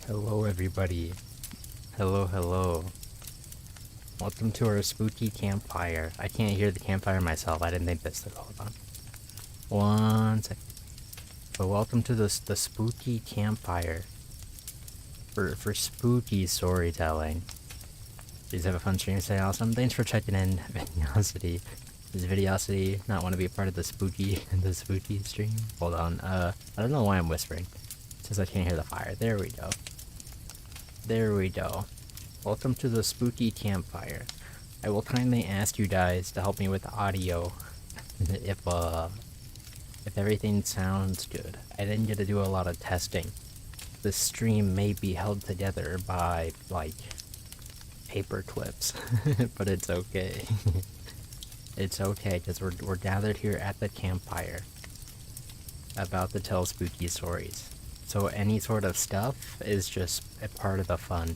Hello everybody. Hello. Welcome to our spooky campfire. I can't hear the campfire myself, I didn't think this through. Hold on. One second. But welcome to the spooky campfire. For spooky storytelling. Please have a fun stream, stay awesome. Thanks for checking in, Videosity. Does Videosity not want to be a part of the spooky stream? Hold on, I don't know why I'm whispering. It says I can't hear the fire. There we go. There we go. Welcome to the spooky campfire. I will kindly ask you guys to help me with the audio if everything sounds good. I didn't get to do a lot of testing. The stream may be held together by, like, paper clips, but it's okay. It's okay, because we're gathered here at the campfire about to tell spooky stories. So any sort of stuff is just a part of the fun.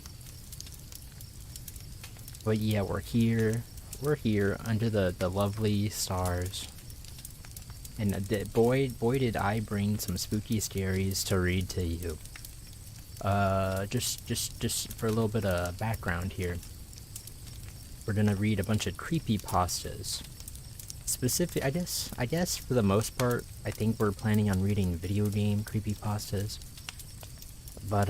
But yeah, we're here under the lovely stars. And boy did I bring some spooky scaries to read to you. Just for a little bit of background here. We're gonna read a bunch of creepypastas. Specific, I guess for the most part, I think we're planning on reading video game creepypastas. But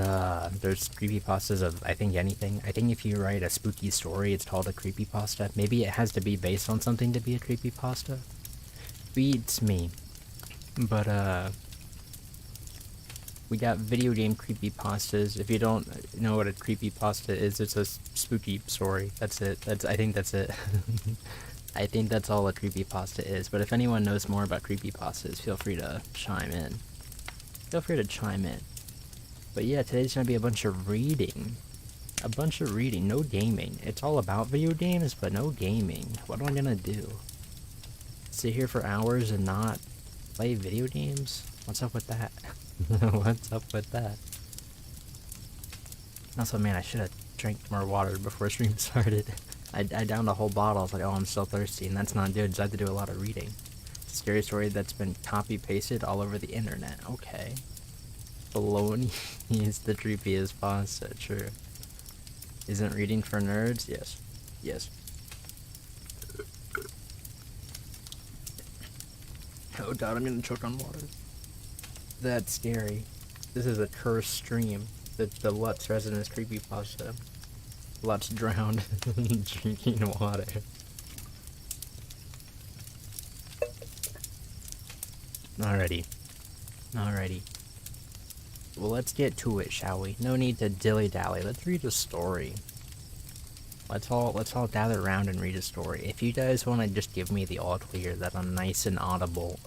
there's creepypastas of, I think, anything. I think if you write a spooky story, it's called a creepypasta. Maybe it has to be based on something to be a creepypasta. Beats me. But we got video game creepypastas. If you don't know what a creepypasta is, it's a spooky story. That's it. I think that's it. I think that's all a creepypasta is. But if anyone knows more about creepypastas, feel free to chime in. But yeah, today's gonna be a bunch of reading. No gaming. It's all about video games, but no gaming. What am I gonna do? Sit here for hours and not play video games? What's up with that? What's up with that? Also, man, I should have drank more water before stream started. I downed a whole bottle. I was like, oh, I'm still thirsty, and that's not good, so I have to do a lot of reading. Scary story that's been copy-pasted all over the internet. Okay. Baloney is the creepiest pasta, true. Isn't reading for nerds? Yes. Oh god, I'm gonna choke on water. That's scary. This is a cursed stream. The Lux Resonus creepypasta. Lux drowned drinking water. Alrighty. Well, let's get to it, shall we? No need to dilly-dally. Let's read a story. Let's all gather around and read a story. If you guys want to just give me the all clear that I'm nice and audible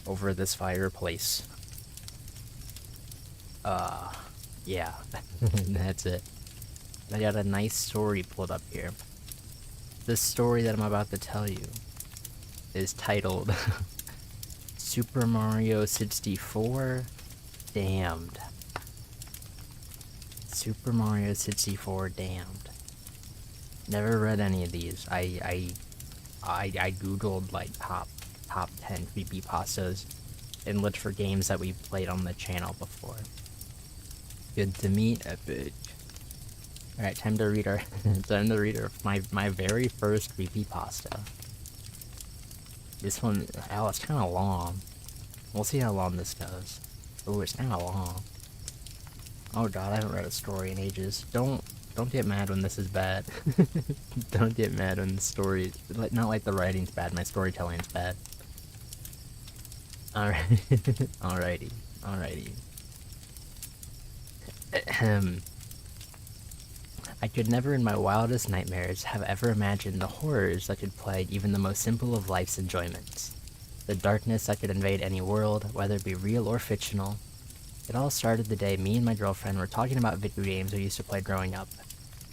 over this fireplace. Yeah. That's it. I got a nice story pulled up here. This story that I'm about to tell you is titled Super Mario 64 Damned. Super Mario 64 Damned. Never read any of these. I googled like top 10 creepypastas and looked for games that we've played on the channel before. Good to meet, epic. Alright, time to read my very first creepypasta. This one, oh, it's kinda long. We'll see how long this goes. Oh, it's kinda long. Oh god, I haven't read a story in ages. Don't get mad when this is bad. Don't get mad when the story, not like the writing's bad, my storytelling's bad. Alrighty. I could never in my wildest nightmares have ever imagined the horrors that could plague even the most simple of life's enjoyments. The darkness that could invade any world, whether it be real or fictional. It all started the day me and my girlfriend were talking about video games we used to play growing up.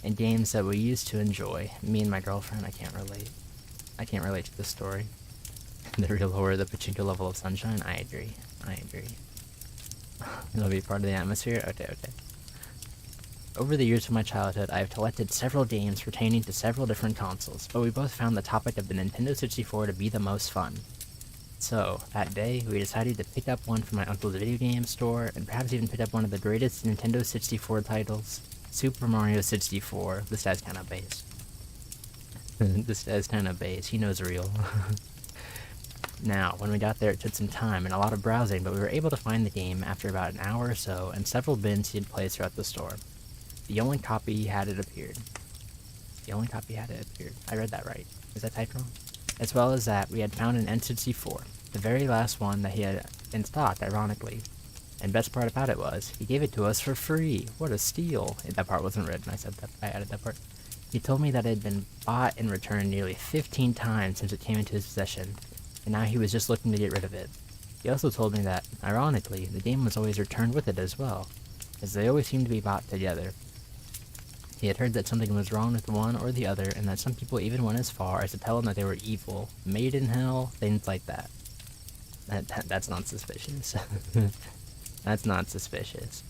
And games that we used to enjoy. Me and my girlfriend, I can't relate. I can't relate to this story. The real horror, the pachinko level of sunshine, I agree. It'll be part of the atmosphere? Okay. Over the years of my childhood, I have collected several games pertaining to several different consoles, but we both found the topic of the Nintendo 64 to be the most fun. So, that day, we decided to pick up one from my uncle's video game store, and perhaps even pick up one of the greatest Nintendo 64 titles, Super Mario 64. This guy's kinda base. This guy's kinda base, he knows real. Now, when we got there it took some time and a lot of browsing, but we were able to find the game after about an hour or so, and several bins he had placed throughout the store. The only copy he had it appeared. The only copy had it appeared. I read that right. Is that typed wrong? As well as that, we had found an N64, the very last one that he had in stock, ironically. And best part about it was, he gave it to us for free. What a steal. That part wasn't written, I added that part. He told me that it had been bought and returned nearly 15 times since it came into his possession, and now he was just looking to get rid of it. He also told me that, ironically, the game was always returned with it as well, as they always seemed to be bought together. He had heard that something was wrong with one or the other, and that some people even went as far as to tell him that they were evil, made in hell, things like that. That's not suspicious. That's not suspicious.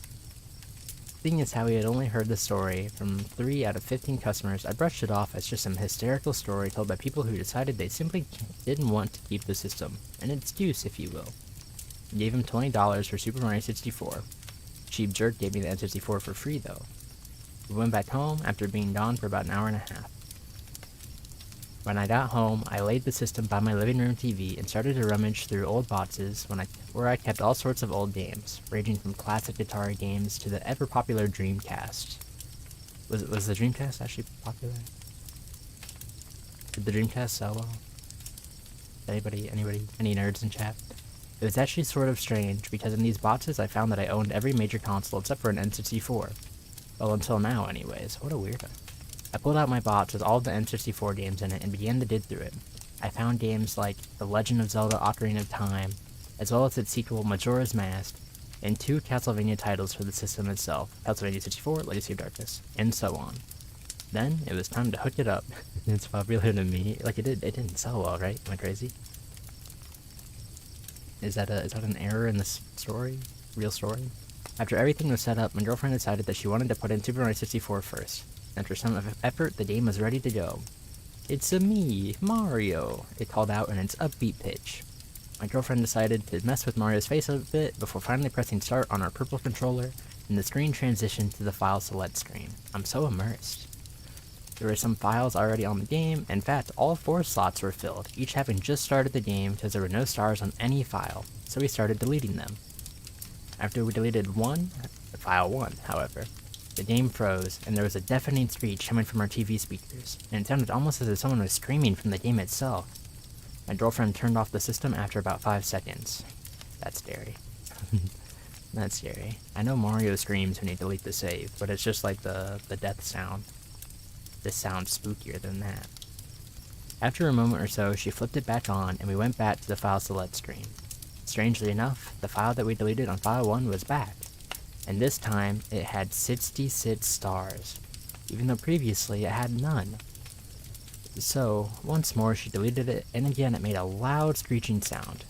Seeing as how he had only heard the story from 3 out of 15 customers, I brushed it off as just some hysterical story told by people who decided they simply didn't want to keep the system, an excuse if you will. I gave him $20 for Super Mario 64. Cheap jerk gave me the N64 for free though. We went back home after being gone for about an hour and a half. When I got home, I laid the system by my living room TV and started to rummage through old boxes where I kept all sorts of old games, ranging from classic Atari games to the ever-popular Dreamcast. Was the Dreamcast actually popular? Did the Dreamcast sell well? Anybody, any nerds in chat? It was actually sort of strange, because in these boxes I found that I owned every major console except for an N64. Well, until now anyways. What a weirdo. I pulled out my box with all the N64 games in it and began to dig through it. I found games like The Legend of Zelda Ocarina of Time, as well as its sequel Majora's Mask, and 2 Castlevania titles for the system itself, Castlevania 64, Legacy of Darkness, and so on. Then, it was time to hook it up. It's popular to me. Like, it didn't sell well, right? Am I crazy? Is that an error in the story? Real story? After everything was set up, my girlfriend decided that she wanted to put in Super Mario 64 first. After some effort, the game was ready to go. "It's a me, Mario," it called out in its upbeat pitch. My girlfriend decided to mess with Mario's face a bit before finally pressing start on our purple controller, and the screen transitioned to the file select screen. I'm so immersed. There were some files already on the game. In fact, all 4 slots were filled, each having just started the game because there were no stars on any file, so we started deleting them. After we deleted file 1, however, the game froze, and there was a deafening screech coming from our TV speakers, and it sounded almost as if someone was screaming from the game itself. My girlfriend turned off the system after about 5 seconds. That's scary. That's scary. I know Mario screams when you delete the save, but it's just like the death sound. This sounds spookier than that. After a moment or so, she flipped it back on, and we went back to the file select screen. Strangely enough, the file that we deleted on file 1 was back, and this time it had 66 stars, even though previously it had none. So, once more she deleted it, and again it made a loud screeching sound.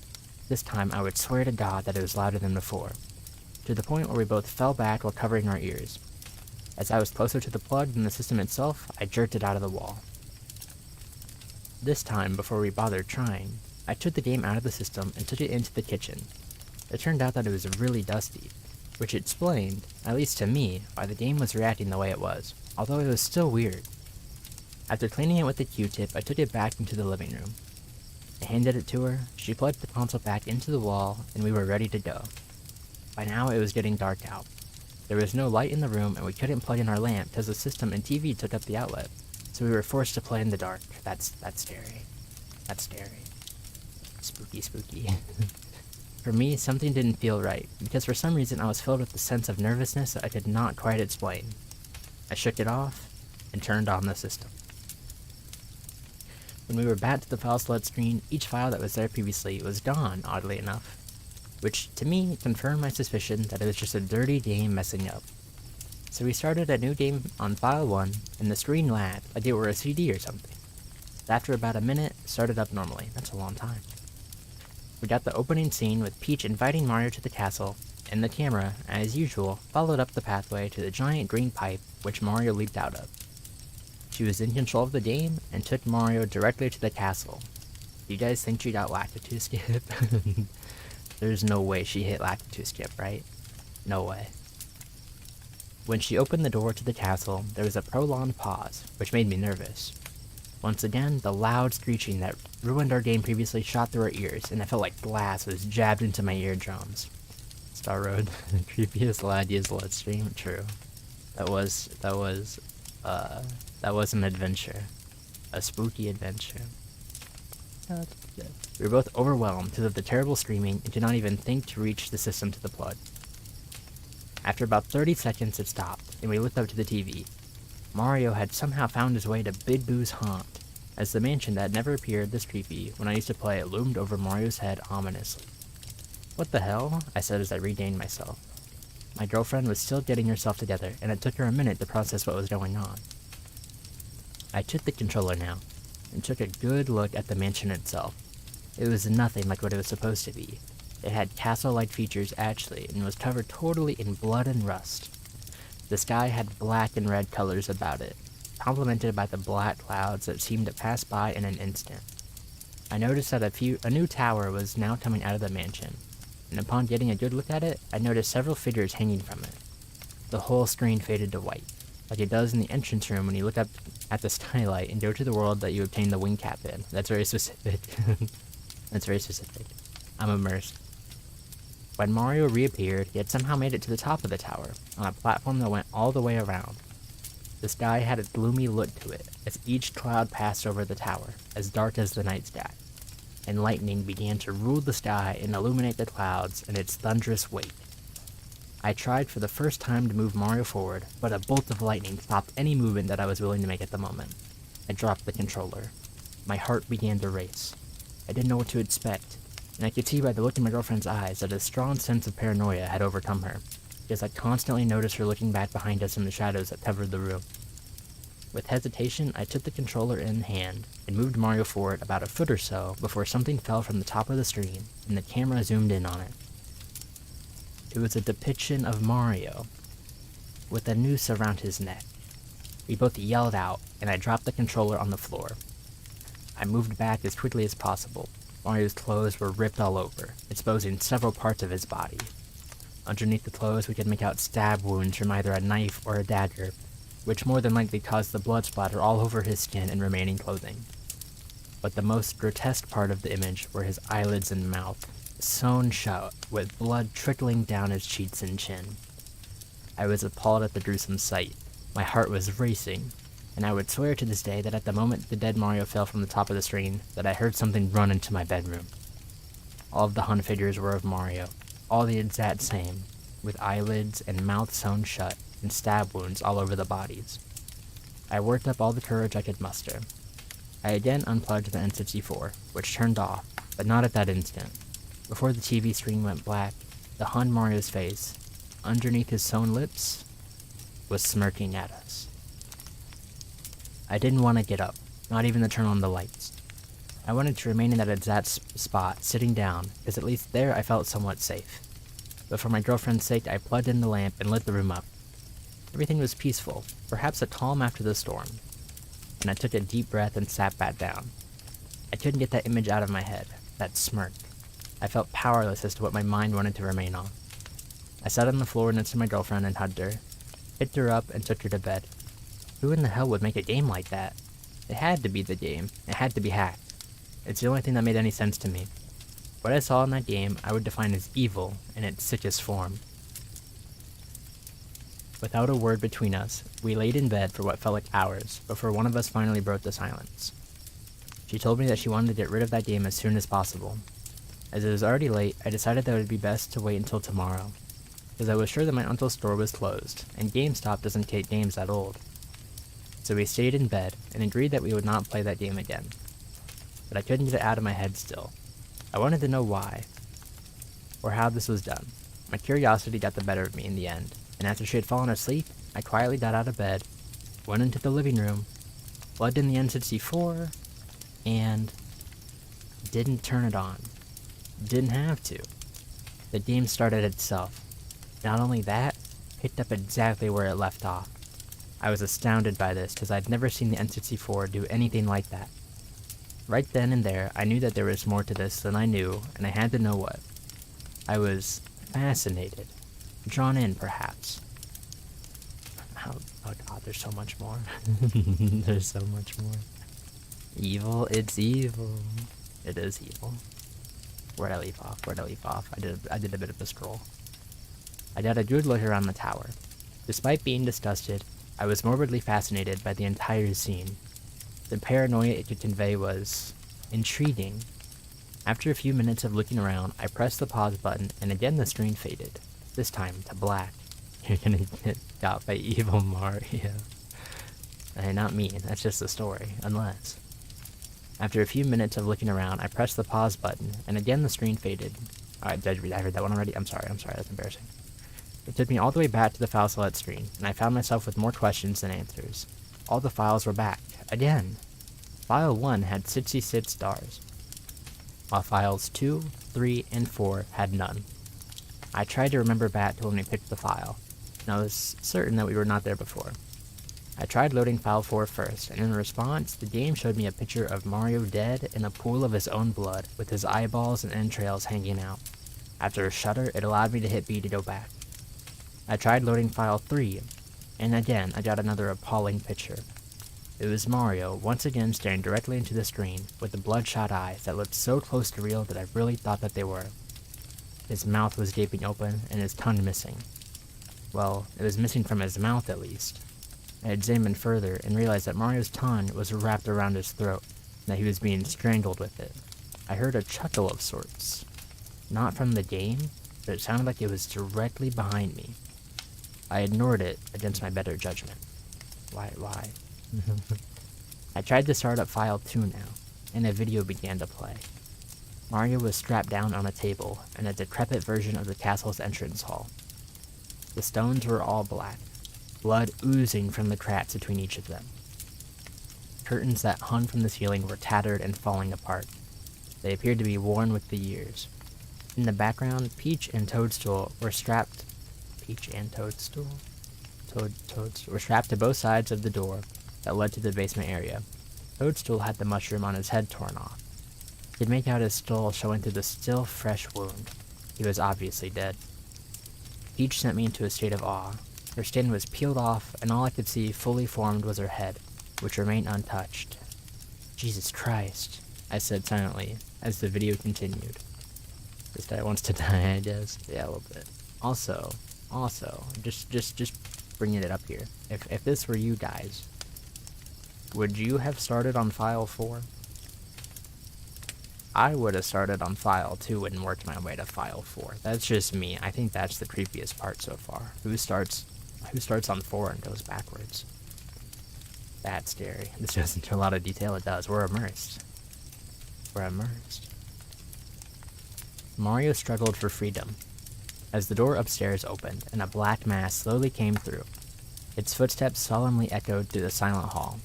This time I would swear to God that it was louder than before, to the point where we both fell back while covering our ears. As I was closer to the plug than the system itself, I jerked it out of the wall. This time, before we bothered trying, I took the game out of the system and took it into the kitchen. It turned out that it was really dusty, which explained, at least to me, why the game was reacting the way it was, although it was still weird. After cleaning it with a Q-tip, I took it back into the living room. I handed it to her, she plugged the console back into the wall, and we were ready to go. By now it was getting dark out. There was no light in the room, and we couldn't plug in our lamp because the system and TV took up the outlet, so we were forced to play in the dark. That's scary. That's scary. Spooky, spooky. For me, something didn't feel right, because for some reason I was filled with a sense of nervousness that I could not quite explain. I shook it off, and turned on the system. When we were back to the file select screen, each file that was there previously was gone, oddly enough, which to me confirmed my suspicion that it was just a dirty game messing up. So we started a new game on file 1, and the screen lagged, like it were a CD or something. After about a minute, it started up normally. That's a long time. We got the opening scene with Peach inviting Mario to the castle, and the camera, as usual, followed up the pathway to the giant green pipe which Mario leaped out of. She was in control of the game, and took Mario directly to the castle. You guys think she got latitude skip? There's no way she hit latitude skip, right? No way. When she opened the door to the castle, there was a prolonged pause, which made me nervous. Once again, the loud screeching that ruined our game previously shot through our ears, and I felt like glass was jabbed into my eardrums. Star Road, creepiest lad used Let's Stream. True. That was an adventure. A spooky adventure. We were both overwhelmed because of the terrible screaming and did not even think to reach the system to the plug. After about 30 seconds it stopped, and we looked up to the TV. Mario had somehow found his way to Big Boo's haunt, as the mansion that had never appeared this creepy when I used to play it loomed over Mario's head ominously. What the hell? I said as I regained myself. My girlfriend was still getting herself together, and it took her a minute to process what was going on. I took the controller now, and took a good look at the mansion itself. It was nothing like what it was supposed to be. It had castle-like features actually, and was covered totally in blood and rust. The sky had black and red colors about it, complemented by the black clouds that seemed to pass by in an instant. I noticed that a new tower was now coming out of the mansion, and upon getting a good look at it, I noticed several figures hanging from it. The whole screen faded to white, like it does in the entrance room when you look up at the skylight and go to the world that you obtained the wing cap in. That's very specific. That's very specific. I'm immersed. When Mario reappeared, he had somehow made it to the top of the tower, on a platform that went all the way around. The sky had a gloomy look to it, as each cloud passed over the tower, as dark as the night sky, and lightning began to rule the sky and illuminate the clouds in its thunderous wake. I tried for the first time to move Mario forward, but a bolt of lightning stopped any movement that I was willing to make at the moment. I dropped the controller. My heart began to race. I didn't know what to expect, and I could see by the look in my girlfriend's eyes that a strong sense of paranoia had overcome her, because I constantly noticed her looking back behind us in the shadows that covered the room. With hesitation, I took the controller in hand and moved Mario forward about a foot or so before something fell from the top of the screen and the camera zoomed in on it. It was a depiction of Mario, with a noose around his neck. We both yelled out, and I dropped the controller on the floor. I moved back as quickly as possible. Mario's clothes were ripped all over, exposing several parts of his body. Underneath the clothes, we could make out stab wounds from either a knife or a dagger, which more than likely caused the blood splatter all over his skin and remaining clothing. But the most grotesque part of the image were his eyelids and mouth, sewn shut with blood trickling down his cheeks and chin. I was appalled at the gruesome sight. My heart was racing, and I would swear to this day that at the moment the dead Mario fell from the top of the screen, that I heard something run into my bedroom. All of the hunt figures were of Mario, all the exact same, with eyelids and mouth sewn shut and stab wounds all over the bodies. I worked up all the courage I could muster. I again unplugged the N64, which turned off, but not at that instant. Before the TV screen went black, the Hun Mario's face, underneath his sewn lips, was smirking at us. I didn't want to get up, not even to turn on the lights. I wanted to remain in that exact spot, sitting down, because at least there I felt somewhat safe. But for my girlfriend's sake, I plugged in the lamp and lit the room up. Everything was peaceful, perhaps a calm after the storm, and I took a deep breath and sat back down. I couldn't get that image out of my head, that smirk. I felt powerless as to what my mind wanted to remain on. I sat on the floor next to my girlfriend and hugged her, picked her up, and took her to bed. Who in the hell would make a game like that? It had to be the game. It had to be hacked. It's the only thing that made any sense to me. What I saw in that game, I would define as evil in its sickest form. Without a word between us, we laid in bed for what felt like hours before one of us finally broke the silence. She told me that she wanted to get rid of that game as soon as possible. As it was already late, I decided that it would be best to wait until tomorrow, because I was sure that my uncle's store was closed, and GameStop doesn't take games that old. So we stayed in bed, and agreed that we would not play that game again. But I couldn't get it out of my head still. I wanted to know why, or how this was done. My curiosity got the better of me in the end, and after she had fallen asleep, I quietly got out of bed, went into the living room, plugged in the N64, and didn't turn it on. Didn't have to. The game started itself. Not only that, picked up exactly where it left off. I was astounded by this, because I'd never seen the N64 do anything like that. Right then and there, I knew that there was more to this than I knew, and I had to know what. I was fascinated. Drawn in, perhaps. Oh god, there's so much more. There's so much more. Evil, it's evil. It is evil. Where'd I leave off? I did a bit of a scroll. I got a good look around the tower. Despite being disgusted, I was morbidly fascinated by the entire scene. The paranoia it could convey was intriguing. After a few minutes of looking around, I pressed the pause button, and again the screen faded, this time to black. You're gonna get got by evil Mario. Not me, that's just the story, unless. After a few minutes of looking around, I pressed the pause button, and again the screen faded. Alright, did I read that one already? I'm sorry, that's embarrassing. It took me all the way back to the file select screen, and I found myself with more questions than answers. All the files were back. Again. File 1 had 66 stars, while files 2, 3, and 4 had none. I tried to remember back to when we picked the file, and I was certain that we were not there before. I tried loading file 4 first, and in response, the game showed me a picture of Mario dead in a pool of his own blood, with his eyeballs and entrails hanging out. After a shudder, it allowed me to hit B to go back. I tried loading file 3, and again I got another appalling picture. It was Mario, once again staring directly into the screen, with the bloodshot eyes that looked so close to real that I really thought that they were. His mouth was gaping open, and his tongue missing. Well, it was missing from his mouth at least. I examined further, and realized that Mario's tongue was wrapped around his throat, and that he was being strangled with it. I heard a chuckle of sorts. Not from the game, but it sounded like it was directly behind me. I ignored it against my better judgment. Why? I tried to start up file 2 now, and a video began to play. Mario was strapped down on a table in a decrepit version of the castle's entrance hall. The stones were all black, blood oozing from the cracks between each of them. Curtains that hung from the ceiling were tattered and falling apart. They appeared to be worn with the years. In the background, Peach and Toadstool were strapped. Were strapped to both sides of the door that led to the basement area. Toadstool had the mushroom on his head torn off. You could make out his skull showing through the still fresh wound. He was obviously dead. Peach sent me into a state of awe. Her skin was peeled off, and all I could see fully formed was her head, which remained untouched. Jesus Christ, I said silently, as the video continued. This guy wants to die, I guess. Yeah, a little bit. Also, just bringing it up here. If this were you guys, would you have started on file 4? I would have started on file 2 and worked my way to file 4. That's just me. I think that's the creepiest part so far. Who starts on 4 and goes backwards? That's scary. This goes into a lot of detail. It does. We're immersed. Mario struggled for freedom as the door upstairs opened and a black mass slowly came through. Its footsteps solemnly echoed through the silent hall.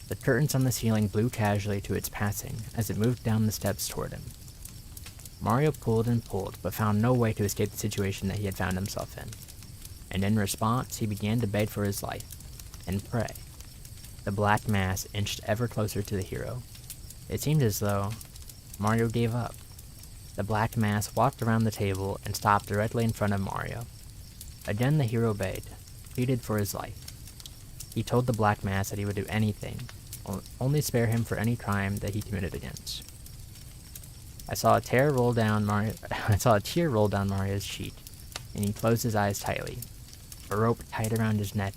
The curtains on the ceiling blew casually to its passing as it moved down the steps toward him. Mario pulled and pulled, but found no way to escape the situation that he had found himself in. And in response, he began to beg for his life and pray. The black mass inched ever closer to the hero. It seemed as though Mario gave up. The black mass walked around the table and stopped directly in front of Mario. Again the hero begged, pleaded for his life. He told the black mass that he would do anything, only spare him for any crime that he committed against. I saw a tear roll down Mario's cheek, and he closed his eyes tightly. A rope tied around his neck,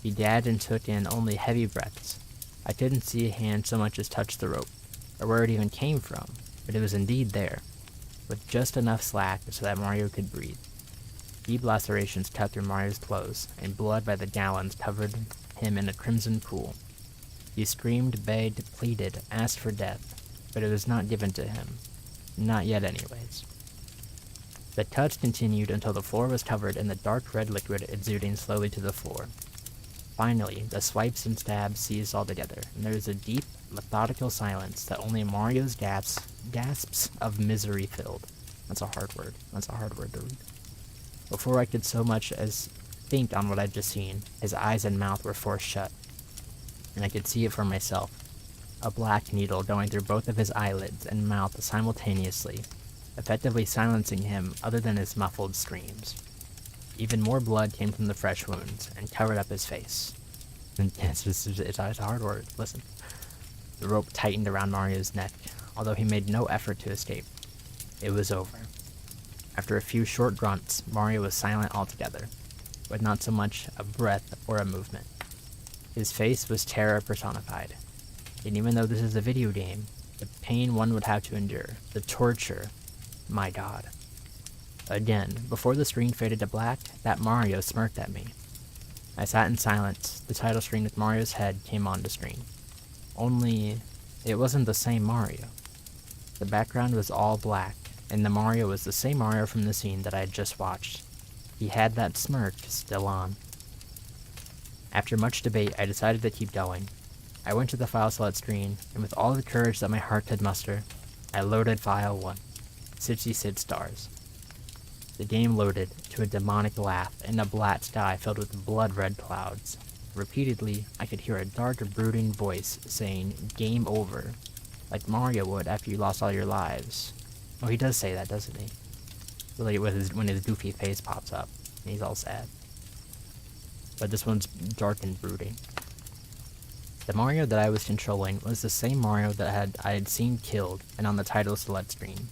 he gagged and took in only heavy breaths. I couldn't see a hand so much as touch the rope, or where it even came from, but it was indeed there, with just enough slack so that Mario could breathe. Deep lacerations cut through Mario's clothes, and blood by the gallons covered him in a crimson pool. He screamed, begged, pleaded, asked for death, but it was not given to him. Not yet, anyways. The cuts continued until the floor was covered in the dark red liquid exuding slowly to the floor. Finally, the swipes and stabs ceased altogether, and there was a deep, methodical silence that only Mario's gasps of misery filled. That's a hard word. That's a hard word to read. Before I could so much as think on what I'd just seen, his eyes and mouth were forced shut, and I could see it for myself. a black needle going through both of his eyelids and mouth simultaneously, effectively silencing him other than his muffled screams. Even more blood came from the fresh wounds and covered up his face. And it's a hard word, listen. The rope tightened around Mario's neck, although he made no effort to escape. It was over. After a few short grunts, Mario was silent altogether, with not so much a breath or a movement. His face was terror personified. And even though this is a video game, the pain one would have to endure, the torture, my god. Again, before the screen faded to black, that Mario smirked at me. I sat in silence. The title screen with Mario's head came onto screen. Only, it wasn't the same Mario. The background was all black, and the Mario was the same Mario from the scene that I had just watched. He had that smirk still on. After much debate, I decided to keep going. I went to the file select screen, and with all the courage that my heart could muster, I loaded File 1, 66 stars. The game loaded to a demonic laugh and a black sky filled with blood-red clouds. Repeatedly, I could hear a dark, brooding voice saying, "Game over," like Mario would after you lost all your lives. Oh, he does say that, doesn't he? Really, when his goofy face pops up, and he's all sad. But this one's dark and brooding. The Mario that I was controlling was the same Mario that I had seen killed and on the title select screen.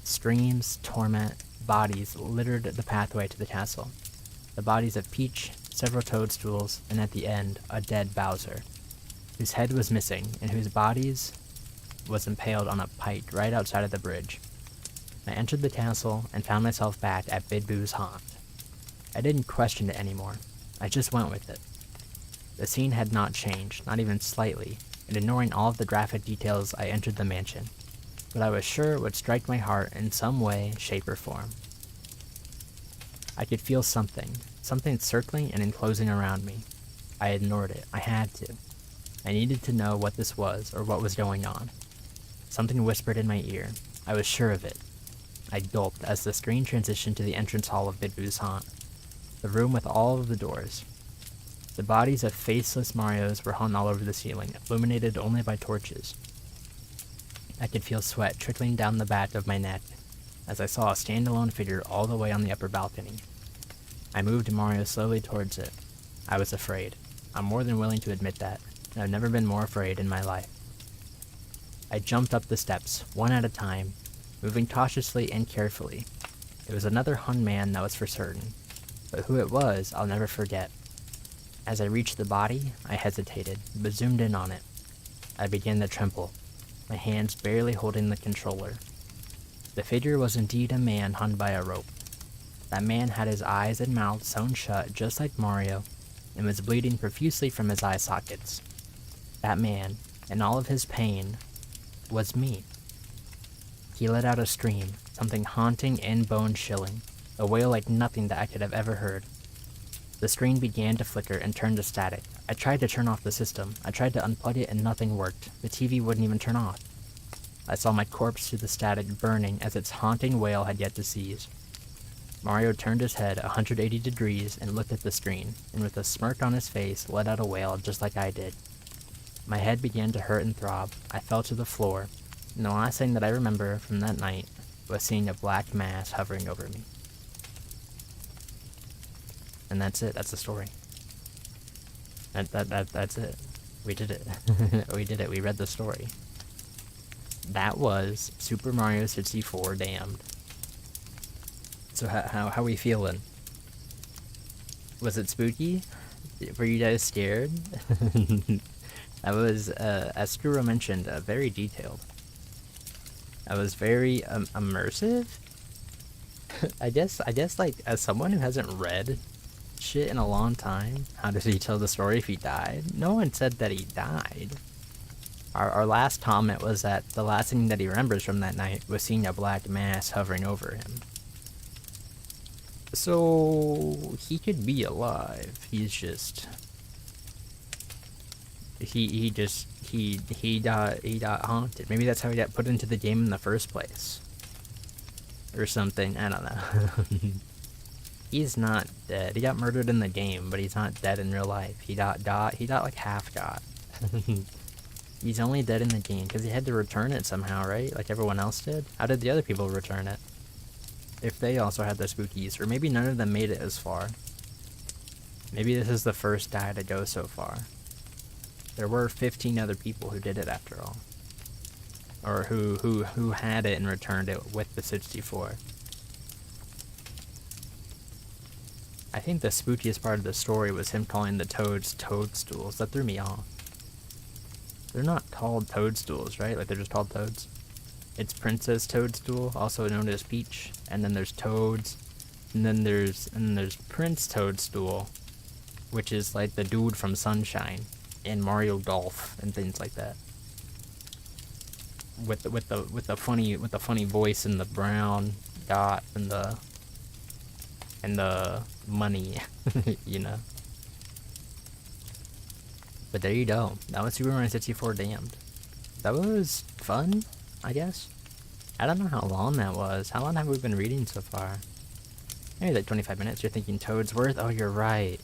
Screams, torment, bodies littered the pathway to the castle. The bodies of Peach, several toadstools, and at the end, a dead Bowser, whose head was missing and whose bodies was impaled on a pike right outside of the bridge. I entered the castle and found myself back at Bidboo's haunt. I didn't question it anymore. I just went with it. The scene had not changed, not even slightly, and ignoring all of the graphic details, I entered the mansion. But I was sure it would strike my heart in some way, shape, or form. I could feel something circling and enclosing around me. I ignored it. I had to. I needed to know what this was, or what was going on. Something whispered in my ear. I was sure of it. I gulped as the screen transitioned to the entrance hall of Bidboo's haunt, the room with all of the doors. The bodies of faceless Marios were hung all over the ceiling, illuminated only by torches. I could feel sweat trickling down the back of my neck as I saw a standalone figure all the way on the upper balcony. I moved Mario slowly towards it. I was afraid. I'm more than willing to admit that, and I've never been more afraid in my life. I jumped up the steps, one at a time, moving cautiously and carefully. It was another hung man, that was for certain, but who it was, I'll never forget. As I reached the body, I hesitated, but zoomed in on it. I began to tremble, my hands barely holding the controller. The figure was indeed a man hung by a rope. That man had his eyes and mouth sewn shut just like Mario, and was bleeding profusely from his eye sockets. That man, in all of his pain, was me. He let out a scream, something haunting and bone-chilling, a wail like nothing that I could have ever heard. The screen began to flicker and turn to static. I tried to turn off the system. I tried to unplug it and nothing worked. The TV wouldn't even turn off. I saw my corpse through the static burning as its haunting wail had yet to cease. Mario turned his head 180 degrees and looked at the screen, and with a smirk on his face, let out a wail just like I did. My head began to hurt and throb. I fell to the floor, and the last thing that I remember from that night was seeing a black mass hovering over me. And that's it. That's the story. That's it. We did it. We did it. We read the story. That was Super Mario 64 Damned. So how we feeling? Was it spooky? Were you guys scared? That was, as Kuro mentioned, very detailed. That was very immersive. I guess like as someone who hasn't read shit in a long time, how does he tell the story if he died? No one said that he died. Our last comment was that the last thing that he remembers from that night was seeing a black mass hovering over him. So he could be alive. He's just he got haunted. Maybe that's how he got put into the game in the first place, or something. I don't know. He's not dead. He got murdered in the game, but he's not dead in real life. He got like half got. He's only dead in the game because he had to return it somehow, right? Like everyone else did? How did the other people return it? If they also had the spookies, or maybe none of them made it as far. Maybe this is the first guy to go so far. There were 15 other people who did it after all. Or who had it and returned it with the 64. I think the spookiest part of the story was him calling the toads toadstools. That threw me off. They're not called toadstools, right? Like they're just called toads. It's Princess Toadstool, also known as Peach, and then there's Toads, and then there's Prince Toadstool, which is like the dude from Sunshine and Mario Golf and things like that. With the funny voice and the brown dot and the money, you know. But there you go. That was Super Mario 64 Damned. That was fun, I guess. I don't know how long that was. How long have we been reading so far? Maybe like 25 minutes. You're thinking Toadsworth? Oh, you're right.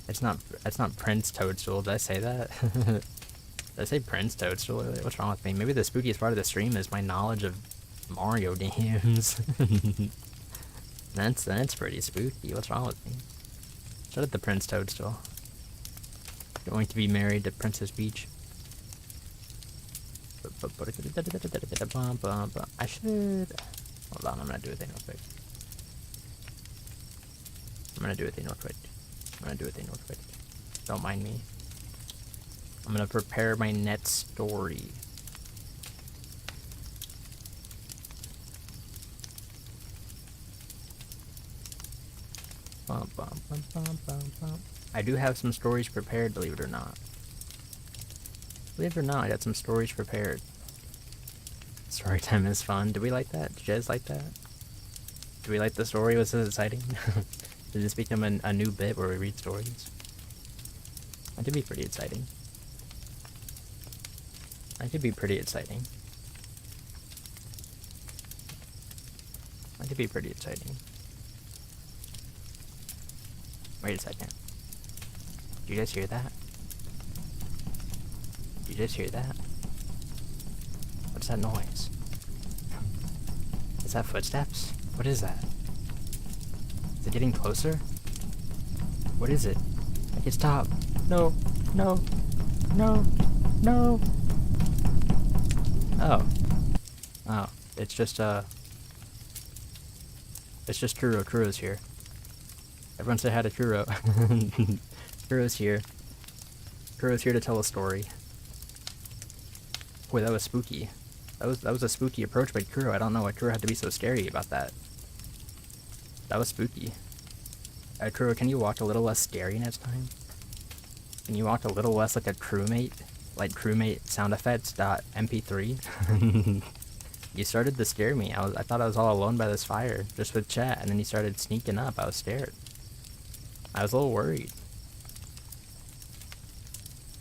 It's not Prince Toadstool. Did I say that? Did I say Prince Toadstool? What's wrong with me? Maybe the spookiest part of the stream is my knowledge of Mario games. That's pretty spooky. What's wrong with me? Shut up, the Prince Toadstool. Going to be married to Princess Peach. I should... Hold on, I'm gonna do a thing real quick. Don't mind me. I'm gonna prepare my net story. I do have some stories prepared, believe it or not. Believe it or not, I got some stories prepared. Story time is fun. Do we like that? Did you guys like that? Do we like the story? Was this exciting? Did this become a new bit where we read stories? That could be pretty exciting. That could be pretty exciting. That could be pretty exciting. Wait a second. Did you guys hear that? Did you just hear that? What's that noise? Is that footsteps? What is that? Is it getting closer? What is it? I can stop. No, no, no, no. Oh. Oh. It's just Kuro. Kuro's here. Everyone say hi to Kuro. Kuro's here. Kuro's here to tell a story. Boy, that was spooky. That was a spooky approach by Kuro. I don't know why Kuro had to be so scary about that. That was spooky. Kuro, can you walk a little less scary next time? Can you walk a little less like a crewmate? Like crewmate sound effects .mp3? You started to scare me. I thought I was all alone by this fire, just with chat, and then you started sneaking up. I was scared. I was a little worried.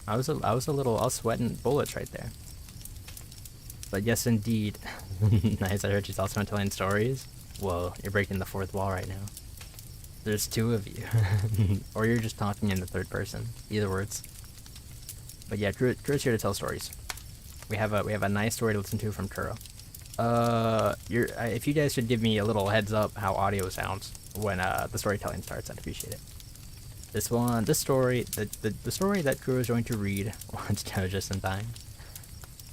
I was sweating bullets right there. But yes, indeed. Nice, I heard she's also telling stories. Whoa, you're breaking the fourth wall right now. There's two of you. Or you're just talking in the third person. Either words. But yeah, Kuro's here to tell stories. We have a nice story to listen to from Kuro. If you guys should give me a little heads up how audio sounds when the storytelling starts, I'd appreciate it. The story that Kuro is going to read. Let's go just in time.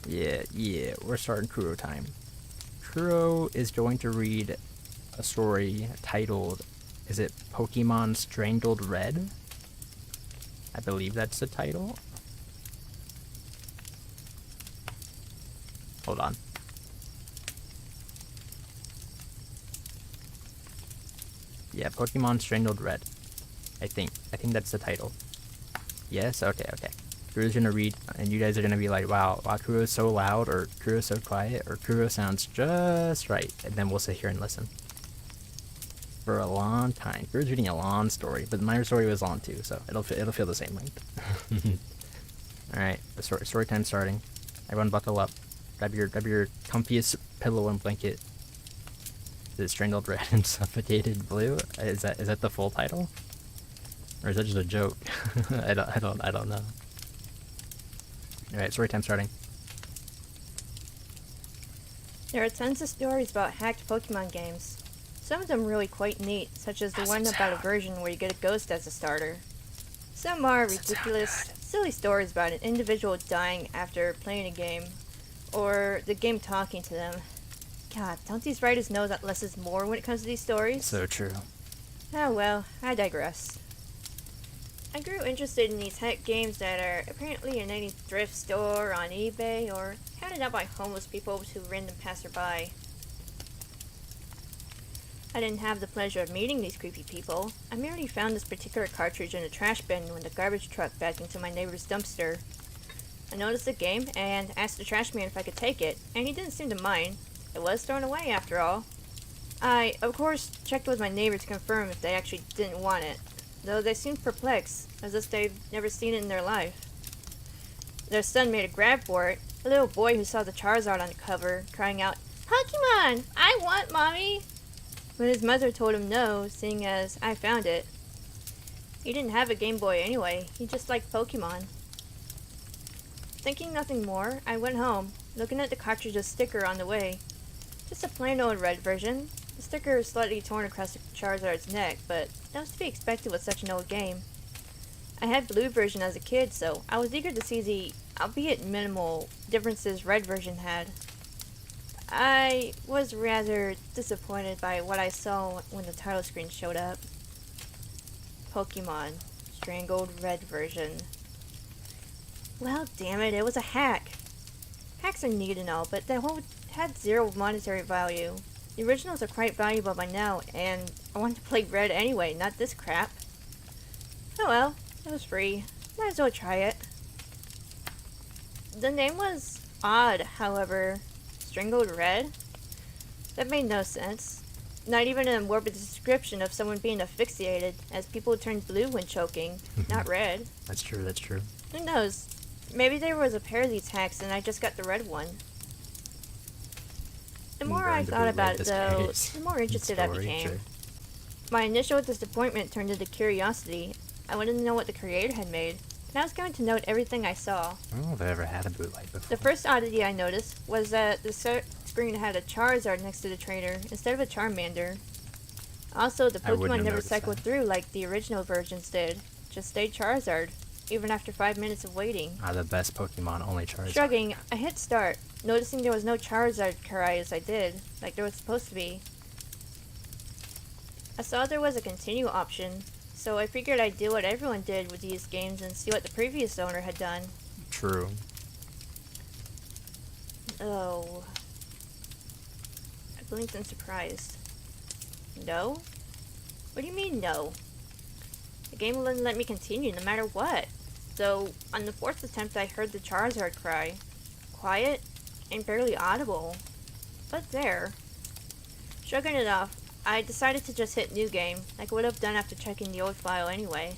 Yeah, we're starting Kuro time. Kuro is going to read a story titled, is it Pokemon Strangled Red? I believe that's the title. Hold on. Yeah, Pokemon Strangled Red. I think that's the title. Yes? Okay. Kuro's gonna read, and you guys are gonna be like, wow, Kuro's so loud, or Kuro's so quiet, or Kuro sounds just right, and then we'll sit here and listen. For a long time. Kuro's reading a long story, but my story was long too, so it'll feel the same length. Alright, the story time's starting. Everyone buckle up. Grab your comfiest pillow and blanket. Is it Strangled Red and Suffocated Blue? Is that the full title? Or is that just a joke? I don't know. Alright, story time starting. There are tons of stories about hacked Pokemon games. Some of them really quite neat, such as the one about a version where you get a ghost as a starter. Some are ridiculous, silly stories about an individual dying after playing a game, or the game talking to them. God, don't these writers know that less is more when it comes to these stories? So true. Oh well, I digress. I grew interested in these hack games that are apparently in any thrift store, on eBay, or handed out by homeless people to random passerby. I didn't have the pleasure of meeting these creepy people. I merely found this particular cartridge in a trash bin when the garbage truck backed into my neighbor's dumpster. I noticed the game and asked the trash man if I could take it, and he didn't seem to mind. It was thrown away after all. I, of course, checked with my neighbor to confirm if they actually didn't want it, though they seemed perplexed, as if they'd never seen it in their life. Their son made a grab for it, a little boy who saw the Charizard on the cover, crying out, "Pokemon! I want Mommy!" But his mother told him no, seeing as I found it. He didn't have a Game Boy anyway, he just liked Pokemon. Thinking nothing more, I went home, looking at the cartridge's sticker on the way. Just a plain old red version. The sticker is slightly torn across the Charizard's neck, but that was to be expected with such an old game. I had blue version as a kid, so I was eager to see the, albeit minimal, differences red version had. I was rather disappointed by what I saw when the title screen showed up. Pokemon, Strangled Red version. Well, damn it was a hack. Hacks are neat and all, but the whole had zero monetary value. The originals are quite valuable by now, and I wanted to play Red anyway, not this crap. Oh well, it was free. Might as well try it. The name was odd, however. Strangled Red? That made no sense. Not even a morbid description of someone being asphyxiated, as people turn blue when choking, not red. That's true, that's true. Who knows? Maybe there was a pair of these hacks and I just got the red one. The more I thought about it, though, the more interested I became. Sure. My initial disappointment turned into curiosity. I wanted to know what the creator had made, and I was going to note everything I saw. I don't know if I've ever had a blue light before. The first oddity I noticed was that the screen had a Charizard next to the trainer instead of a Charmander. Also, the Pokemon never cycled through like the original versions did. Just stayed Charizard, even after 5 minutes of waiting. The best Pokemon, only Charizard. Shrugging, I hit start, noticing there was no Charizard cry as I did, like there was supposed to be. I saw there was a continue option, so I figured I'd do what everyone did with these games and see what the previous owner had done. True. Oh. I blinked in surprise. No? What do you mean, no? The game wouldn't let me continue no matter what. So, on the fourth attempt I heard the Charizard cry. Quiet and barely audible. But there. Shrugging it off, I decided to just hit new game, like I would have done after checking the old file anyway.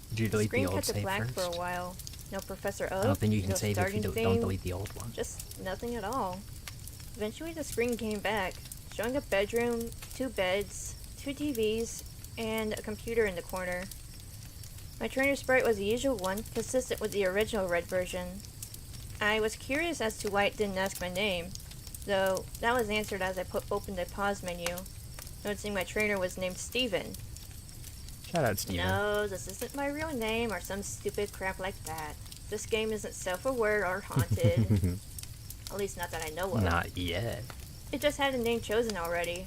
Did you delete the old save black first? For a while. No Professor Oak. I don't think you can no save if you don't delete the old one. Just nothing at all. Eventually the screen came back, showing a bedroom, 2 beds, 2 TVs, and a computer in the corner. My trainer sprite was the usual one, consistent with the original Red version. I was curious as to why it didn't ask my name, though that was answered as I opened the pause menu, noticing my trainer was named Steven. Shout out, Steven. No, this isn't my real name or some stupid crap like that. This game isn't self-aware or haunted. At least not that I know of. Not yet. It just had a name chosen already.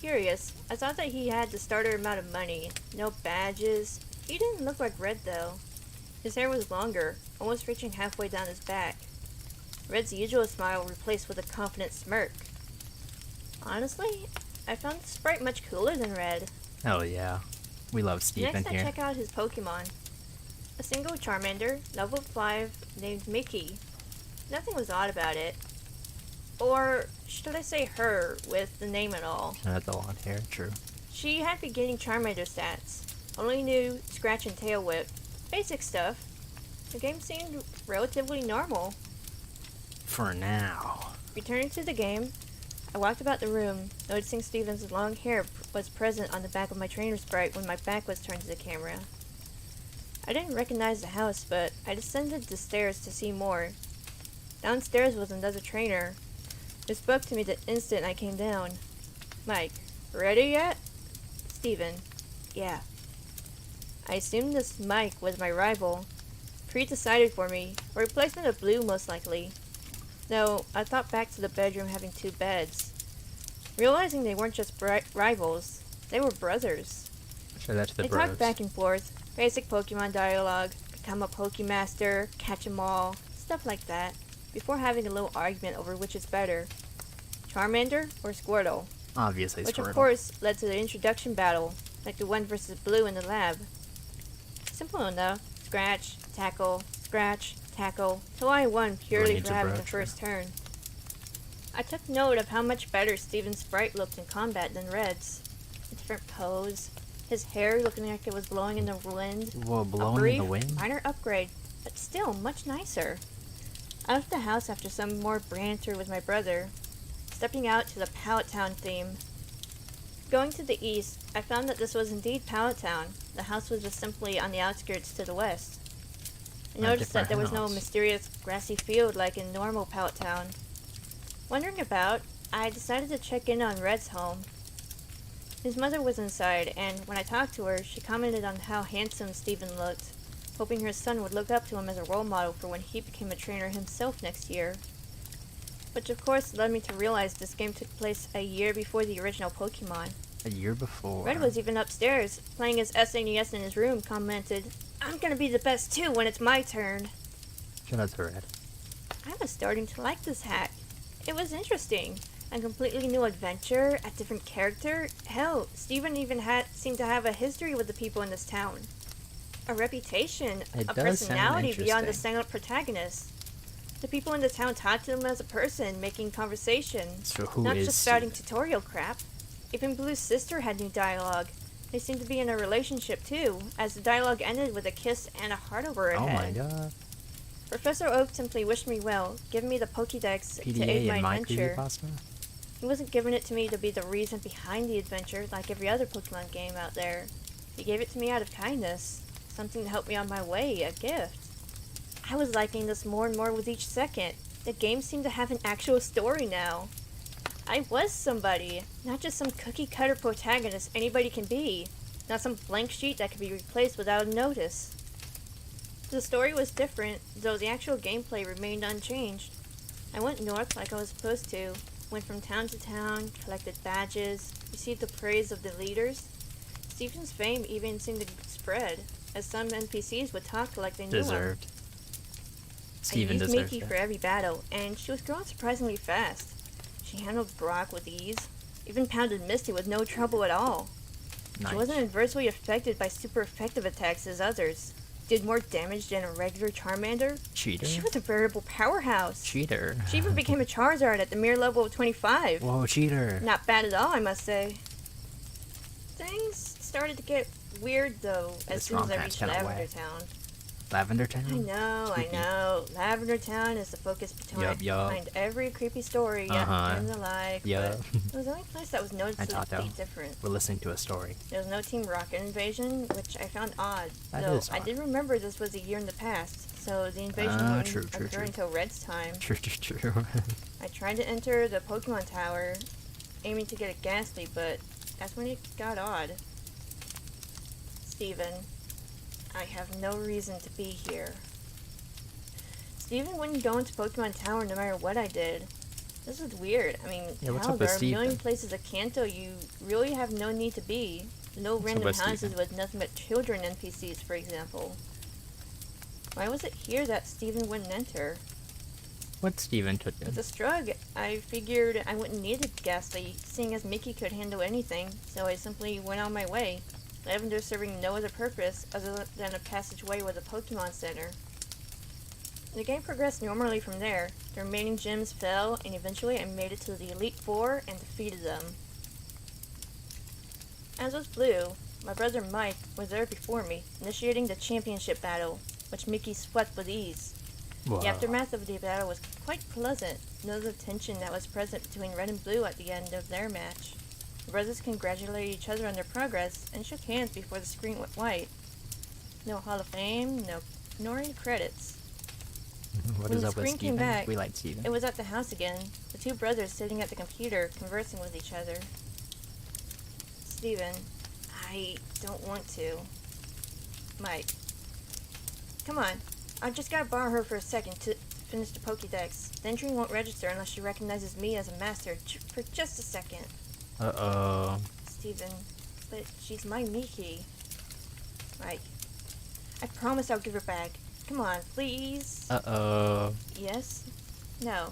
Curious, I thought that he had the starter amount of money, no badges. He didn't look like Red though. His hair was longer, almost reaching halfway down his back. Red's usual smile replaced with a confident smirk. Honestly, I found the sprite much cooler than Red. Oh yeah. We love Steven Next, here. I check out his Pokemon. A single Charmander, level 5, named Mickey. Nothing was odd about it. Or should I say her, with the name and all. The long hair, true. She had beginning Charmander stats. Only knew Scratch and Tail Whip. Basic stuff. The game seemed relatively normal. For now. Returning to the game, I walked about the room, noticing Steven's long hair was present on the back of my trainer sprite when my back was turned to the camera. I didn't recognize the house, but I descended the stairs to see more. Downstairs was another trainer, who spoke to me the instant I came down. Mike, ready yet? Steven, yeah. I assumed this Mike was my rival, pre-decided for me, a replacement of Blue most likely. Though I thought back to the bedroom having 2 beds, realizing they weren't just rivals, they were brothers. Show that to the They bros. talked back and forth, basic Pokemon dialogue, become a Pokemaster, catch 'em all, stuff like that, before having a little argument over which is better, Charmander or Squirtle. Obviously Which Squirtle. of course led to the introduction battle, like the one versus Blue in the lab. Simple enough, scratch, tackle, till I won purely needs for a having the brooch, first turn. I took note of how much better Steven's sprite looked in combat than Red's. A different pose, his hair looking like it was blowing in the wind. Whoa, A blowing in brief, the wind? minor upgrade, but still much nicer. I left the house after some more banter with my brother, stepping out to the Pallet Town theme. Going to the east, I found that this was indeed Pallet Town. The house was just simply on the outskirts to the west. I noticed that there was no house. mysterious grassy field like in normal Pallet Town. Wandering about, I decided to check in on Red's home. His mother was inside, and when I talked to her, she commented on how handsome Steven looked, hoping her son would look up to him as a role model for when he became a trainer himself next year. Which of course led me to realize this game took place a year before the original Pokemon. A year before. Red was even upstairs, playing his SNES in his room, commented, "I'm gonna be the best too when it's my turn." Shout out to Red. I was starting to like this hack. It was interesting. A completely new adventure, a different character. Hell, Steven even seemed to have a history with the people in this town. A reputation, It a does sound personality beyond the interesting. single protagonist. The people in the town talked to him as a person, making conversation, So who not is just spouting Steven? tutorial crap. Even Blue's sister had new dialogue. They seemed to be in a relationship too, as the dialogue ended with a kiss and a heart over her Oh my head. god. Professor Oak simply wished me well, giving me the Pokédex to aid PDA my and my adventure. Creepypasta? He wasn't giving it to me to be the reason behind the adventure like every other Pokemon game out there. He gave it to me out of kindness, something to help me on my way, a gift. I was liking this more and more with each second. The game seemed to have an actual story now. I was somebody, not just some cookie-cutter protagonist anybody can be, not some blank sheet that could be replaced without a notice. The story was different, though the actual gameplay remained unchanged. I went north like I was supposed to, went from town to town, collected badges, received the praise of the leaders. Steven's fame even seemed to spread, as some NPCs would talk like they knew him. Deserved. I Steven used deserved Mickey it. for every battle, and she was growing surprisingly fast. She handled Brock with ease, even pounded Misty with no trouble at all. Nice. She wasn't adversely affected by super effective attacks as others. Did more damage than a regular Charmander. Cheater. She was a veritable powerhouse. Cheater. She even became a Charizard at the mere level of 25. Whoa, cheater. Not bad at all, I must say. Things started to get weird though as This soon as ROM I hat's reached kinda Lavender whack. Town. Lavender Town? I Spooky. know. Lavender Town is the focus Yup. behind every creepy story and the like. Yup. But it was the only place that was noticeably Tato. different. We're listening to a story. There was no Team Rocket invasion, which I found odd. That though is I odd. did remember this was a year in the past, so the invasion wouldn't True. occur until Red's time. True. I tried to enter the Pokemon Tower, aiming to get a Ghastly, but that's when it got odd. Steven, I have no reason to be here. Steven wouldn't go into Pokemon Tower no matter what I did. This is weird. I mean, Yeah, what's hell, up with there are a million Steven? places at Kanto you really have no need to be. No What's up random with houses Steven? with nothing but children NPCs, for example. Why was it here that Steven wouldn't enter? What Steven took in? With a Strug, I figured I wouldn't need a Ghastly, seeing as Mickey could handle anything, so I simply went on my way. Lavender serving no other purpose other than a passageway with a Pokemon Center. The game progressed normally from there. The remaining gyms fell, and eventually I made it to the Elite Four and defeated them. As was Blue, my brother Mike was there before me, initiating the championship battle, which Mickey swept with ease. Whoa. The aftermath of the battle was quite pleasant. Note the tension that was present between Red and Blue at the end of their match. The brothers congratulated each other on their progress and shook hands before the screen went white. No Hall of Fame, nor any credits. What When is the up with screen came Steven? back, We like Steven. It was at the house again, the two brothers sitting at the computer conversing with each other. Steven, I don't want to. Mike, come on, I just gotta borrow her for a second to finish the Pokédex. The entry won't register unless she recognizes me as a master for just a second. Uh-oh. Steven, but she's my Miki. Mike, I promise I'll give her back. Come on, please. Uh-oh. Yes? No.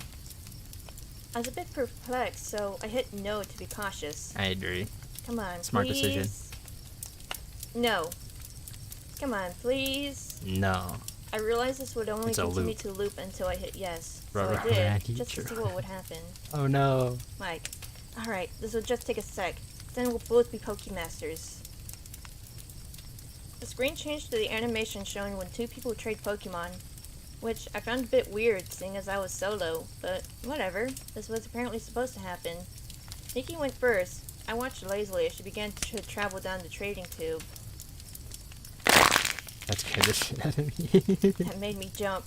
I was a bit perplexed, so I hit no to be cautious. I agree. Come on, Smart please. decision. No. Come on, please. No. I realized this would only It's a continue loop. to loop until I hit yes. So Rubber I did, band just to teacher. see what would happen. Oh no. Mike, alright, this will just take a sec. Then we'll both be Pokemasters. The screen changed to the animation showing when two people trade Pokemon, which I found a bit weird seeing as I was solo, but whatever, this was apparently supposed to happen. Nikki went first. I watched lazily as she began to travel down the trading tube. That scared the shit out of me. That made me jump.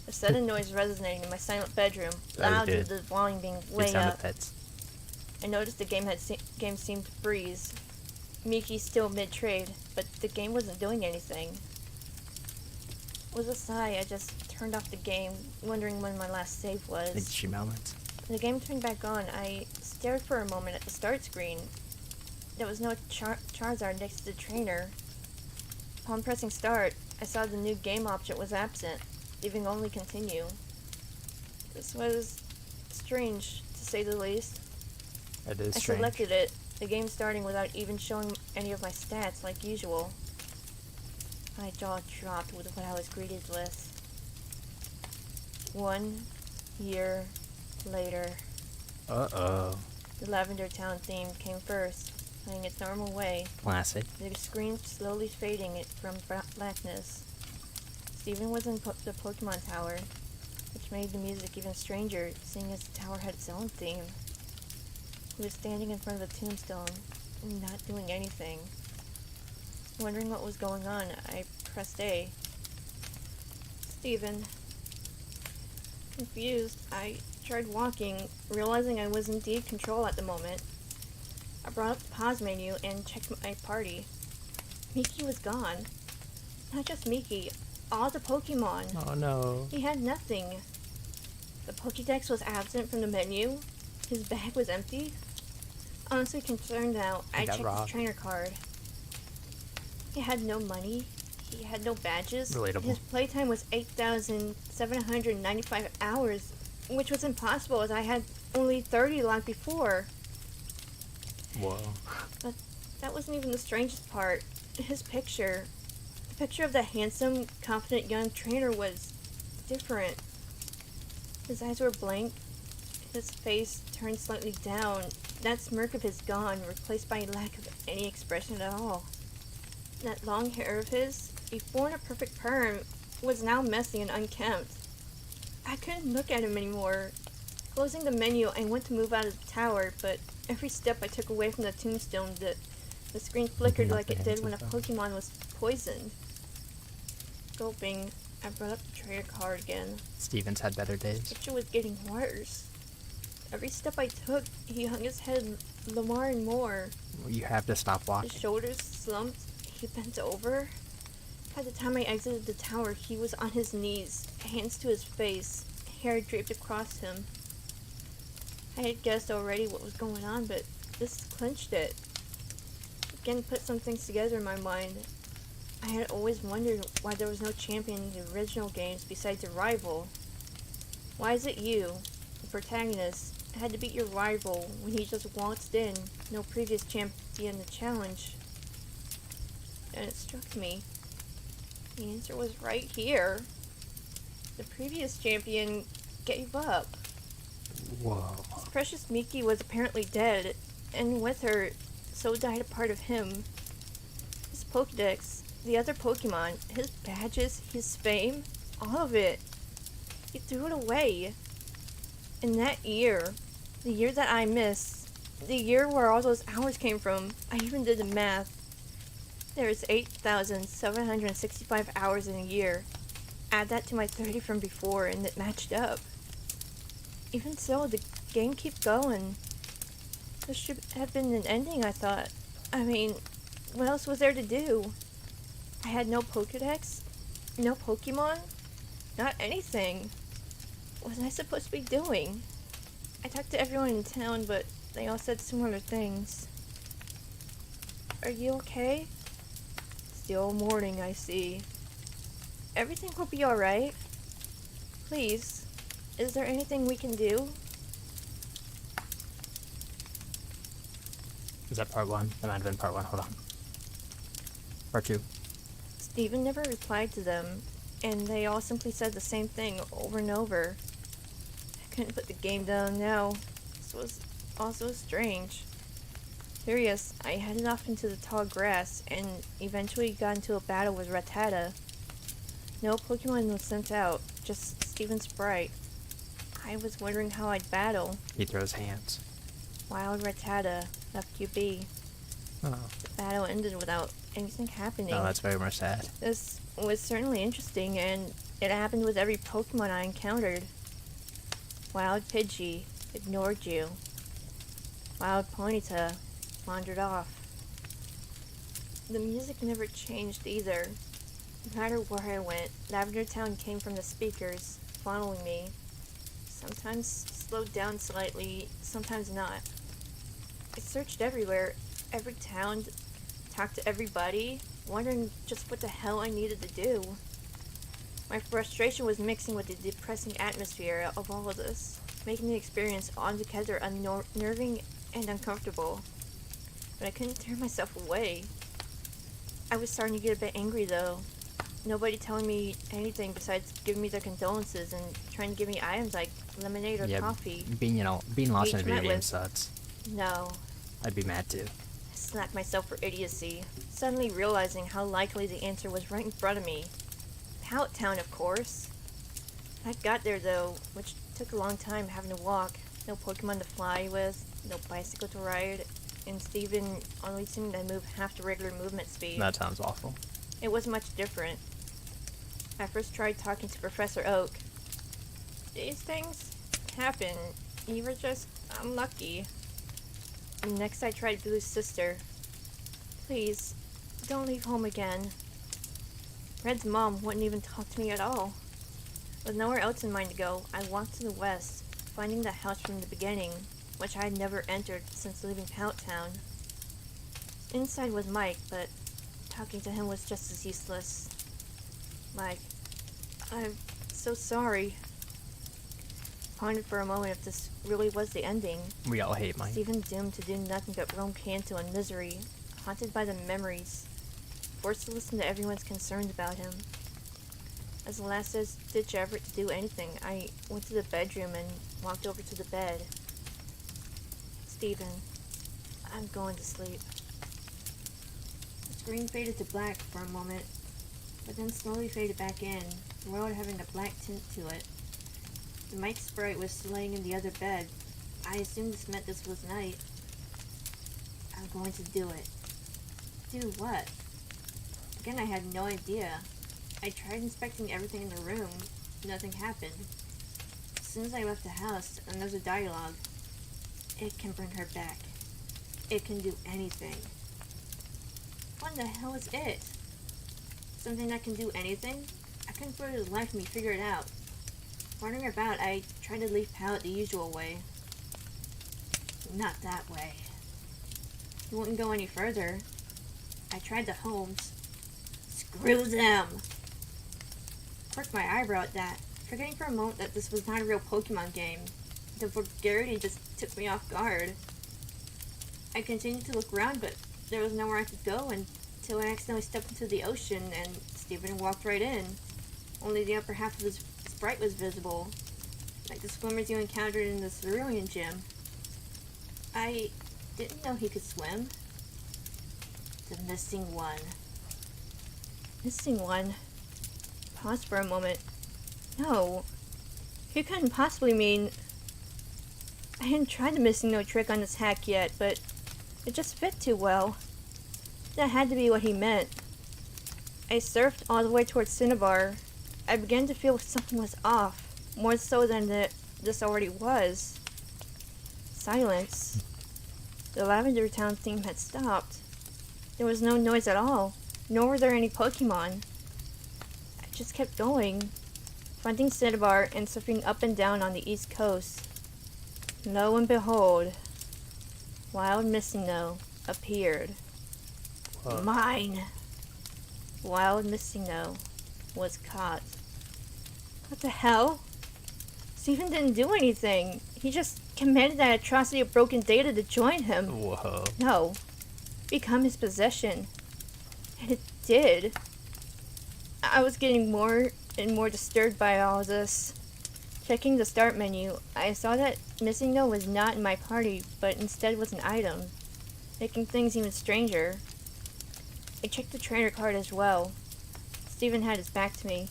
A sudden noise resonating in my silent bedroom, Oh, loud dear. with the volume being Good way sound up. effects. I noticed the game seemed to freeze. Miki's still mid-trade, but the game wasn't doing anything. With a sigh, I just turned off the game, wondering when my last save was. Did she moments? When the game turned back on, I stared for a moment at the start screen. There was no Charizard next to the trainer. Upon pressing start, I saw the new game option was absent, leaving only continue. This was strange, to say the least. That is I strange. selected it, the game starting without even showing any of my stats like usual. My jaw dropped with what I was greeted with. 1 year later. Uh-oh. The Lavender Town theme came first, playing its normal way, Classic. the screen slowly fading it from blackness. Steven was in the Pokemon Tower, which made the music even stranger, seeing as the tower had its own theme. He was standing in front of a tombstone, not doing anything. Wondering what was going on, I pressed A. Steven. Confused, I tried walking, realizing I was indeed control at the moment. I brought up the pause menu and checked my party. Miki was gone. Not just Miki, all the Pokemon. Oh no. He had nothing. The Pokédex was absent from the menu. His bag was empty. Honestly concerned now, I got checked robbed. his trainer card. He had no money. He had no badges. Relatable. His playtime was 8,795 hours, which was impossible as I had only 30 logged before. Whoa. But that wasn't even the strangest part. His picture. The picture of the handsome, confident young trainer was different. His eyes were blank. His face turned slightly down. That smirk of his gone, replaced by a lack of any expression at all. That long hair of his, before in a perfect perm, was now messy and unkempt. I couldn't look at him anymore. Closing the menu, I went to move out of the tower, but every step I took away from the tombstone, the screen flickered like it did when a Pokemon was poisoned. Gulping, I brought up the trainer card again. Steven's had better The days. picture was getting worse. Every step I took, he hung his head more and more. You have to stop His walking. shoulders slumped. He bent over. By the time I exited the tower, he was on his knees, hands to his face, hair draped across him. I had guessed already what was going on, but this clinched it. Again, put some things together in my mind. I had always wondered why there was no champion in the original games besides a rival. Why is it you, the protagonist, had to beat your rival when he just waltzed in, no previous champion to challenge? And it struck me. The answer was right here. The previous champion gave up. Whoa. His precious Miki was apparently dead, and with her, so died a part of him. His Pokédex, the other Pokemon, his badges, his fame, all of it. He threw it away. In that year, the year that I missed, the year where all those hours came from, I even did the math. There's 8,765 hours in a year. Add that to my 30 from before and it matched up. Even so, the game keeps going. There should have been an ending, I thought. I mean, what else was there to do? I had no Pokédex, no Pokemon, not anything. What was I supposed to be doing? I talked to everyone in town, but they all said similar things. Are you okay? Still mourning, I see. Everything will be alright. Please, is there anything we can do? Is that part 1? That might have been part 1. Hold on. Part 2. Steven never replied to them, and they all simply said the same thing over and over. I couldn't put the game down now. This was also strange. Curious, I headed off into the tall grass, and eventually got into a battle with Rattata. No Pokemon was sent out, just Steven's sprite. I was wondering how I'd battle. He throws hands. Wild Rattata left you be. Oh. The battle ended without anything happening. Oh, that's very much sad. This was certainly interesting, and it happened with every Pokemon I encountered. Wild Pidgey ignored you. Wild Ponyta wandered off. The music never changed either. No matter where I went, Lavender Town came from the speakers, following me. Sometimes slowed down slightly, sometimes not. I searched everywhere, every town, talked to everybody, wondering just what the hell I needed to do. My frustration was mixing with the depressing atmosphere of all of this, making the experience altogether unnerving and uncomfortable. But I couldn't tear myself away. I was starting to get a bit angry though. Nobody telling me anything besides giving me their condolences and trying to give me items like lemonade or coffee. Being lost in a video met game with- sucks. No. I'd be mad too. I slapped myself for idiocy, suddenly realizing how likely the answer was right in front of me. Pallet Town, of course. I got there though, which took a long time having to walk. No Pokemon to fly with, no bicycle to ride, and Steven only seemed to move half the regular movement speed. That sounds awful. It wasn't much different. I first tried talking to Professor Oak. These things happen. You were just unlucky. And next I tried Blue's sister. Please, don't leave home again. Red's mom wouldn't even talk to me at all. With nowhere else in mind to go, I walked to the west, finding the house from the beginning, which I had never entered since leaving Pallet Town. Inside was Mike, but talking to him was just as useless. Mike, I'm so sorry. Pondered for a moment if this really was the ending. We all hate Mike. Steven doomed to do nothing but roam Kanto in misery, haunted by the memories, forced to listen to everyone's concerns about him. As a last-ditch effort to do anything, I went to the bedroom and walked over to the bed. Steven, I'm going to sleep. The screen faded to black for a moment, but then slowly faded back in, the world having a black tint to it. The Mike sprite was laying in the other bed. I assumed this meant this was night. I'm going to do it. Do what? Again, I had no idea. I tried inspecting everything in the room. Nothing happened. As soon as I left the house, and there's a dialogue. It can bring her back. It can do anything. What the hell is it? Something that can do anything? I couldn't for the life of me figure it out. Wandering about, I tried to leave Pallet the usual way. Not that way. He wouldn't go any further. I tried the homes. Screw them! Quirked my eyebrow at that, forgetting for a moment that this was not a real Pokemon game. The vulgarity just took me off guard. I continued to look around, but there was nowhere I could go until I accidentally stepped into the ocean and Steven walked right in. Only the upper half of his sprite was visible, like the swimmers you encountered in the Cerulean Gym. I didn't know he could swim. The missing one. Missing one? Paused for a moment. No. He couldn't possibly mean... I hadn't tried the missing no trick on this hack yet, but it just fit too well. That had to be what he meant. I surfed all the way towards Cinnabar. I began to feel something was off, more so than this already was. Silence. The Lavender Town theme had stopped. There was no noise at all, nor were there any Pokemon. I just kept going, finding Cinnabar and surfing up and down on the east coast. Lo and behold, Wild Missinnow appeared. Whoa. Mine! Wild Missinnow was caught. What the hell? Steven didn't do anything. He just commanded that atrocity of broken data to join him. Whoa. No. Become his possession. And it did. I was getting more and more disturbed by all this. Checking the start menu, I saw that Missinnow was not in my party, but instead was an item, making things even stranger. I checked the trainer card as well. Steven had his back to me,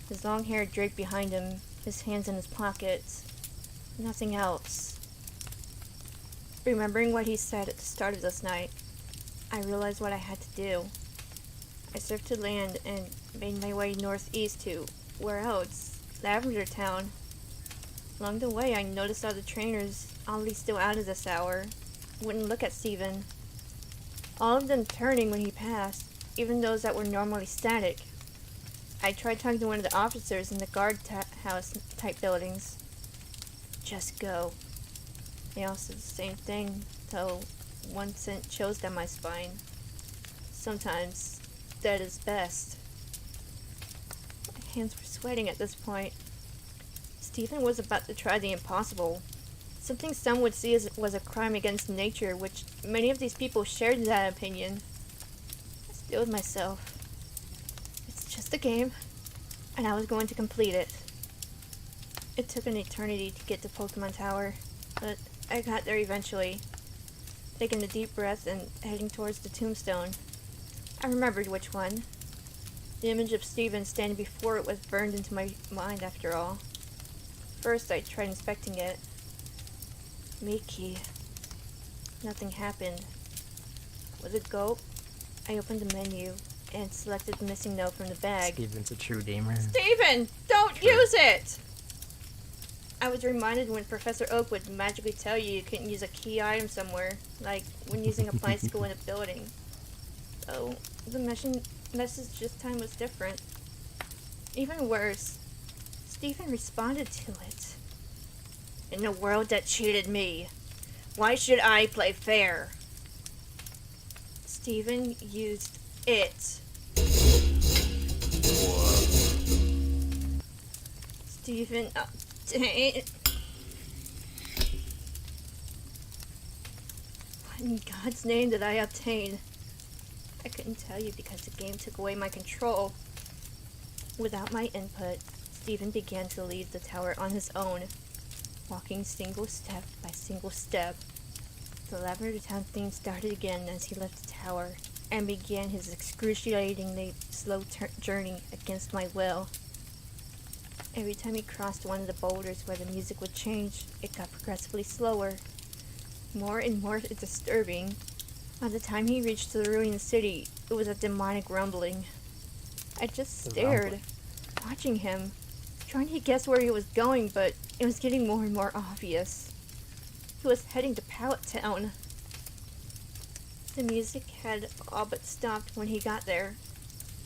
his long hair draped behind him, his hands in his pockets. Nothing else. Remembering what he said at the start of this night, I realized what I had to do. I surfed to land and made my way northeast to, where else? Lavender Town. Along the way, I noticed all the trainers, oddly still out of this hour, wouldn't look at Steven. All of them turning when he passed, even those that were normally static. I tried talking to one of the officers in the guard house type buildings. Just go. They all said the same thing, though one sent chills down my spine. Sometimes, that is best. My hands were sweating at this point. Steven was about to try the impossible. Something some would see as was a crime against nature, which many of these people shared that opinion. I steeled myself. It's just a game, and I was going to complete it. It took an eternity to get to Pokemon Tower, but I got there eventually. Taking a deep breath and heading towards the tombstone. I remembered which one. The image of Steven standing before it was burned into my mind after all. First, I tried inspecting it. Mickey. Nothing happened. With a gulp, I opened the menu and selected the missing note from the bag. Steven's a true gamer. Steven! Don't True. use it! I was reminded when Professor Oak would magically tell you couldn't use a key item somewhere, like when using a bicycle in a building. Though, the message this time was different. Even worse, Steven responded to it. In a world that cheated me, why should I play fair? Steven used it. Steven obtained... What in God's name did I obtain? I couldn't tell you because the game took away my control. Without my input, Steven began to leave the tower on his own, walking single step by single step. The Lavender Town theme started again as he left the tower and began his excruciatingly slow journey against my will. Every time he crossed one of the boulders where the music would change, it got progressively slower, more and more disturbing. By the time he reached the ruined city, it was a demonic rumbling. I just stared, watching him, trying to guess where he was going, but it was getting more and more obvious. He was heading to Pallet Town. The music had all but stopped when he got there,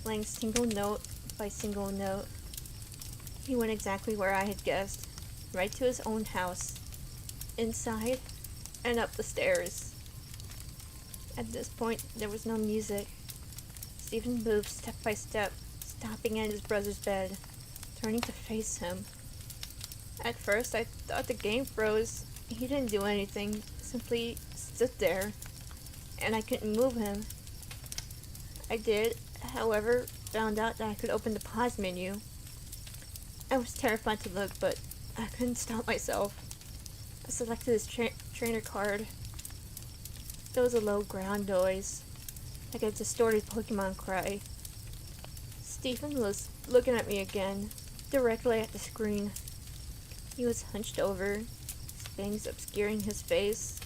playing single note by single note. He went exactly where I had guessed, right to his own house, inside and up the stairs. At this point, there was no music. Steven moved step by step, stopping at his brother's bed, turning to face him. At first, I thought the game froze. He didn't do anything, simply stood there, and I couldn't move him. I did, however, found out that I could open the pause menu. I was terrified to look, but I couldn't stop myself. I selected his trainer card. There was a low ground noise, like a distorted Pokemon cry. Steven was looking at me again, directly at the screen. He was hunched over, his bangs obscuring his face,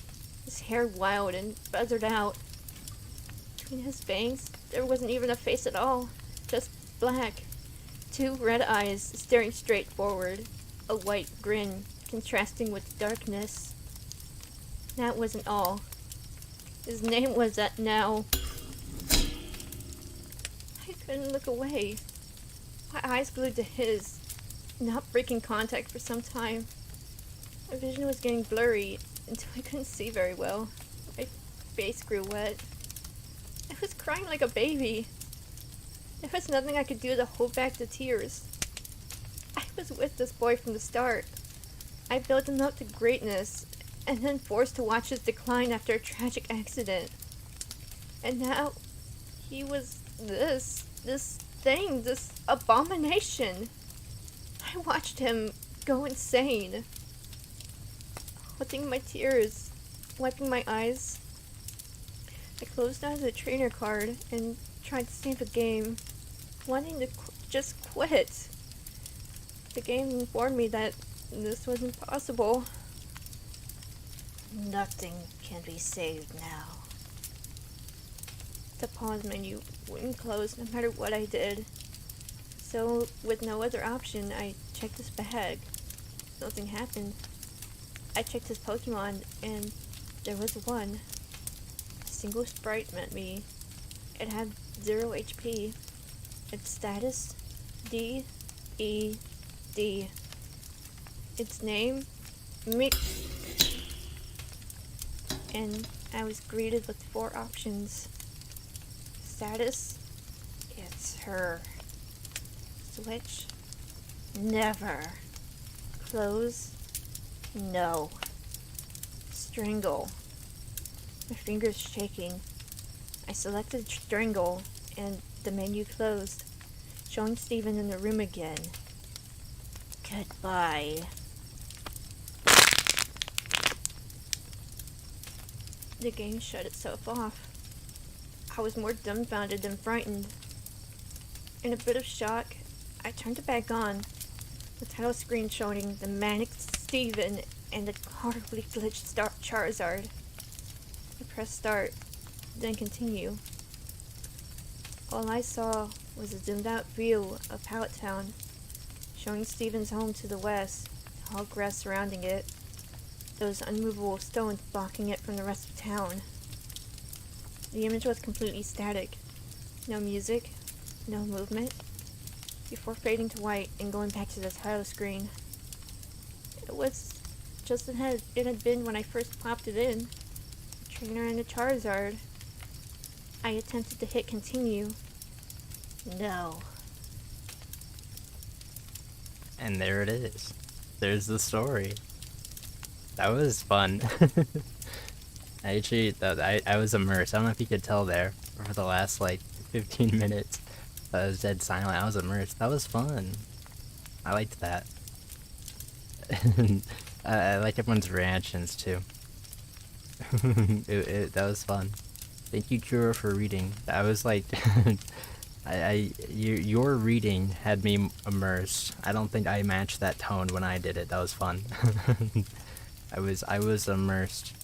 his hair wild and feathered out. Between his fangs, there wasn't even a face at all. Just black. 2 red eyes staring straight forward. A white grin contrasting with darkness. That wasn't all. His name was that now. I couldn't look away. My eyes glued to his, not breaking contact for some time. My vision was getting blurry until I couldn't see very well. My face grew wet. I was crying like a baby. There was nothing I could do to hold back the tears. I was with this boy from the start. I built him up to greatness, and then forced to watch his decline after a tragic accident. And now, he was this thing, this abomination. I watched him go insane. Holding my tears, wiping my eyes. I closed out of the trainer card and tried to save the game, wanting to just quit. The game warned me that this was impossible. Nothing can be saved now. The pause menu wouldn't close no matter what I did. So, with no other option, I checked his bag. Nothing happened. I checked his Pokemon, and there was one. A single sprite met me. It had 0 HP. Its status, D, E, D. Its name, and I was greeted with 4 options. Status, it's her. Switch, never. Close, no. Strangle. My fingers shaking. I selected strangle, and the menu closed, showing Steven in the room again. Goodbye. The game shut itself off. I was more dumbfounded than frightened. In a bit of shock, I turned it back on, the title screen showing the manic Steven and the horribly glitched Charizard. I pressed start, then continue. All I saw was a zoomed out view of Pallet Town, showing Steven's home to the west, tall grass surrounding it, those unmovable stones blocking it from the rest of town. The image was completely static. No music, no movement, before fading to white and going back to the title screen. It was just as it had been when I first popped it in. A trainer and a Charizard. I attempted to hit continue. No. And there it is. There's the story. That was fun. I was immersed. I don't know if you could tell there for the last like 15 minutes. I was dead silent. I was immersed. That was fun. I liked that. I like everyone's reactions too. That was fun. Thank you, Kuro, for reading. I was like, your reading had me immersed. I don't think I matched that tone when I did it. That was fun. I was immersed.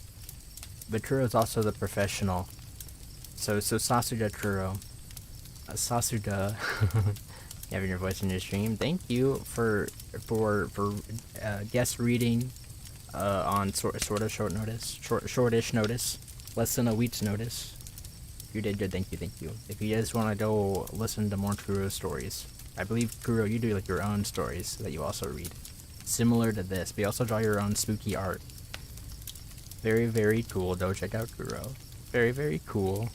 But Kuro's also the professional. So Sasuda Kuro. Sasuda, having your voice in your stream. Thank you for guest reading on sort of short notice, shortish notice, less than a week's notice. You did good. Thank you. If you guys want to go listen to more Kuro stories, I believe Kuro, you do like your own stories that you also read, similar to this. But you also draw your own spooky art. Very, very cool. Go check out Kuro. Very, very cool.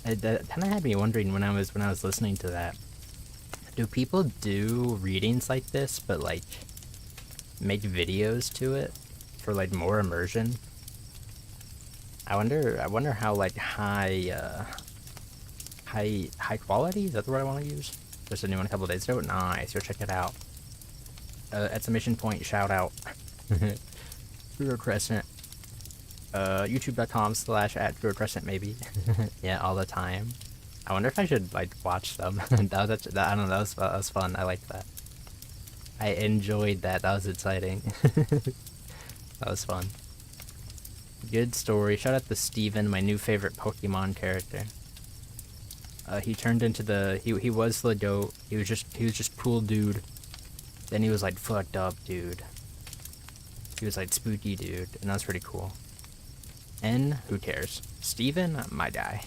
That kind of had me wondering when I was listening to that. Do people do readings like this, but like make videos to it for like more immersion? I wonder how like high quality, is that the word I want to use? There's a new one a couple days ago. Nice, go check it out. Exclamation point, shout out. Kuro Crescent. YouTube.com/@KuroCrescent maybe. Yeah, all the time. I wonder if I should like watch them. I don't know, that was fun. I liked that. I enjoyed that. That was exciting. That was fun. Good story. Shout out to Steven, my new favorite Pokemon character. He turned into the he was the goat. He was just cool dude. Then he was like fucked up dude. He was like spooky dude, and that was pretty cool. And who cares? Steven, my guy.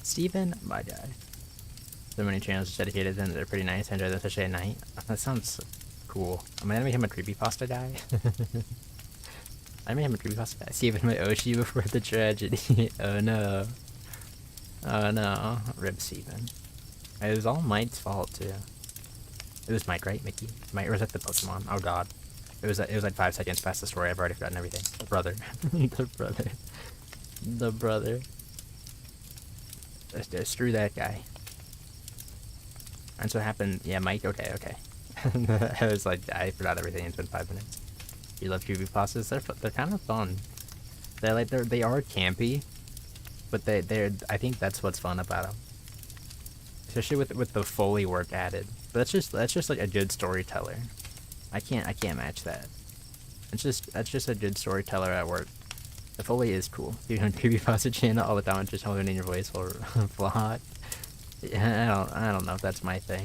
Steven, my guy. So many channels dedicated to them. They're pretty nice. I enjoy them, especially at night. That sounds cool. Am I gonna make him a creepypasta guy? I made him a creepypasta guy. Steven, my Oshi before the tragedy. Oh no. Oh no. Rip Steven. It was all Mike's fault too. It was Mike, right, Mickey? Mike, or was that the Pokemon? Oh god. It was like 5 seconds past the story. I've already forgotten everything. Brother. The brother. The brother. Screw that guy. And so what happened? Yeah, Mike. Okay. I was like, I forgot everything. It's been 5 minutes. You love creepypastas? They're kind of fun. They are campy, but they're. I think that's what's fun about them. Especially with the Foley work added. But that's just like a good storyteller. I can't match that. That's just a good storyteller at work. The Foley is cool. You're on creepypasta channel all the time, just holding in your voice or vlog. I don't know if that's my thing.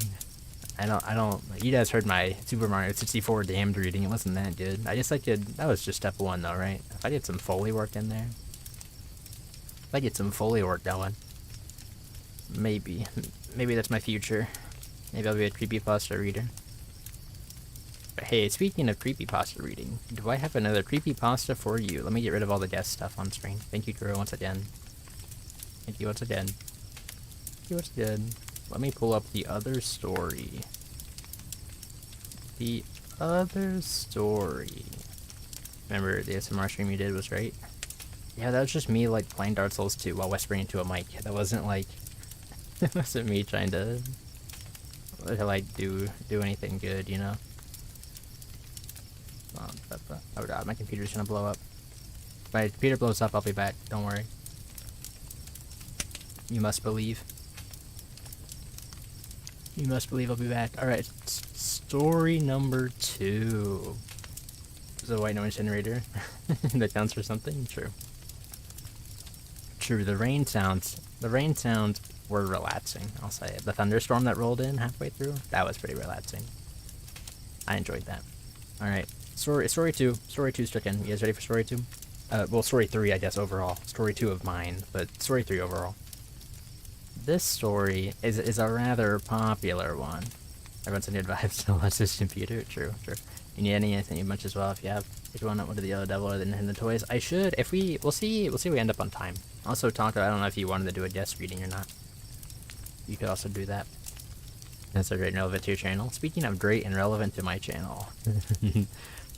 I don't. You guys heard my Super Mario 64 damned reading. It wasn't that good. I just like it. That was just step 1 though, right? If I get some Foley work in there, if I get some Foley work going, maybe that's my future. Maybe I'll be a creepypasta reader. But hey, speaking of creepypasta reading, do I have another creepypasta for you? Let me get rid of all the guest stuff on screen. Thank you, Kuro, once again. Thank you once again. Thank you once again. Let me pull up the other story. The other story. Remember the ASMR stream you did was great? Yeah, that was just me like playing Dark Souls 2 while whispering into a mic. That wasn't like that wasn't me trying to like do anything good, you know? Oh god, my computer's gonna blow up. If my computer blows up, I'll be back. Don't worry. You must believe. You must believe I'll be back. Alright, story number 2. Is it a white noise generator? That counts for something? True. True, the rain sounds were relaxing, I'll say it. The thunderstorm that rolled in halfway through, that was pretty relaxing. I enjoyed that. Alright, story 2. Story 2 struck in. You guys ready for story 2? Well, story 3, I guess, overall. Story 2 of mine, but story 3 overall. This story is a rather popular one. Everyone's in good vibes to watch this computer. True. You need anything much as well if you want to go to the Yellow Devil or the Nintendo Toys. I should, we'll see if we end up on time. Also, Tonka, I don't know if you wanted to do a guest reading or not. You could also do that. That's a great and relevant to your channel. Speaking of great and relevant to my channel,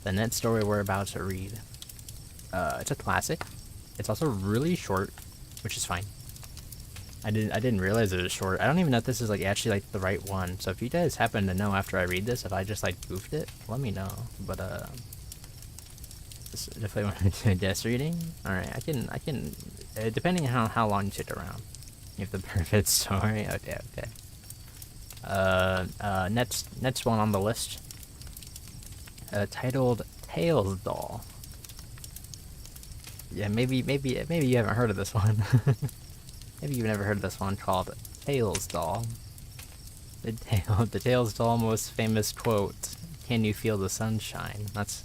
the next story we're about to read. It's a classic. It's also really short, which is fine. I didn't realize it was short. I don't even know if this is like actually like the right one. So if you guys happen to know after I read this, if I just like goofed it, let me know. But if I want to do a guest reading, all right, I can. Depending on how long you stick around. You have the perfect story. Okay. Next one on the list. Titled Tails Doll. Yeah, maybe you haven't heard of this one. Maybe you've never heard of this one called Tails Doll. The Tails Doll most famous quote, "Can you feel the sunshine?" That's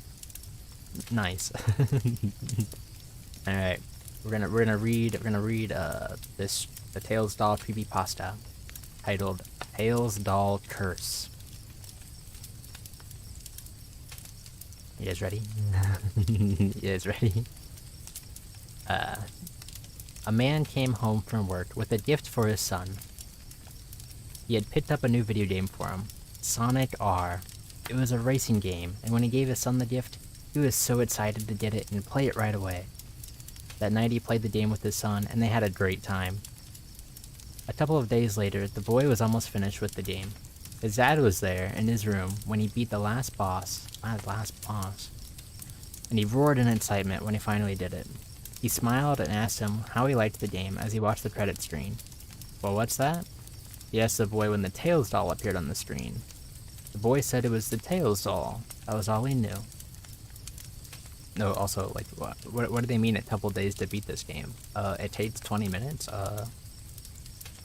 nice. All right, we're gonna read the Tails Doll creepypasta titled Tails Doll Curse. You guys ready? You guys ready? A man came home from work with a gift for his son. He had picked up a new video game for him, Sonic R. It was a racing game, and when he gave his son the gift, he was so excited to get it and play it right away. That night he played the game with his son, and they had a great time. A couple of days later, the boy was almost finished with the game. His dad was there, in his room, when he beat the last boss, and he roared in excitement when he finally did it. He smiled and asked him how he liked the game as he watched the credit screen. "Well, what's that?" he asked the boy when the Tails doll appeared on the screen. The boy said it was the Tails doll. That was all he knew. No, also, like, what do they mean a couple days to beat this game? It takes 20 minutes?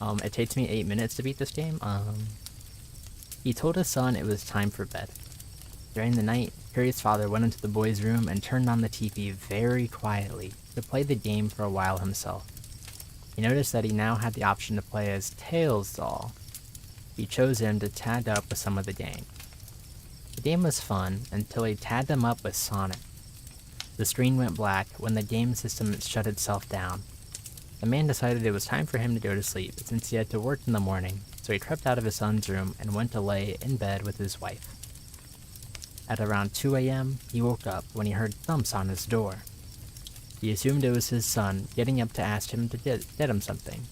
It takes me 8 minutes to beat this game. He told his son it was time for bed. During the night, Harry's father went into the boy's room and turned on the TV very quietly to play the game for a while himself. He noticed that he now had the option to play as Tails' doll. He chose him to tag up with some of the gang. The game was fun until he tagged him up with Sonic. The screen went black when the game system shut itself down. The man decided it was time for him to go to sleep since he had to work in the morning, so he crept out of his son's room and went to lay in bed with his wife. At around 2 a.m., he woke up when he heard thumps on his door. He assumed it was his son getting up to ask him to get him something.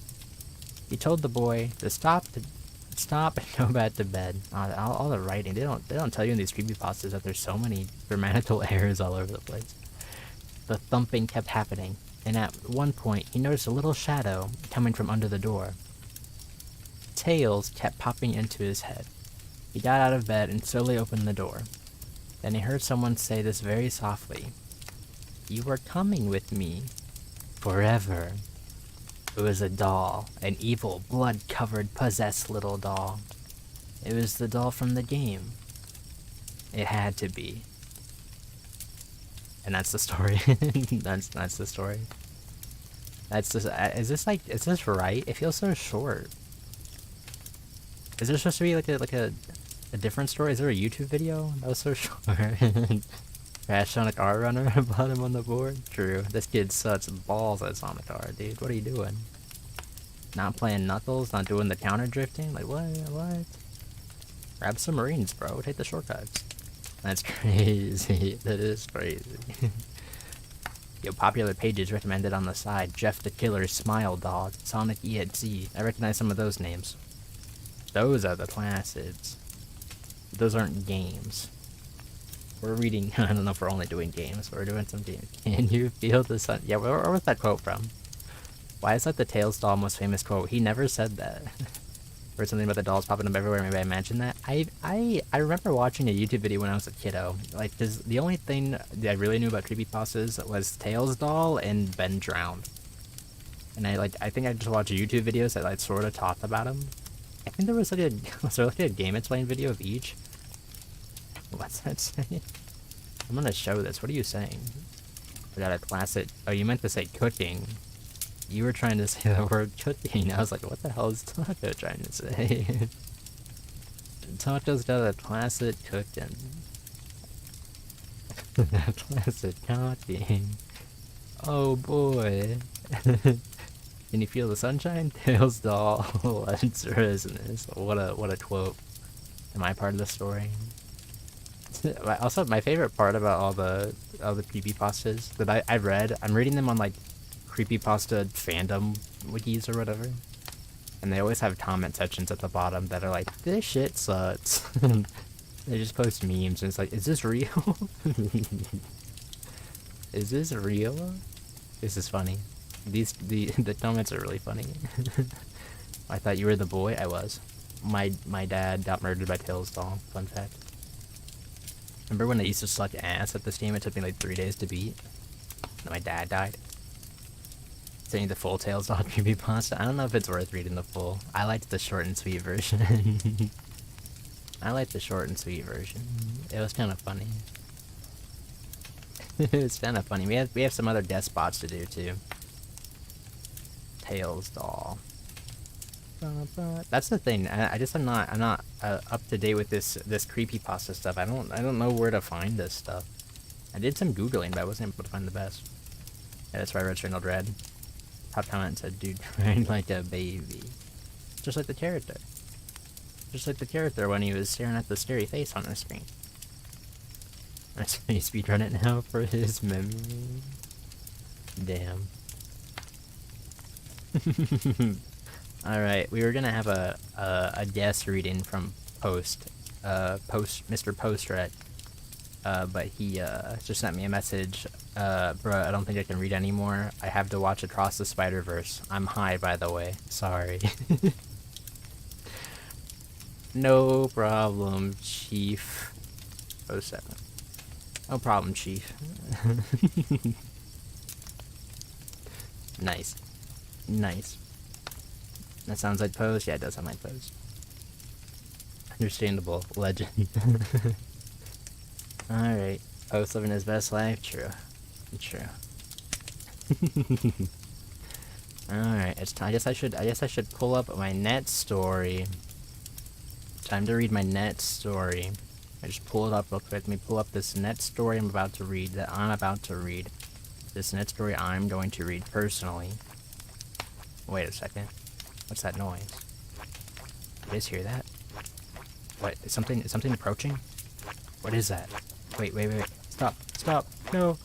He told the boy to stop and go back to bed. All the writing, they don't tell you in these creepypastas that there's so many grammatical errors all over the place. The thumping kept happening, and at one point he noticed a little shadow coming from under the door. Tails kept popping into his head. He got out of bed and slowly opened the door. Then he heard someone say this very softly. "You are coming with me. Forever." It was a doll. An evil, blood-covered, possessed little doll. It was the doll from the game. It had to be. And that's the story. that's the story. That's just, is this right? It feels so short. Is there supposed to be like a different story? Is there a YouTube video? That was so short. Crash Sonic R Runner bottom on the board? True. This kid sucks balls at Sonic R, dude. What are you doing? Not playing Knuckles? Not doing the counter drifting? Like, what? Grab some Marines, bro. Take the shortcuts. That's crazy. That is crazy. Yo, popular pages recommended on the side. Jeff the Killer, Smile Dog, Sonic EXE. I recognize some of those names. Those are the classics. Those aren't games. We're reading, I don't know if we're only doing games, but we're doing some games. Can you feel the sun? Yeah, where was that quote from? Why is that the Tails doll most famous quote? He never said that. Or something about the dolls popping up everywhere, maybe I imagined that. I remember watching a YouTube video when I was a kiddo. Like, the only thing that I really knew about creepypastas was Tails doll and Ben Drowned. And I think I just watched YouTube videos that sort of talked about them. I think there was like a Game Explain video of each. What's that saying? I'm gonna show this. What are you saying? I got a classic. Oh, you meant to say cooking. You were trying to say the word cooking. I was like, what the hell is Taco trying to say? Taco's got a classic cooking. Classic cooking. Oh boy. Can you feel the sunshine? Tails doll. Lux Resonus. What a quote. Am I part of the story? Also, my favorite part about all the creepypastas that I read, I'm reading them on like creepypasta fandom wikis or whatever, and they always have comment sections at the bottom that are like, "This shit sucks." They just post memes, and it's like, "Is this real? Is this real? This is funny." The comments are really funny. I thought you were the boy. I was. My dad got murdered by Tails doll. Fun fact. Remember when I used to suck ass at this game? It took me like 3 days to beat. And my dad died. Saying the full Tails doll creepypasta. I don't know if it's worth reading the full. I liked the short and sweet version. I liked the short and sweet version. It was kind of funny. It was kind of funny. We have some other guest spots to do too. Tails doll. That's the thing. I'm not up to date with this creepypasta stuff. I don't know where to find this stuff. I did some googling, but I wasn't able to find the best. Yeah, that's why I read Strangled Red. Top comment said, "Dude, crying like a baby," just like the character. Just like the character when he was staring at the scary face on the screen. That's why you speedrun it now for his memory. Damn. Alright, we were gonna have a guest reading from Mr. Postret, but he just sent me a message. Bruh, I don't think I can read anymore. I have to watch Across the Spider-Verse. I'm high, by the way. Sorry. No problem, Chief. 07. No problem, Chief. Nice. Nice. That sounds like Pose? Yeah, it does sound like Pose. Understandable. Legend. Alright. Pose living his best life? True. True. Alright, it's time. I guess I should pull up my net story. Time to read my net story. I just pull it up real quick. Let me pull up this net story I'm about to read. This net story I'm going to read personally. Wait a second. What's that noise? You guys hear that? What? Is something approaching? What is that? Wait. Stop. No.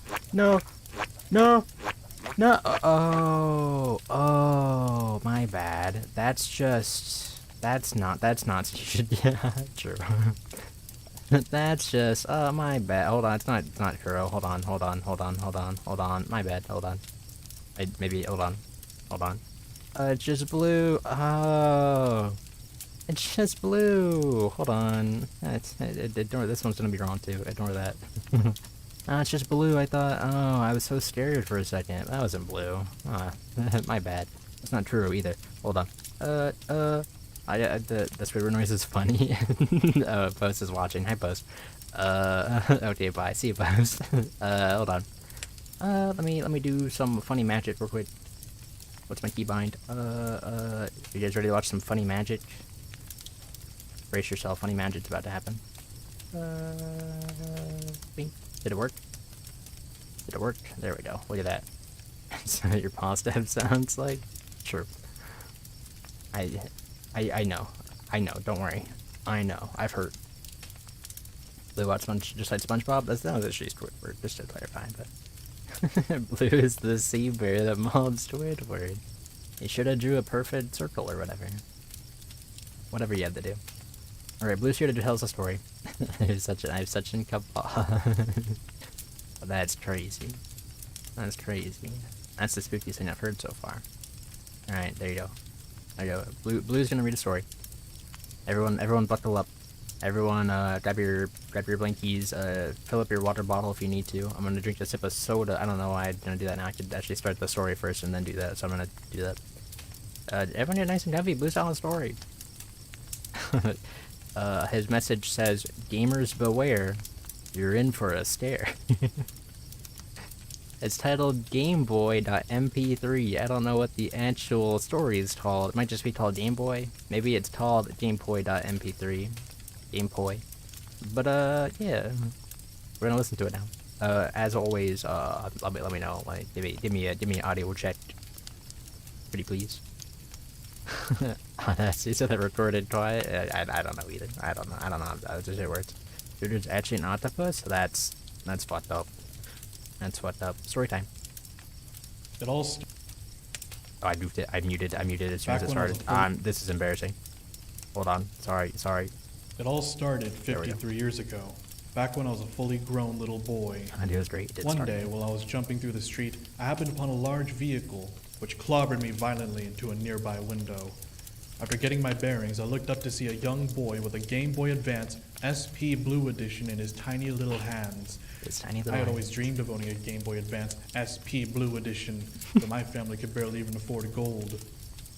Oh, my bad. That's not, yeah, true. That's just, my bad. Hold on, it's not Kuro. Hold on. My bad, hold on. Hold on. It's just blue. Oh. It's just blue. Hold on. Ignore, this one's gonna be wrong too. Ignore that. It's just blue. I thought, oh, I was so scared for a second. That wasn't blue. My bad. That's not true either. Hold on. The squidward noise is funny. Post is watching. Hi, Post. Okay, bye. See you, Post. Hold on. Let me do some funny magic real quick. What's my keybind? You guys ready to watch some funny magic? Brace yourself, funny magic's about to happen. Bing. Did it work? There we go. Look at that. That's what your paw stab sounds like. Sure. I know. Don't worry. I know. I've heard. Blue watch Sponge just like SpongeBob. That's not actually Squidward. Just to clarify, but Blue is the sea bear that mauled Squidward. You should have drew a perfect circle or whatever. Whatever you had to do. All right, Blue's here to tell us a story. I have such a That's crazy. That's crazy. That's the spookiest thing I've heard so far. All right, there you go. Blue's gonna read a story. Everyone buckle up. Everyone, grab your blankies. Fill up your water bottle if you need to. I'm gonna drink a sip of soda. I don't know why I'm gonna do that now. I could actually start the story first and then do that. So I'm gonna do that. Everyone get nice and comfy. Blue's telling a story. His message says, "Gamers beware, you're in for a scare." It's titled GameBoy.mp3. I don't know what the actual story is called. It might just be called Game Boy. Maybe it's called GameBoy.mp3. GameBoy. But yeah, we're gonna listen to it now. As always, let me know. Like, give me an audio check, pretty please. You said that recorded quiet. I don't know either. I don't know how to say words. There's actually an octopus. That's fucked up. That's fucked up. Story time. It all. Oh, I muted as soon as it started. This is embarrassing. Hold on. Sorry. It all started 53 years ago, back when I was a fully grown little boy. And it was great. One day, while I was jumping through the street, I happened upon a large vehicle, which clobbered me violently into a nearby window. After getting my bearings, I looked up to see a young boy with a Game Boy Advance SP Blue Edition in his tiny little hands. I had always dreamed of owning a Game Boy Advance SP Blue Edition, but my family could barely even afford gold.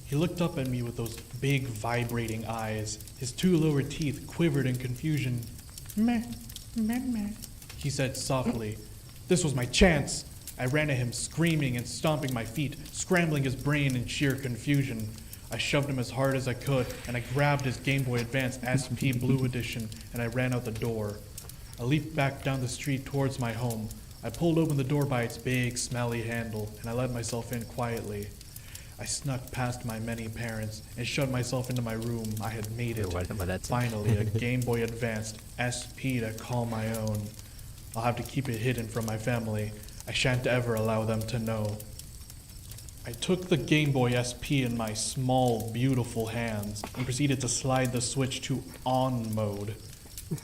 He looked up at me with those big, vibrating eyes. His two lower teeth quivered in confusion. Meh, meh, meh, he said softly. This was my chance. I ran at him, screaming and stomping my feet, scrambling his brain in sheer confusion. I shoved him as hard as I could, and I grabbed his Game Boy Advance SP Blue Edition, and I ran out the door. I leaped back down the street towards my home. I pulled open the door by its big, smelly handle, and I let myself in quietly. I snuck past my many parents and shoved myself into my room. I had made it. Finally, a Game Boy Advance SP to call my own. I'll have to keep it hidden from my family. I shan't ever allow them to know. I took the Game Boy SP in my small, beautiful hands and proceeded to slide the switch to on mode.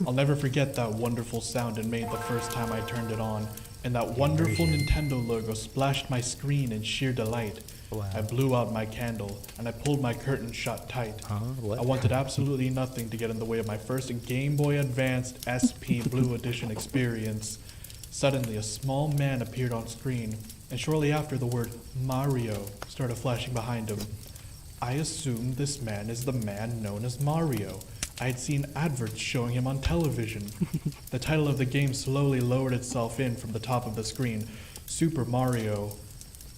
I'll never forget that wonderful sound it made the first time I turned it on, and that wonderful Nintendo logo splashed my screen in sheer delight. Wow. I blew out my candle, and I pulled my curtain shut tight. I wanted absolutely nothing to get in the way of my first Game Boy Advanced SP Blue Edition experience. Suddenly, a small man appeared on screen, and shortly after, the word Mario started flashing behind him. I assumed this man is the man known as Mario. I had seen adverts showing him on television. The title of the game slowly lowered itself in from the top of the screen. Super Mario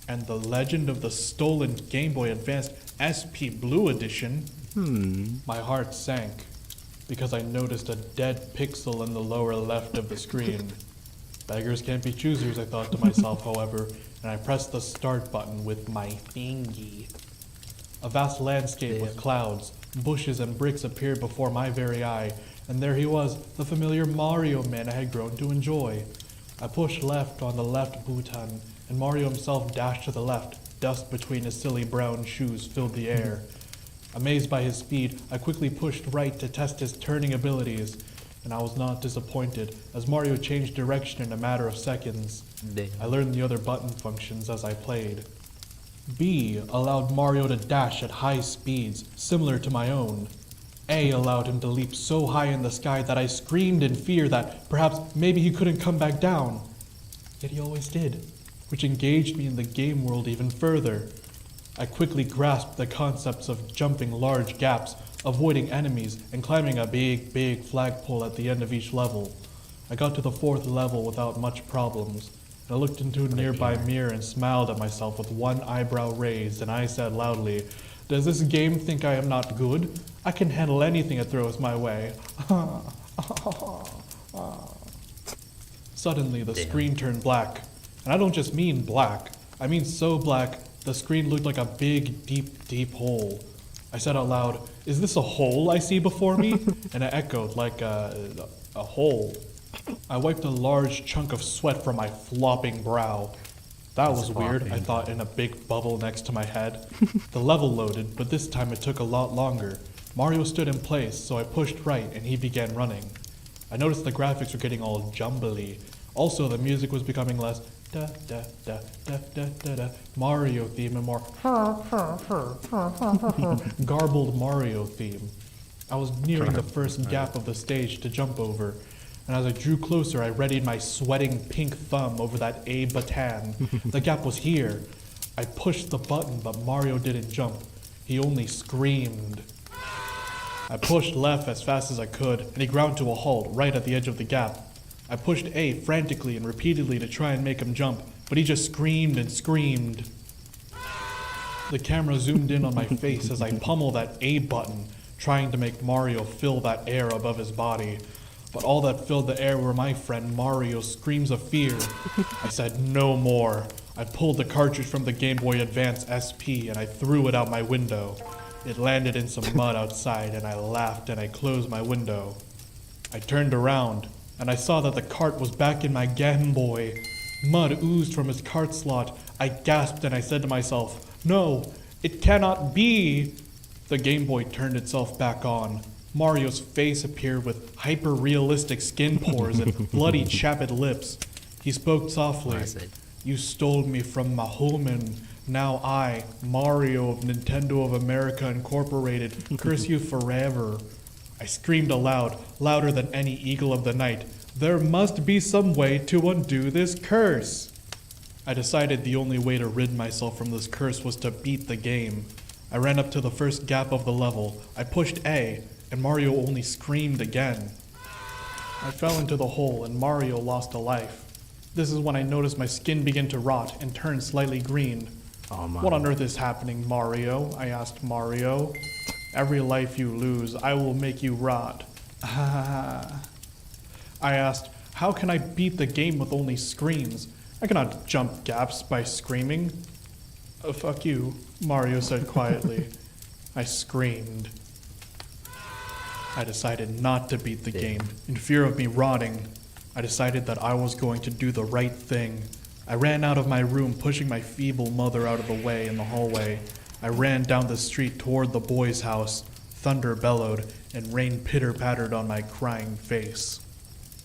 and the Legend of the Stolen Game Boy Advanced SP Blue Edition. My heart sank because I noticed a dead pixel in the lower left of the screen. Beggars can't be choosers, I thought to myself, however, and I pressed the start button with my thingy. A vast landscape with clouds, bushes, and bricks appeared before my very eye, and there he was, the familiar Mario man I had grown to enjoy. I pushed left on the left button, and Mario himself dashed to the left. Dust between his silly brown shoes filled the air. Amazed by his speed, I quickly pushed right to test his turning abilities, and I was not disappointed, as Mario changed direction in a matter of seconds. I learned the other button functions as I played. B allowed Mario to dash at high speeds, similar to my own. A allowed him to leap so high in the sky that I screamed in fear that perhaps maybe he couldn't come back down. Yet he always did, which engaged me in the game world even further. I quickly grasped the concepts of jumping large gaps, avoiding enemies, and climbing a big flagpole at the end of each level. I got to the 4th level without much problems. I looked into a nearby mirror and smiled at myself with one eyebrow raised, and I said loudly, "Does this game think I am not good? I can handle anything it throws my way." Suddenly, the screen turned black. And I don't just mean black. I mean so black, the screen looked like a big, deep hole. I said out loud, "Is this a hole I see before me?" And it echoed like a hole. I wiped a large chunk of sweat from my flopping brow. That was weird, I thought, in a big bubble next to my head. The level loaded, but this time it took a lot longer. Mario stood in place, so I pushed right and he began running. I noticed the graphics were getting all jumbly. Also, the music was becoming less Mario theme and more garbled Mario theme. I was nearing the first gap of the stage to jump over, and as I drew closer, I readied my sweating pink thumb over that A button. The gap was here. I pushed the button, but Mario didn't jump. He only screamed. I pushed left as fast as I could, and he ground to a halt right at the edge of the gap. I pushed A frantically and repeatedly to try and make him jump, but he just screamed and screamed. The camera zoomed in on my face as I pummeled that A button, trying to make Mario fill that air above his body. But all that filled the air were my friend Mario's screams of fear. I said no more. I pulled the cartridge from the Game Boy Advance SP and I threw it out my window. It landed in some mud outside and I laughed and I closed my window. I turned around and I saw that the cart was back in my Game Boy. Mud oozed from its cart slot. I gasped and I said to myself, "No, it cannot be." The Game Boy turned itself back on. Mario's face appeared with hyper-realistic skin pores and bloody chapped lips. He spoke softly. "You stole me from my home, and now I, Mario of Nintendo of America Incorporated, curse you forever." I screamed aloud, louder than any eagle of the night, "There must be some way to undo this curse." I decided the only way to rid myself from this curse was to beat the game. I ran up to the first gap of the level. I pushed A, and Mario only screamed again. I fell into the hole, and Mario lost a life. This is when I noticed my skin begin to rot and turn slightly green. "What on earth is happening, Mario?" I asked Mario. "Every life you lose, I will make you rot." I asked, "How can I beat the game with only screams? I cannot jump gaps by screaming." Fuck you," Mario said quietly. I screamed. I decided not to beat the game. In fear of me rotting, I decided that I was going to do the right thing. I ran out of my room, pushing my feeble mother out of the way in the hallway. I ran down the street toward the boy's house. Thunder bellowed, and rain pitter-pattered on my crying face.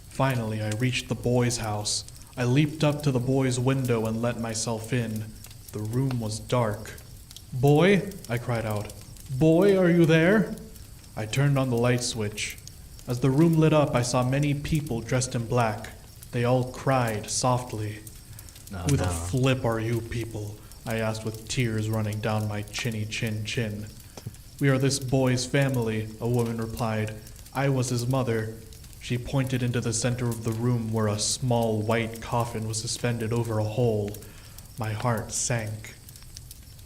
Finally, I reached the boy's house. I leaped up to the boy's window and let myself in. The room was dark. "Boy," I cried out. "Boy, are you there?" I turned on the light switch. As the room lit up, I saw many people dressed in black. They all cried softly. "Who the flip are you people? I asked with tears running down my chinny chin. We are this boy's family, a woman replied. I was his mother. She pointed into the center of the room where a small white coffin was suspended over a hole. My heart sank.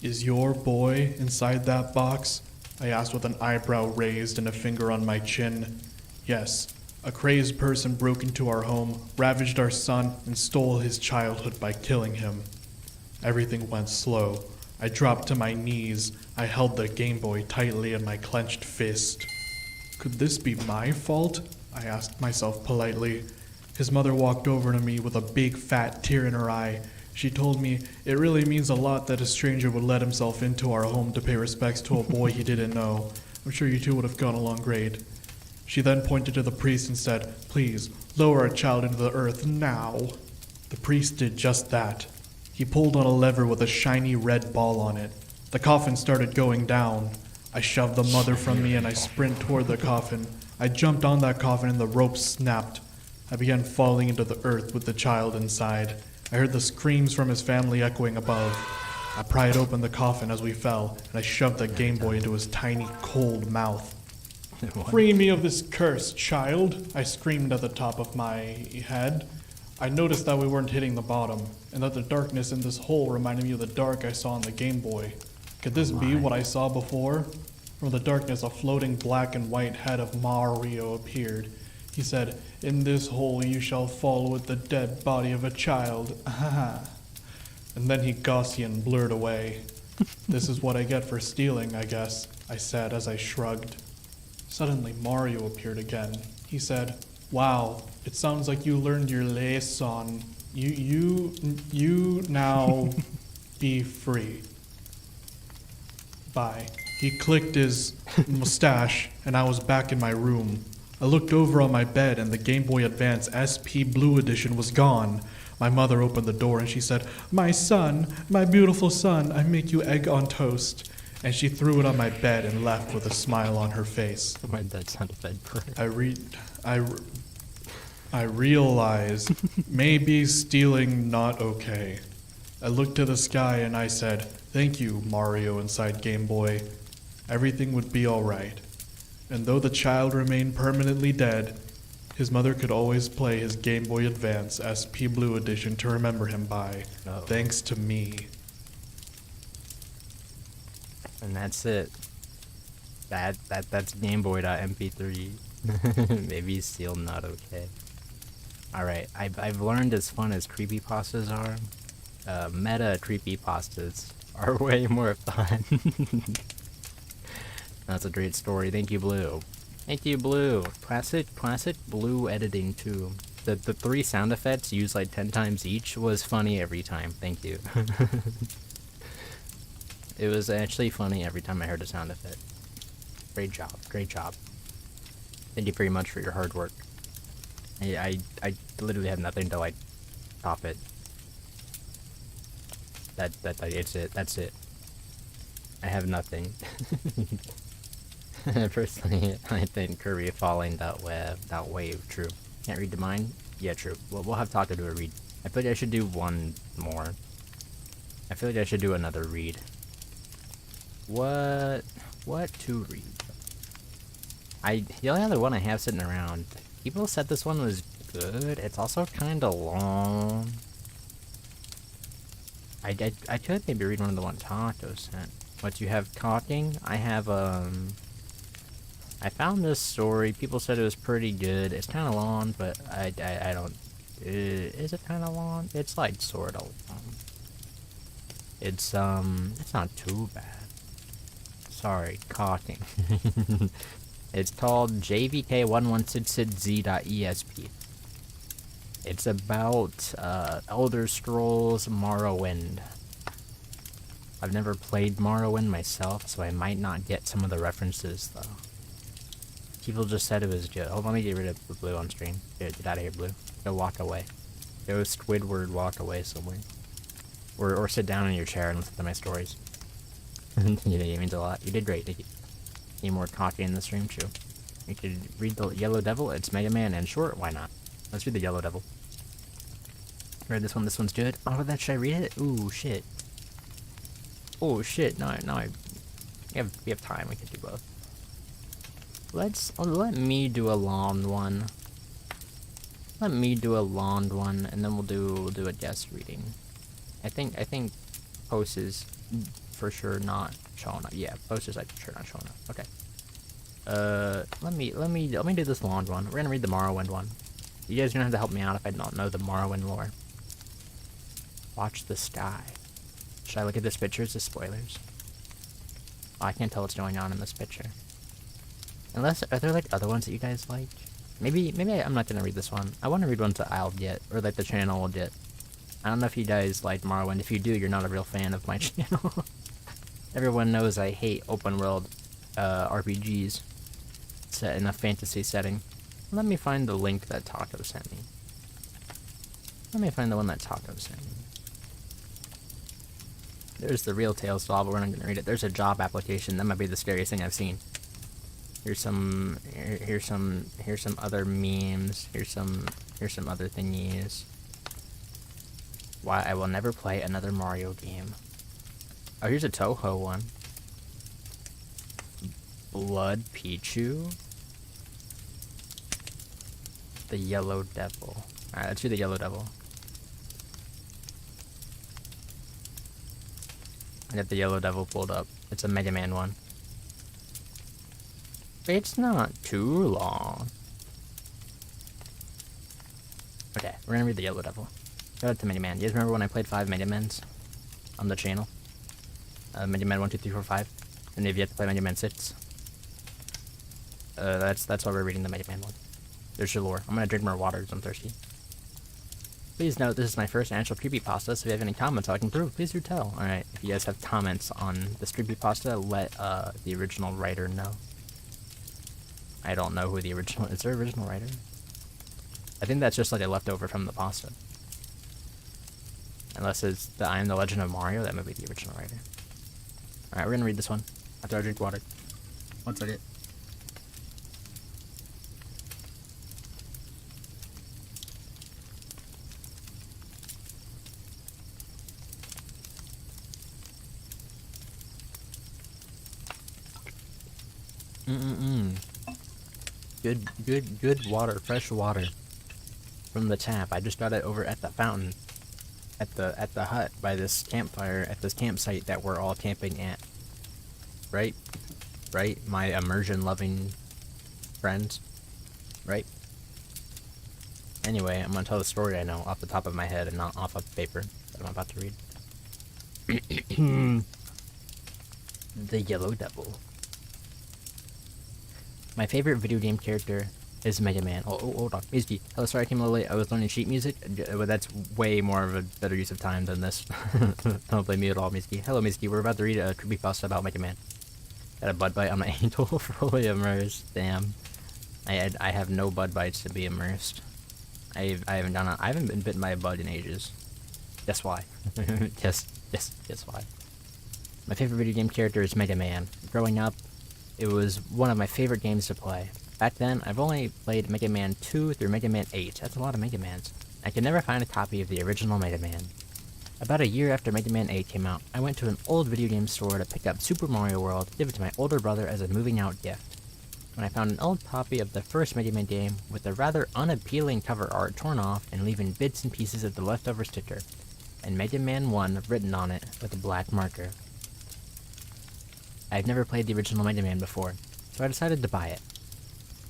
Is your boy inside that box? I asked with an eyebrow raised and a finger on my chin. Yes, a crazed person broke into our home, ravaged our son, and stole his childhood by killing him. Everything went slow. I dropped to my knees. I held the Game Boy tightly in my clenched fist. Could this be my fault? I asked myself politely. His mother walked over to me with a big fat tear in her eye. She told me it really means a lot that a stranger would let himself into our home to pay respects to a boy he didn't know. I'm sure you two would have gone along great. She then pointed to the priest and said, Please, lower our child into the earth now. The priest did just that. He pulled on a lever with a shiny red ball on it. The coffin started going down. I shoved the mother from me and I sprint toward the coffin. I jumped on that coffin and the rope snapped. I began falling into the earth with the child inside. I heard the screams from his family echoing above. I pried open the coffin as we fell, and I shoved the Game Boy into his tiny, cold mouth. Free me of this curse, child, I screamed at the top of my head. I noticed that we weren't hitting the bottom, and that the darkness in this hole reminded me of the dark I saw on the Game Boy. Could this be what I saw before? From the darkness, a floating black and white head of Mario appeared. He said, In this hole you shall fall with the dead body of a child. And then he Gaussian blurred away. This is what I get for stealing, I guess, I said as I shrugged. Suddenly Mario appeared again. He said, Wow, it sounds like you learned your lesson. You now be free. Bye. He clicked his mustache and I was back in my room. I looked over on my bed and the Game Boy Advance SP Blue Edition was gone. My mother opened the door and she said, My son, my beautiful son, I make you egg on toast. And she threw it on my bed and left with a smile on her face. My bed sounded bed prayer. I realized maybe stealing not okay. I looked to the sky and I said, Thank you, Mario inside Game Boy. Everything would be alright. And though the child remained permanently dead, his mother could always play his Game Boy Advance SP Blue Edition to remember him by, thanks to me. And that's it. That's GameBoy.mp3. Maybe still not okay. Alright, I've learned as fun as creepypastas are, meta creepypastas are way more fun. That's a great story. Thank you, Blue. Thank you, Blue. Classic Blue editing too. The 3 sound effects used like 10 times each was funny every time. Thank you. It was actually funny every time I heard a sound effect. Great job. Great job. Thank you very much for your hard work. I literally have nothing to like top it. It's it. That's it. I have nothing. Personally, I think Curry falling that wave. True. Can't read the mind? Yeah, true. Well, we'll have Taka do a read. I feel like I should do one more. I feel like I should do another read. What to read? The only other one I have sitting around. People said this one was good. It's also kind of long. I could maybe read one of the ones Tato sent. What you have talking? I have I found this story. People said it was pretty good. It's kind of long, but I don't. Is it kind of long? It's like sort of long. It's not too bad. Sorry, talking. It's called JVK1166Z.ESP. It's about Elder Scrolls Morrowind. I've never played Morrowind myself, so I might not get some of the references though. People just said it was good. Hold on, let me get rid of the Blue on stream. Get out of here, Blue. Go walk away. Go Squidward walk away somewhere. Or sit down in your chair and listen to my stories. It means a lot. You did great, thank you. Need more coffee in the stream, too. You could read the Yellow Devil. It's Mega Man and short. Why not? Let's read the Yellow Devil. Read this one. This one's good. Oh, that should I read it? Ooh, shit. Oh shit! We have time. We can do both. Let me do a long one. Let me do a long one, and then we'll do a guest reading. I think post is for sure not showing up. Yeah, post is like for sure not showing up. Okay. Let me do this long one. We're gonna read the Morrowind one. You guys are gonna have to help me out if I don't know the Morrowind lore. Watch the sky. Should I look at this picture as the spoilers? Oh, I can't tell what's going on in this picture. Unless, are there like other ones that you guys like? Maybe I'm not gonna read this one. I want to read ones that I'll get, or like the channel will get. I don't know if you guys like Morrowind. If you do, you're not a real fan of my channel. Everyone knows I hate open world RPGs set in a fantasy setting. Let me find the link that Taco sent me. Let me find the one that Taco sent me. There's the real Tales file, but we're not gonna read it. There's a job application. That might be the scariest thing I've seen. Here's some other memes. Here's some other thingies. Why I will never play another Mario game. Oh, here's a Toho one. Blood Pichu. The Yellow Devil. Alright, let's do the Yellow Devil. I got the Yellow Devil pulled up. It's a Mega Man one. It's not too long. Okay, we're gonna read the Yellow Devil. Shout out to Mega Man. You guys remember when I played 5 Mega Mans on the channel? Mega Man 1, 2, 3, 4, 5. And if you have to play Mega Man 6. That's why we're reading the Mega Man one. There's your lore. I'm gonna drink more water because I'm thirsty. Please note, this is my first actual creepypasta, so if you have any comments I can prove, please do tell. Alright, if you guys have comments on this creepypasta, let the original writer know. I don't know who the original... Is there original writer? I think that's just like a leftover from the pasta. Unless it's the I Am the Legend of Mario, that might be the original writer. Alright, we're gonna read this one after I drink water. One second. Good water, fresh water from the tap. I just got it over at the fountain, at the hut by this campfire at this campsite that we're all camping at. Right, my immersion-loving friends. Right. Anyway, I'm gonna tell the story I know off the top of my head and not off of paper that I'm about to read. The Yellow Devil. My favorite video game character is Mega Man. Oh, hold on. Mizuki. Hello, sorry I came a little late. I was learning sheet music. That's way more of a better use of time than this. Don't blame me at all, Mizuki. Hello, Mizuki. We're about to read a creepypasta about Mega Man. Got a bud bite on my ankle, fully immersed. Damn. I have no bud bites to be immersed. I haven't been bitten by a bud in ages. Guess why? Guess why. My favorite video game character is Mega Man. Growing up, it was one of my favorite games to play. Back then, I've only played Mega Man 2 through Mega Man 8. That's a lot of Mega Mans. I could never find a copy of the original Mega Man. About a year after Mega Man 8 came out, I went to an old video game store to pick up Super Mario World, give it to my older brother as a moving out gift. When I found an old copy of the first Mega Man game with the rather unappealing cover art torn off and leaving bits and pieces of the leftover sticker, and Mega Man 1 written on it with a black marker. I've never played the original Mega Man before, so I decided to buy it.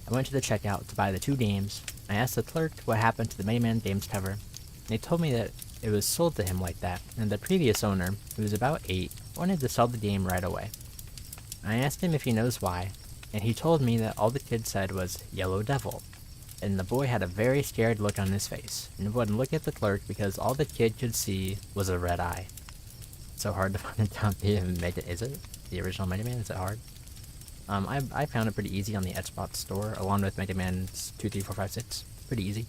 I went to the checkout to buy the 2 games. I asked the clerk what happened to the Mega Man games cover, and they told me that it was sold to him like that, and the previous owner, who was about 8, wanted to sell the game right away. I asked him if he knows why, and he told me that all the kid said was Yellow Devil, and the boy had a very scared look on his face, and wouldn't look at the clerk because all the kid could see was a red eye. So hard to find a copy of Mega... Is it? The original Mega Man? Is it hard? I found it pretty easy on the Xbox store, along with Mega Man 2, 3, 4, 5, 6. Pretty easy.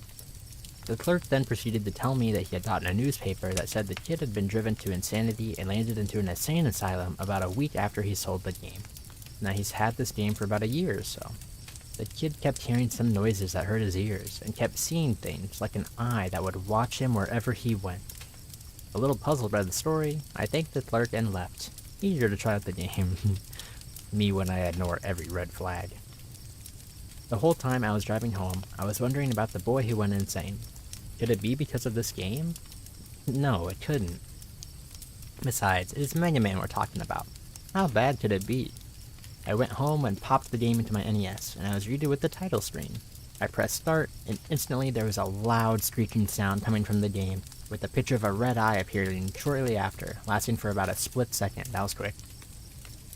The clerk then proceeded to tell me that he had gotten a newspaper that said the kid had been driven to insanity and landed into an insane asylum about a week after he sold the game. Now he's had this game for about a year or so. The kid kept hearing some noises that hurt his ears, and kept seeing things like an eye that would watch him wherever he went. A little puzzled by the story, I thanked the clerk and left. Eager to try out the game. Me when I ignore every red flag. The whole time I was driving home, I was wondering about the boy who went insane. Could it be because of this game? No, it couldn't. Besides, it is Mega Man we're talking about. How bad could it be? I went home and popped the game into my NES, and I was greeted with the title screen. I pressed start, and instantly there was a loud screeching sound coming from the game, with a picture of a red eye appearing shortly after, lasting for about a split second. That was quick.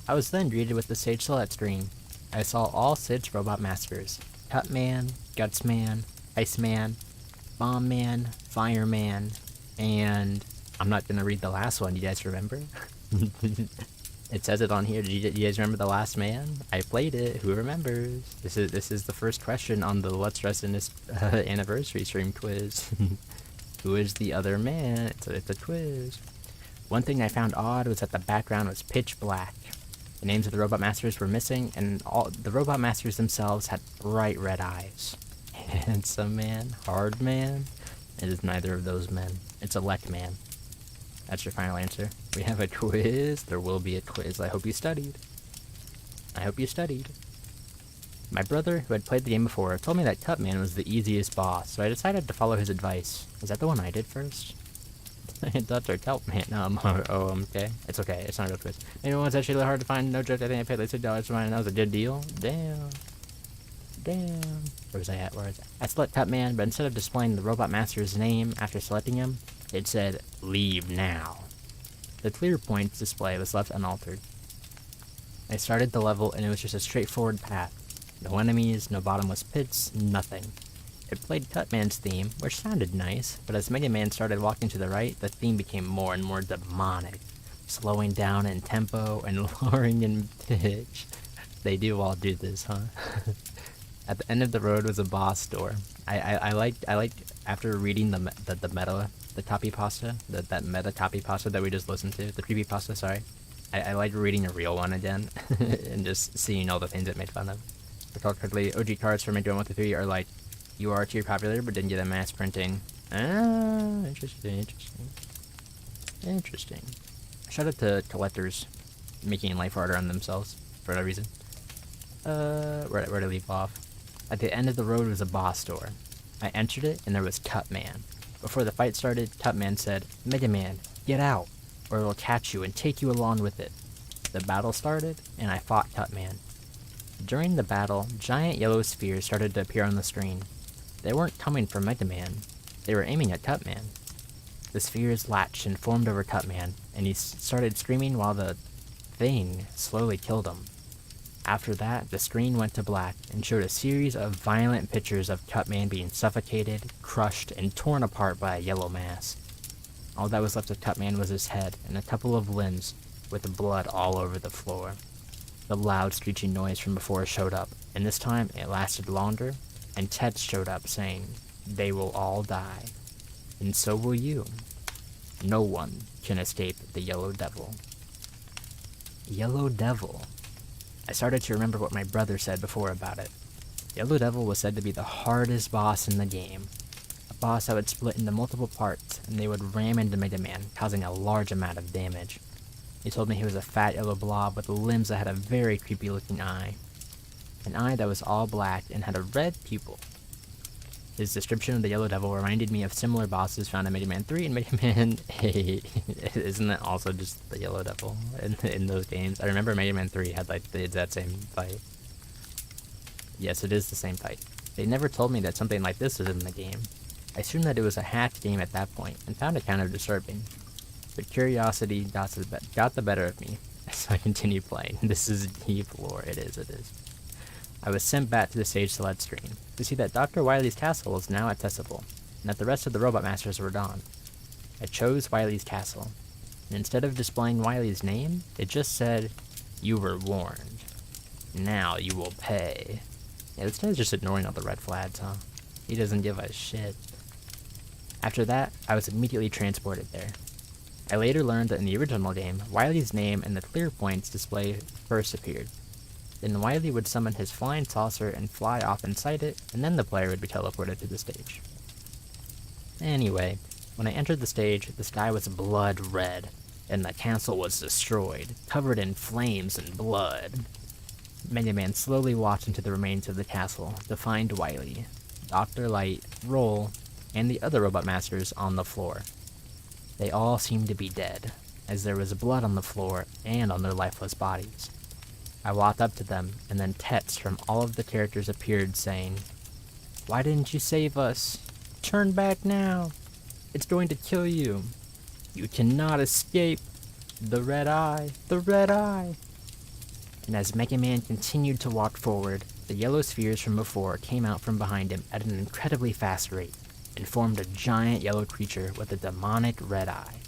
I was then greeted with the stage select screen. I saw all 6 robot masters: Cutman, Gutsman, Iceman, Bombman, Fireman, and I'm not gonna read the last one. You guys remember? It says it on here. Do you guys remember the last man? I played it. Who remembers? This is the first question on the Lux Resonus anniversary stream quiz. Who is the other man? It's a quiz. One thing I found odd was that the background was pitch black. The names of the robot masters were missing, and all the robot masters themselves had bright red eyes. Handsome man, hard man. It is neither of those men. It's Elect Man. That's your final answer. We have a quiz. There will be a quiz. I hope you studied. I hope you studied. My brother, who had played the game before, told me that Cutman was the easiest boss, so I decided to follow his advice. Was that the one I did first? Dr. Cutman. Okay. It's okay. It's not a real quiz. Maybe one's actually really hard to find. No joke. I think I paid like $6 for mine, and that was a good deal. Damn. Where was I at? I select Cutman, but instead of displaying the robot master's name after selecting him, it said, "Leave now." The clear points display was left unaltered. I started the level, and it was just a straightforward path. No enemies, no bottomless pits, nothing. It played Cutman's theme, which sounded nice, but as Mega Man started walking to the right, the theme became more and more demonic, slowing down in tempo and lowering in pitch. They do all do this, huh? At the end of the road was a boss door. I liked after reading the meta, the copypasta, that meta copypasta that we just listened to, the creepypasta, sorry. I liked reading a real one again, and just seeing all the things it made fun of. Recall correctly, OG cards from Mega 1 to 3 are like, you are tier popular, but didn't get a mass printing. Ah, interesting. Shout out to collectors making life harder on themselves, for no reason. Where to leave off? At the end of the road was a boss door. I entered it, and there was Cutman. Before the fight started, Cutman said, "Mega Man, get out, or it will catch you and take you along with it." The battle started, and I fought Cutman. During the battle, giant yellow spheres started to appear on the screen. They weren't coming from Mega Man. They were aiming at Cutman. The spheres latched and formed over Cutman, and he started screaming while the thing slowly killed him. After that, the screen went to black and showed a series of violent pictures of Cutman being suffocated, crushed, and torn apart by a yellow mass. All that was left of Cutman was his head and a couple of limbs, with blood all over the floor. The loud screeching noise from before showed up, and this time it lasted longer, and text showed up saying, "They will all die. And so will you. No one can escape the Yellow Devil." Yellow Devil. I started to remember what my brother said before about it. Yellow Devil was said to be the hardest boss in the game. A boss that would split into multiple parts, and they would ram into Mega Man, causing a large amount of damage. He told me he was a fat yellow blob with limbs that had a very creepy looking eye. An eye that was all black and had a red pupil. His description of the Yellow Devil reminded me of similar bosses found in Mega Man 3 and Mega Man 8. Isn't that also just the Yellow Devil in those games? I remember Mega Man 3 had like the exact same fight. Yes, it is the same fight. They never told me that something like this was in the game. I assumed that it was a hacked game at that point, and found it kind of disturbing. But curiosity got the better of me, so I continued playing. This is deep lore, it is. I was sent back to the stage select screen, to see that Dr. Wily's castle was now accessible, and that the rest of the robot masters were gone. I chose Wily's castle, and instead of displaying Wily's name, it just said, "You were warned. Now you will pay." Yeah, this guy's just ignoring all the red flags, huh? He doesn't give a shit. After that, I was immediately transported there. I later learned that in the original game, Wily's name and the clear points display first appeared. Then Wily would summon his flying saucer and fly off inside it, and then the player would be teleported to the stage. Anyway, when I entered the stage, the sky was blood red. and the castle was destroyed, covered in flames and blood. Mega Man slowly walked into the remains of the castle to find Wily, Dr. Light, Roll, and the other robot masters on the floor. They all seemed to be dead, as there was blood on the floor and on their lifeless bodies. I walked up to them, and then texts from all of the characters appeared saying, "Why didn't you save us? Turn back now! It's going to kill you! You cannot escape! The red eye! The red eye!" And as Mega Man continued to walk forward, the yellow spheres from before came out from behind him at an incredibly fast rate, and formed a giant yellow creature with a demonic red eye.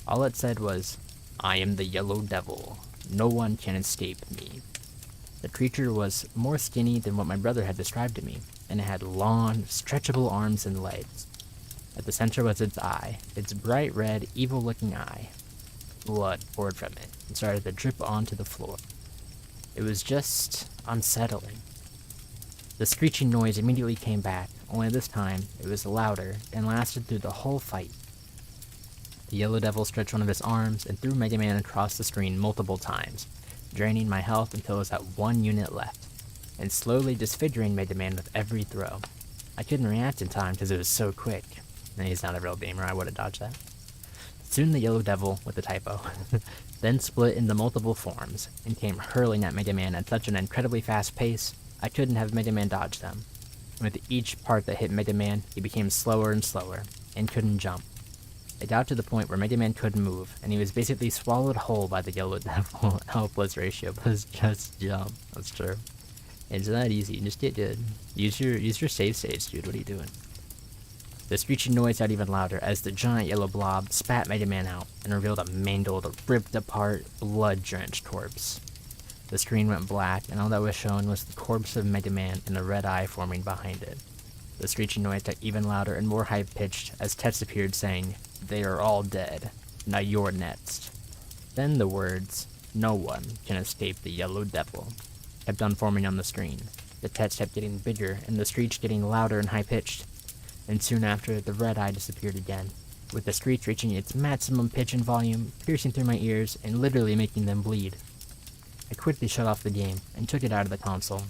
All it said was, "I am the Yellow Devil. No one can escape me." The creature was more skinny than what my brother had described to me, and it had long, stretchable arms and legs. At the center was its eye, its bright red, evil-looking eye. Blood poured from it and started to drip onto the floor. It was just unsettling. The screeching noise immediately came back, only this time it was louder and lasted through the whole fight. The Yellow Devil stretched one of his arms and threw Mega Man across the screen multiple times, draining my health until it was at 1 unit left, and slowly disfiguring Mega Man with every throw. I couldn't react in time because it was so quick. And he's not a real gamer, I would have dodged that. Soon the Yellow Devil, with a typo, then split into multiple forms, and came hurling at Mega Man at such an incredibly fast pace, I couldn't have Mega Man dodge them. With each part that hit Mega Man, he became slower and slower, and couldn't jump. It got to the point where Mega Man couldn't move, and he was basically swallowed whole by the Yellow Devil. Helpless ratio, but just jump. That's true. It's not easy, just get good. Use your save states, dude, what are you doing? The screeching noise got even louder as the giant yellow blob spat Mega Man out and revealed a mangled, ripped apart, blood-drenched corpse. The screen went black, and all that was shown was the corpse of Mega Man and a red eye forming behind it. The screeching noise got even louder and more high-pitched as text appeared saying, "They are all dead. Now you're next." Then the words, "No one can escape the Yellow Devil," kept on forming on the screen. The text kept getting bigger, and the screech getting louder and high-pitched. And soon after, the red eye disappeared again, with the screech reaching its maximum pitch and volume, piercing through my ears and literally making them bleed. I quickly shut off the game and took it out of the console.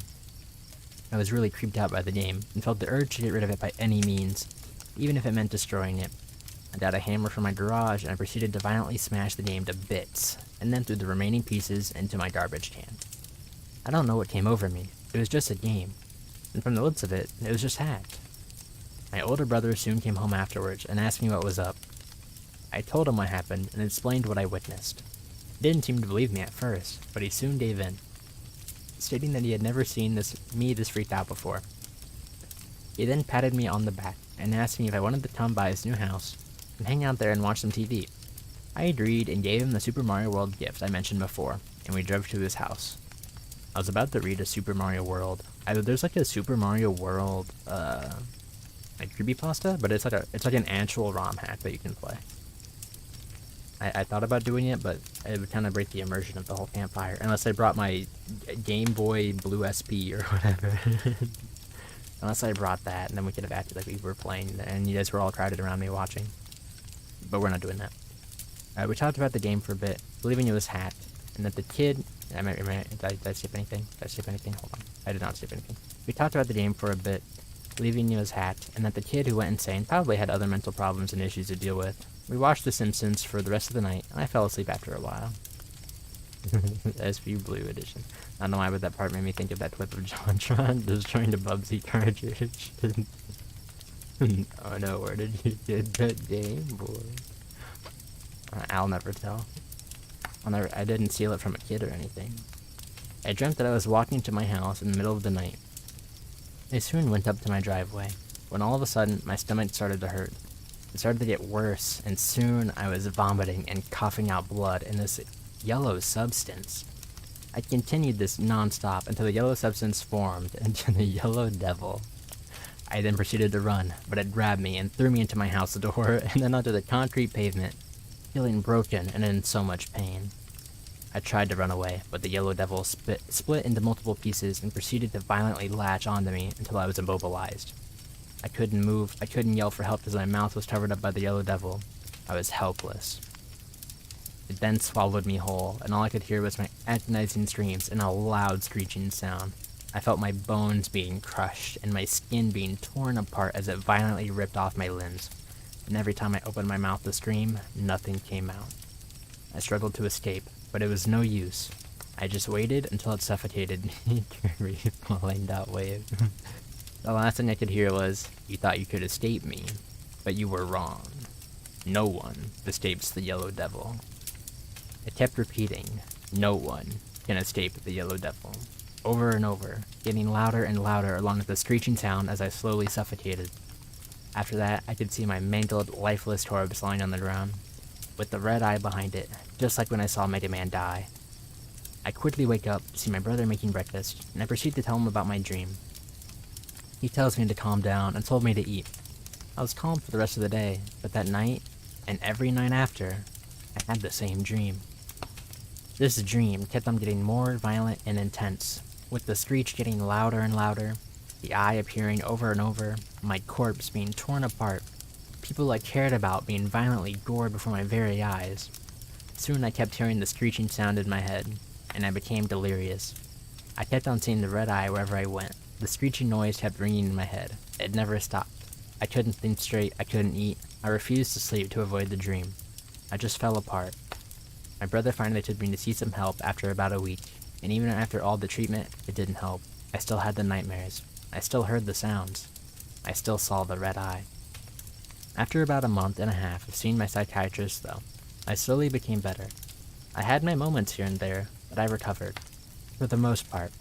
I was really creeped out by the game and felt the urge to get rid of it by any means, even if it meant destroying it. I got a hammer from my garage and I proceeded to violently smash the game to bits, and then threw the remaining pieces into my garbage can. I don't know what came over me. It was just a game, and from the looks of it, it was just hacked. My older brother soon came home afterwards and asked me what was up. I told him what happened and explained what I witnessed. He didn't seem to believe me at first, but he soon gave in, stating that he had never seen me this freaked out before. He then patted me on the back and asked me if I wanted to come by his new house and hang out there and watch some TV. I agreed and gave him the Super Mario World gift I mentioned before, and we drove to his house. I was about to read a Super Mario World. There's like a Super Mario World, like Creepypasta, but it's like an actual ROM hack that you can play. I thought about doing it, but it would kind of break the immersion of the whole campfire, unless I brought my GameBoy Blue SP or whatever. Unless I brought that, and then we could have acted like we were playing, and you guys were all crowded around me watching. But we're not doing that. We talked about the game for a bit, believing it was hacked, and that the kid... Did I skip anything? Did I skip anything? Hold on. I did not skip anything. We talked about the game for a bit, believing it was hacked, and that the kid who went insane probably had other mental problems and issues to deal with. We watched The Simpsons for the rest of the night, and I fell asleep after a while. SP Blue Edition. I don't know why, but that part made me think of that clip of JonTron destroying the Bubsy cartridge. Oh no, where did you get that Game Boy? I'll never tell. I didn't steal it from a kid or anything. I dreamt that I was walking to my house in the middle of the night. I soon went up to my driveway, when all of a sudden my stomach started to hurt. It started to get worse, and soon I was vomiting and coughing out blood in this yellow substance. I continued this non-stop until the yellow substance formed into the Yellow Devil. I then proceeded to run, but it grabbed me and threw me into my house door and then onto the concrete pavement, feeling broken and in so much pain. I tried to run away, but the Yellow Devil split into multiple pieces and proceeded to violently latch onto me until I was immobilized. I couldn't move, I couldn't yell for help because my mouth was covered up by the Yellow Devil. I was helpless. It then swallowed me whole, and all I could hear was my agonizing screams and a loud screeching sound. I felt my bones being crushed and my skin being torn apart as it violently ripped off my limbs. And every time I opened my mouth to scream, nothing came out. I struggled to escape, but it was no use. I just waited until it suffocated me, falling that wave. The last thing I could hear was, "You thought you could escape me, but you were wrong. No one escapes the Yellow Devil." It kept repeating, "No one can escape the Yellow Devil," over and over, getting louder and louder along with the screeching sound as I slowly suffocated. After that, I could see my mangled, lifeless corpse lying on the ground, with the red eye behind it, just like when I saw Mega Man die. I quickly wake up, see my brother making breakfast, and I proceed to tell him about my dream. He tells me to calm down and told me to eat. I was calm for the rest of the day, but that night, and every night after, I had the same dream. This dream kept on getting more violent and intense, with the screech getting louder and louder, the eye appearing over and over, my corpse being torn apart, people I cared about being violently gored before my very eyes. Soon I kept hearing the screeching sound in my head, and I became delirious. I kept on seeing the red eye wherever I went. The screeching noise kept ringing in my head. It never stopped. I couldn't think straight, I couldn't eat. I refused to sleep to avoid the dream. I just fell apart. My brother finally took me to see some help after about a week, and even after all the treatment, it didn't help. I still had the nightmares. I still heard the sounds. I still saw the red eye. After about a month and a half of seeing my psychiatrist, though, I slowly became better. I had my moments here and there, but I recovered. For the most part.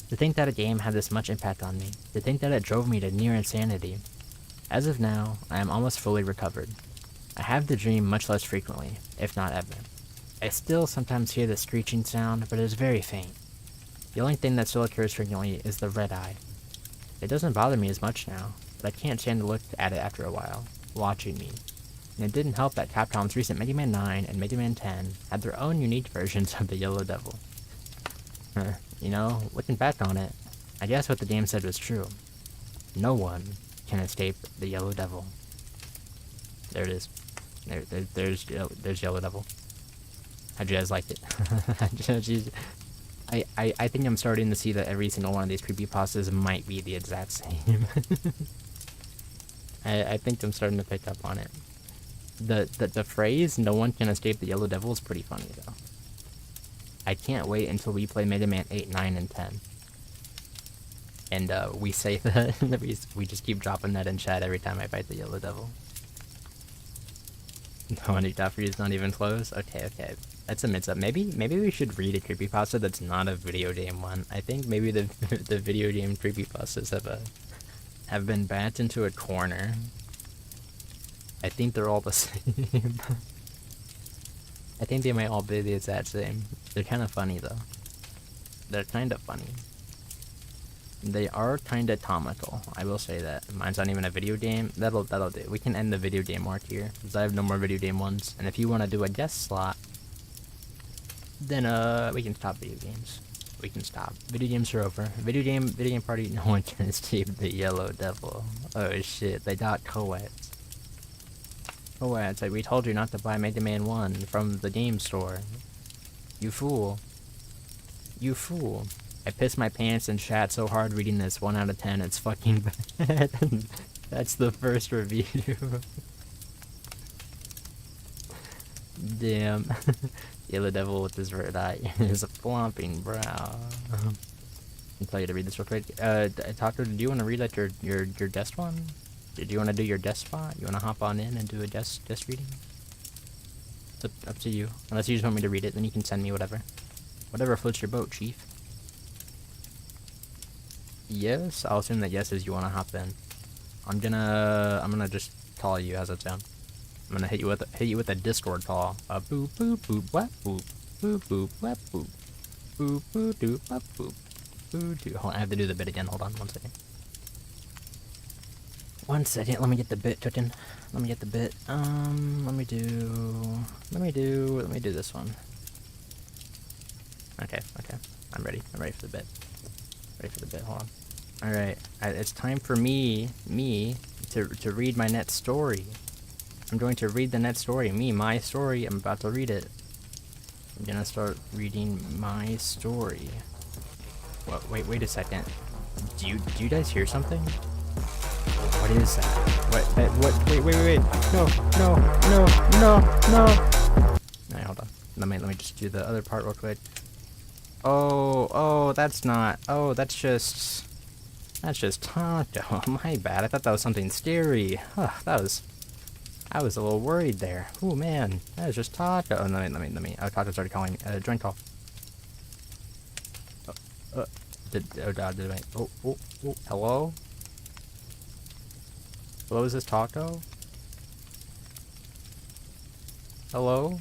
To think that a game had this much impact on me, to think that it drove me to near insanity. As of now, I am almost fully recovered. I have the dream much less frequently, if not ever. I still sometimes hear the screeching sound, but it is very faint. The only thing that still occurs frequently is the red eye. It doesn't bother me as much now, but I can't stand to look at it after a while, watching me. And it didn't help that Capcom's recent Mega Man 9 and Mega Man 10 had their own unique versions of the Yellow Devil. You know, looking back on it, I guess what the game said was true. No one can escape the Yellow Devil. There it is. There's Yellow Devil. How'd you guys like it? I think I'm starting to see that every single one of these creepypastas might be the exact same. I think I'm starting to pick up on it. The phrase, "no one can escape the Yellow Devil" is pretty funny, though. I can't wait until we play Mega Man 8, 9, and 10. And we say that, we just keep dropping that in chat every time I fight the Yellow Devil. No one for you is not even close? Okay. That's a mix-up. Maybe we should read a creepypasta that's not a video game one. I think maybe the video game creepypastas have been backed into a corner. I think they're all the same. I think they might all be the exact same. They're kind of funny though. They're kind of funny. They are kind of comical. I will say that. Mine's not even a video game. That'll do. We can end the video game mark here, because I have no more video game ones. And if you want to do a guest slot, then we can stop video games. We can stop. Video games are over. Video game party. No one can escape the Yellow Devil. Oh shit! They got co-eds. Co-eds. Like we told you not to buy Mega Man 1 from the game store. You fool. You fool. I pissed my pants and shat so hard reading this. 1 out of 10. It's fucking bad. That's the first review. Damn. Yellow Devil with his red eye. His flopping brow. I'll tell you to read this real quick. Taco, do you want to read like your guest one? Did you want to do your guest spot? You want to hop on in and do a guest reading? It's up to you. Unless you just want me to read it, then you can send me whatever. Whatever floats your boat, chief. Yes, I'll assume that yes is you want to hop in. I'm gonna just call you. How's that sound? I'm gonna hit you with a Discord call. Boop boop boop wap boop boop boop wap boop boop boop doop wap boop boop doo. Hold on, I have to do the bit again. Hold on 1 second. 1 second. Let me get the bit cooking. Let me get the bit. Let me do this one. Okay. I'm ready. I'm ready for the bit. Hold on. Alright, it's time for me to read my net story. I'm going to read the net story. My story, I'm about to read it. I'm gonna start reading my story. What? Wait a second. Do you guys hear something? What is that? What? Wait. No. Alright, hold on. Let me just do the other part real quick. Oh, that's not. Oh, that's just Tonto. My bad. I thought that was something scary. Huh, I was a little worried there. Oh man, that was just Tonto. Oh, let me. Oh, Tonto started calling. Join call. Oh god, did I? Oh, hello? Hello, is this Taco? Hello?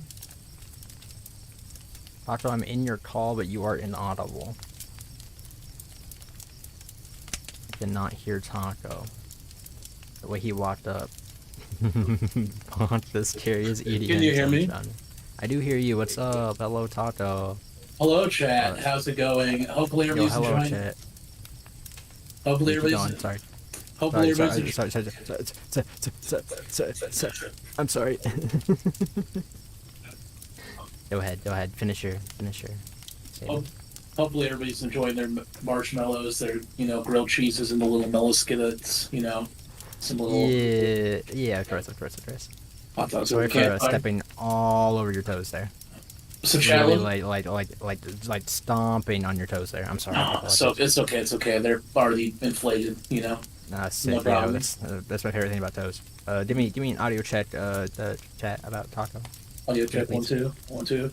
Taco, I'm in your call, but you are inaudible. I cannot hear Taco. The way he walked up. The scariest idiot. Can you hear me? I do hear you. What's up? Hello, Taco. Hello, chat. How's it going? Hopefully everybody's hello, enjoying. chat. Hopefully Keep going, everybody's. sorry. Hopefully Sorry. I'm sorry. Go ahead. Finish your. Hopefully everybody's enjoying their marshmallows, their grilled cheeses, and the little mellow skillets. Some little. Yeah. Of course. Hot dogs. Sorry for stepping all over your toes there. So chat. Really like stomping on your toes there. I'm sorry. So it's okay. They're already inflated. Sick. No problem. That's my favorite thing about toes. Give me an audio check. Chat about Taco. Audio check. 1 2 1 2.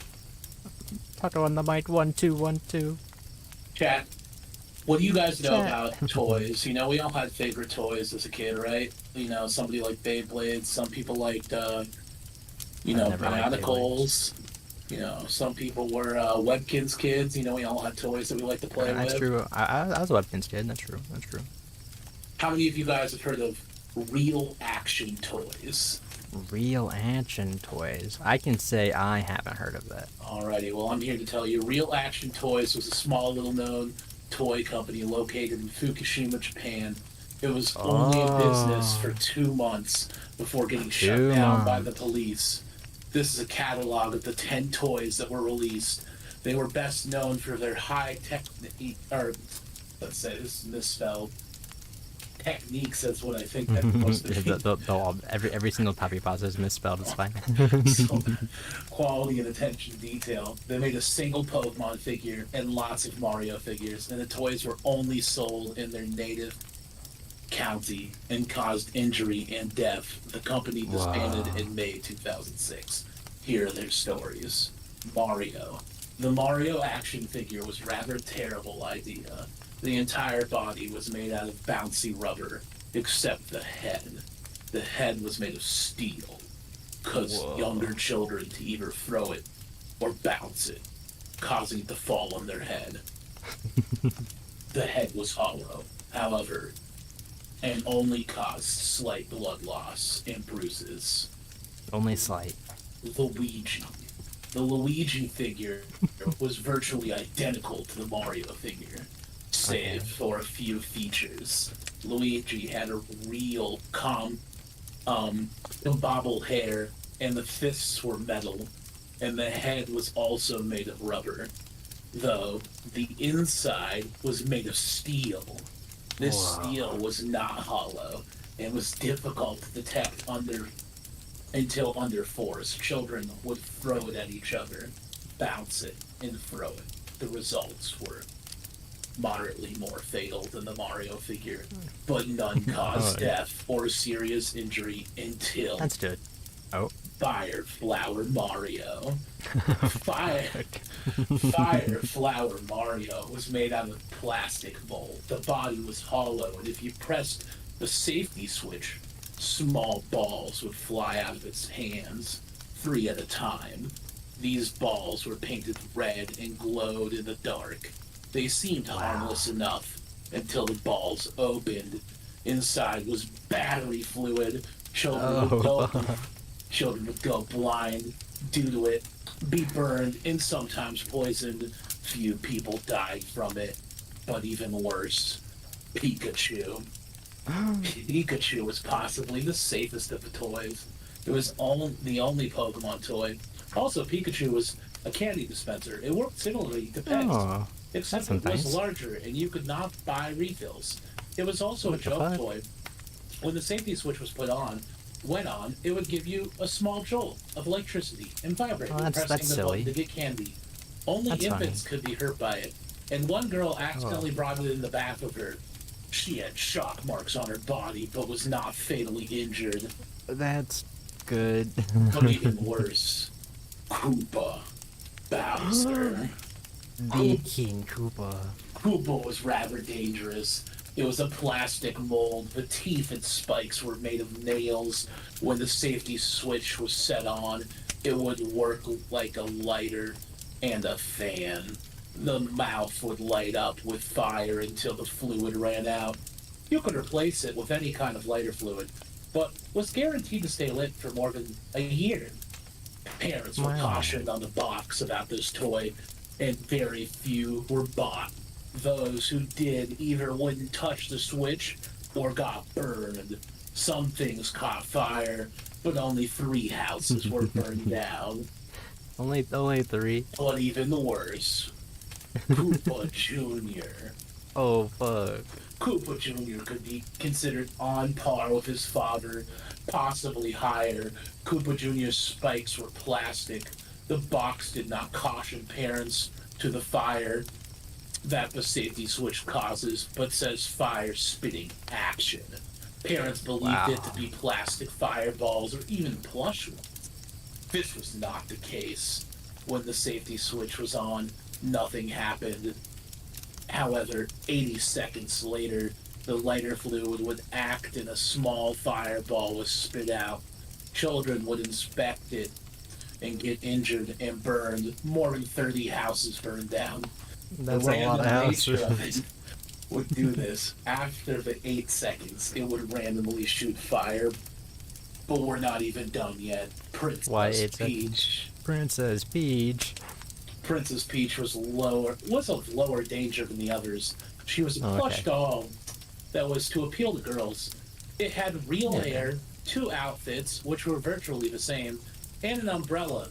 Taco on the mic. 1 2 1 2. Chat. What do you guys know about toys? We all had favorite toys as a kid, right? Somebody liked Beyblades. Some people liked, Bionicles. Some people were Webkins kids. We all had toys that we liked to play with. That's true. I was a Webkins kid. That's true. How many of you guys have heard of real action toys? Real action toys. I can say I haven't heard of that. Alrighty, well I'm here to tell you, Real Action Toys was a small little known toy company located in Fukushima, Japan. It was only in business for 2 months before getting shut down by the police. This is a catalog of the 10 toys that were released. They were best known for their high technique, or let's say this is misspelled. Techniques, that's what I think that supposed to be. Every single Creepypasta is misspelled, it's fine. So, quality and attention to detail. They made a single Pokemon figure and lots of Mario figures, and the toys were only sold in their native county and caused injury and death. The company disbanded in May 2006. Here are their stories. Mario. The Mario action figure was rather a terrible idea. The entire body was made out of bouncy rubber, except the head. The head was made of steel, cause younger children to either throw it or bounce it, causing it to fall on their head. The head was hollow, however, and only caused slight blood loss and bruises. Only slight. Luigi. The Luigi figure was virtually identical to the Mario figure, save for a few features. Luigi had a real bobbled hair, and the fists were metal, and the head was also made of rubber, though the inside was made of steel. This steel was not hollow, and was difficult to detect until under force. Children would throw it at each other, bounce it, and throw it. The results were moderately more fatal than the Mario figure, but none caused death or serious injury until That's good. Oh. Fire Flower Mario. Fire Flower Mario was made out of plastic mold. The body was hollow, and if you pressed the safety switch, small balls would fly out of its hands, 3 at a time. These balls were painted red and glowed in the dark. They seemed harmless enough until the balls opened. Inside was battery fluid. Children would go blind due to it, be burned, and sometimes poisoned. Few people died from it, but even worse, Pikachu. Pikachu was possibly the safest of the toys. It was the only Pokemon toy. Also, Pikachu was a candy dispenser. It worked similarly to pegs, Oh, except that's it was nice. larger and you could not buy refills. It was also What a the joke fuck? toy. When the safety switch went on, it would give you a small jolt of electricity and vibrate Oh, when that's pressing the silly. button to get candy. Only That's infants could be hurt by it, and one girl accidentally Oh. brought it in the bath with her. She had shock marks on her body, but was not fatally injured. That's good. But even worse, Koopa Bowser. The King Koopa. Koopa was rather dangerous. It was a plastic mold. The teeth and spikes were made of nails. When the safety switch was set on, it would work like a lighter and a fan. The mouth would light up with fire until the fluid ran out. You could replace it with any kind of lighter fluid, but was guaranteed to stay lit for more than a year. Parents were Wow. cautioned on the box about this toy, and very few were bought. Those who did either wouldn't touch the switch or got burned. Some things caught fire, but only 3 houses were burned down. Only 3. But even worse, Koopa Jr. Oh fuck. Koopa Jr. could be considered on par with his father, possibly higher. Koopa Jr.'s spikes were plastic. The box did not caution parents to the fire that the safety switch causes, but says fire spitting action. Parents believed it to be plastic fireballs or even plush ones. This was not the case. When the safety switch was on, nothing happened. However, 80 seconds later, the lighter fluid would act and a small fireball was spit out. Children would inspect it and get injured and burned. More than 30 houses burned down. That's The a lot of random nature of houses. it would do this. After the 8 seconds, it would randomly shoot fire. But we're not even done yet. Why Princess 8 seconds? Peach. Princess Peach. Princess Peach was of lower danger than the others. She was a Oh, plush okay. doll that was to appeal to girls. It had real Yeah. hair, 2 outfits, which were virtually the same, and an umbrella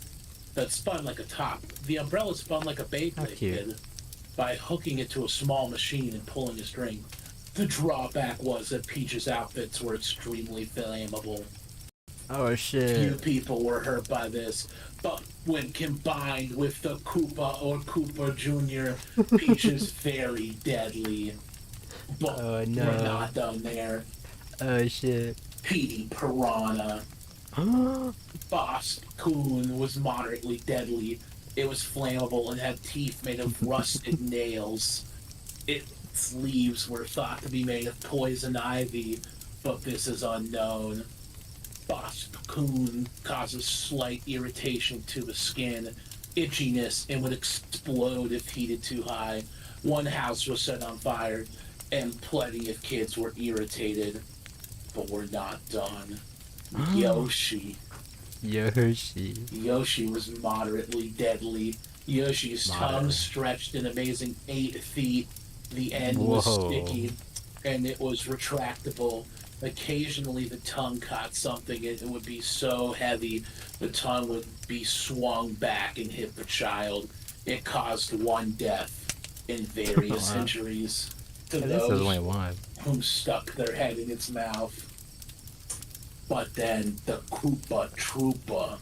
that spun like a top. The umbrella spun like a How Beyblade cute. did by hooking it to a small machine and pulling a string. The drawback was that Peach's outfits were extremely flammable. Oh Few shit. people were hurt by this, but when combined with the Koopa or Koopa Jr., Peach is very deadly. But Oh, we're no. not done there. Oh shit. Petey Piranha. Boss Coon was moderately deadly. It was flammable and had teeth made of rusted nails. Its leaves were thought to be made of poison ivy, but this is unknown. Boss Coon causes slight irritation to the skin, itchiness, and would explode if heated too high. One house was set on fire, and plenty of kids were irritated. But we're not done. Yoshi. Yoshi. Yoshi was moderately deadly. Yoshi's tongue Moderate. stretched an amazing 8 feet. The end Whoa. was sticky, and it was retractable. Occasionally, the tongue caught something, and it would be so heavy, the tongue would be swung back and hit the child. It caused 1 death and various Wow. injuries to This is only those one. who stuck their head in its mouth. But then the Koopa Troopa,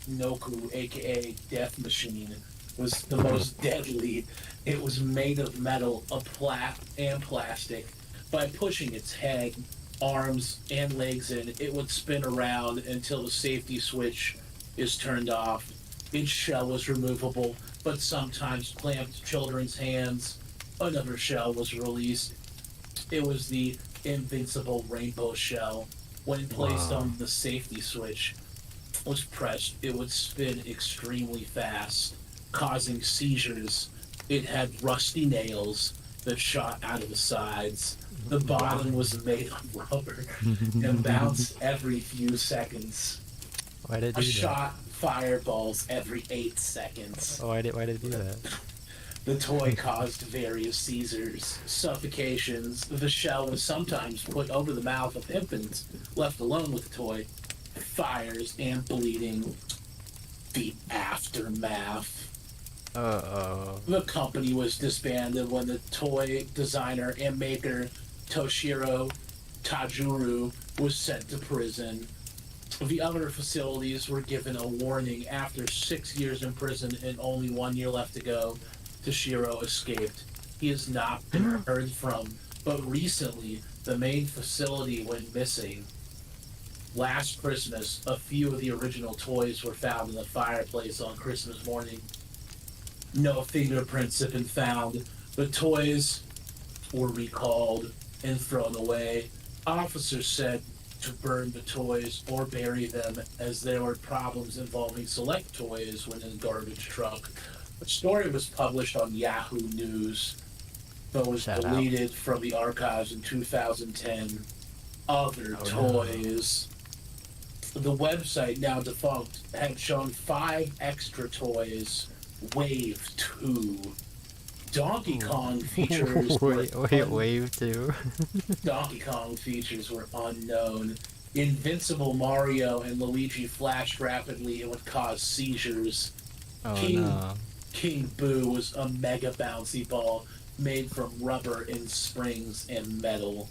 Noku, aka Death Machine, was the most deadly. It was made of metal, and plastic. By pushing its head, arms, and legs in, it would spin around until the safety switch is turned off. Its shell was removable, but sometimes clamped to children's hands. Another shell was released. It was the invincible rainbow shell. When placed Wow. on the safety switch was pressed, it would spin extremely fast, causing seizures. It had rusty nails that shot out of the sides. The bottom was made of rubber and bounced every few seconds. Why did it A do that? shot fireballs every 8 seconds. Why did it do that? The toy caused various seizures, suffocations. The shell was sometimes put over the mouth of infants left alone with the toy. Fires and bleeding. The aftermath. Uh-oh. The company was disbanded when the toy designer and maker Toshiro Tajuru was sent to prison. The other facilities were given a warning after 6 years in prison and only 1 year left to go. Toshiro escaped. He has not been heard from, but recently the main facility went missing. Last Christmas, a few of the original toys were found in the fireplace on Christmas morning. No fingerprints have been found. The toys were recalled and thrown away. Officers said to burn the toys or bury them as there were problems involving select toys when in a garbage truck. The story was published on Yahoo News, but was deleted from the archives in 2010. Other toys. The website, now defunct, had shown 5 extra toys. Wave 2. Donkey Kong features Wave 2. Donkey Kong features were unknown. Invincible Mario and Luigi flashed rapidly and would cause seizures. Oh no. King Boo was a mega bouncy ball made from rubber and springs and metal.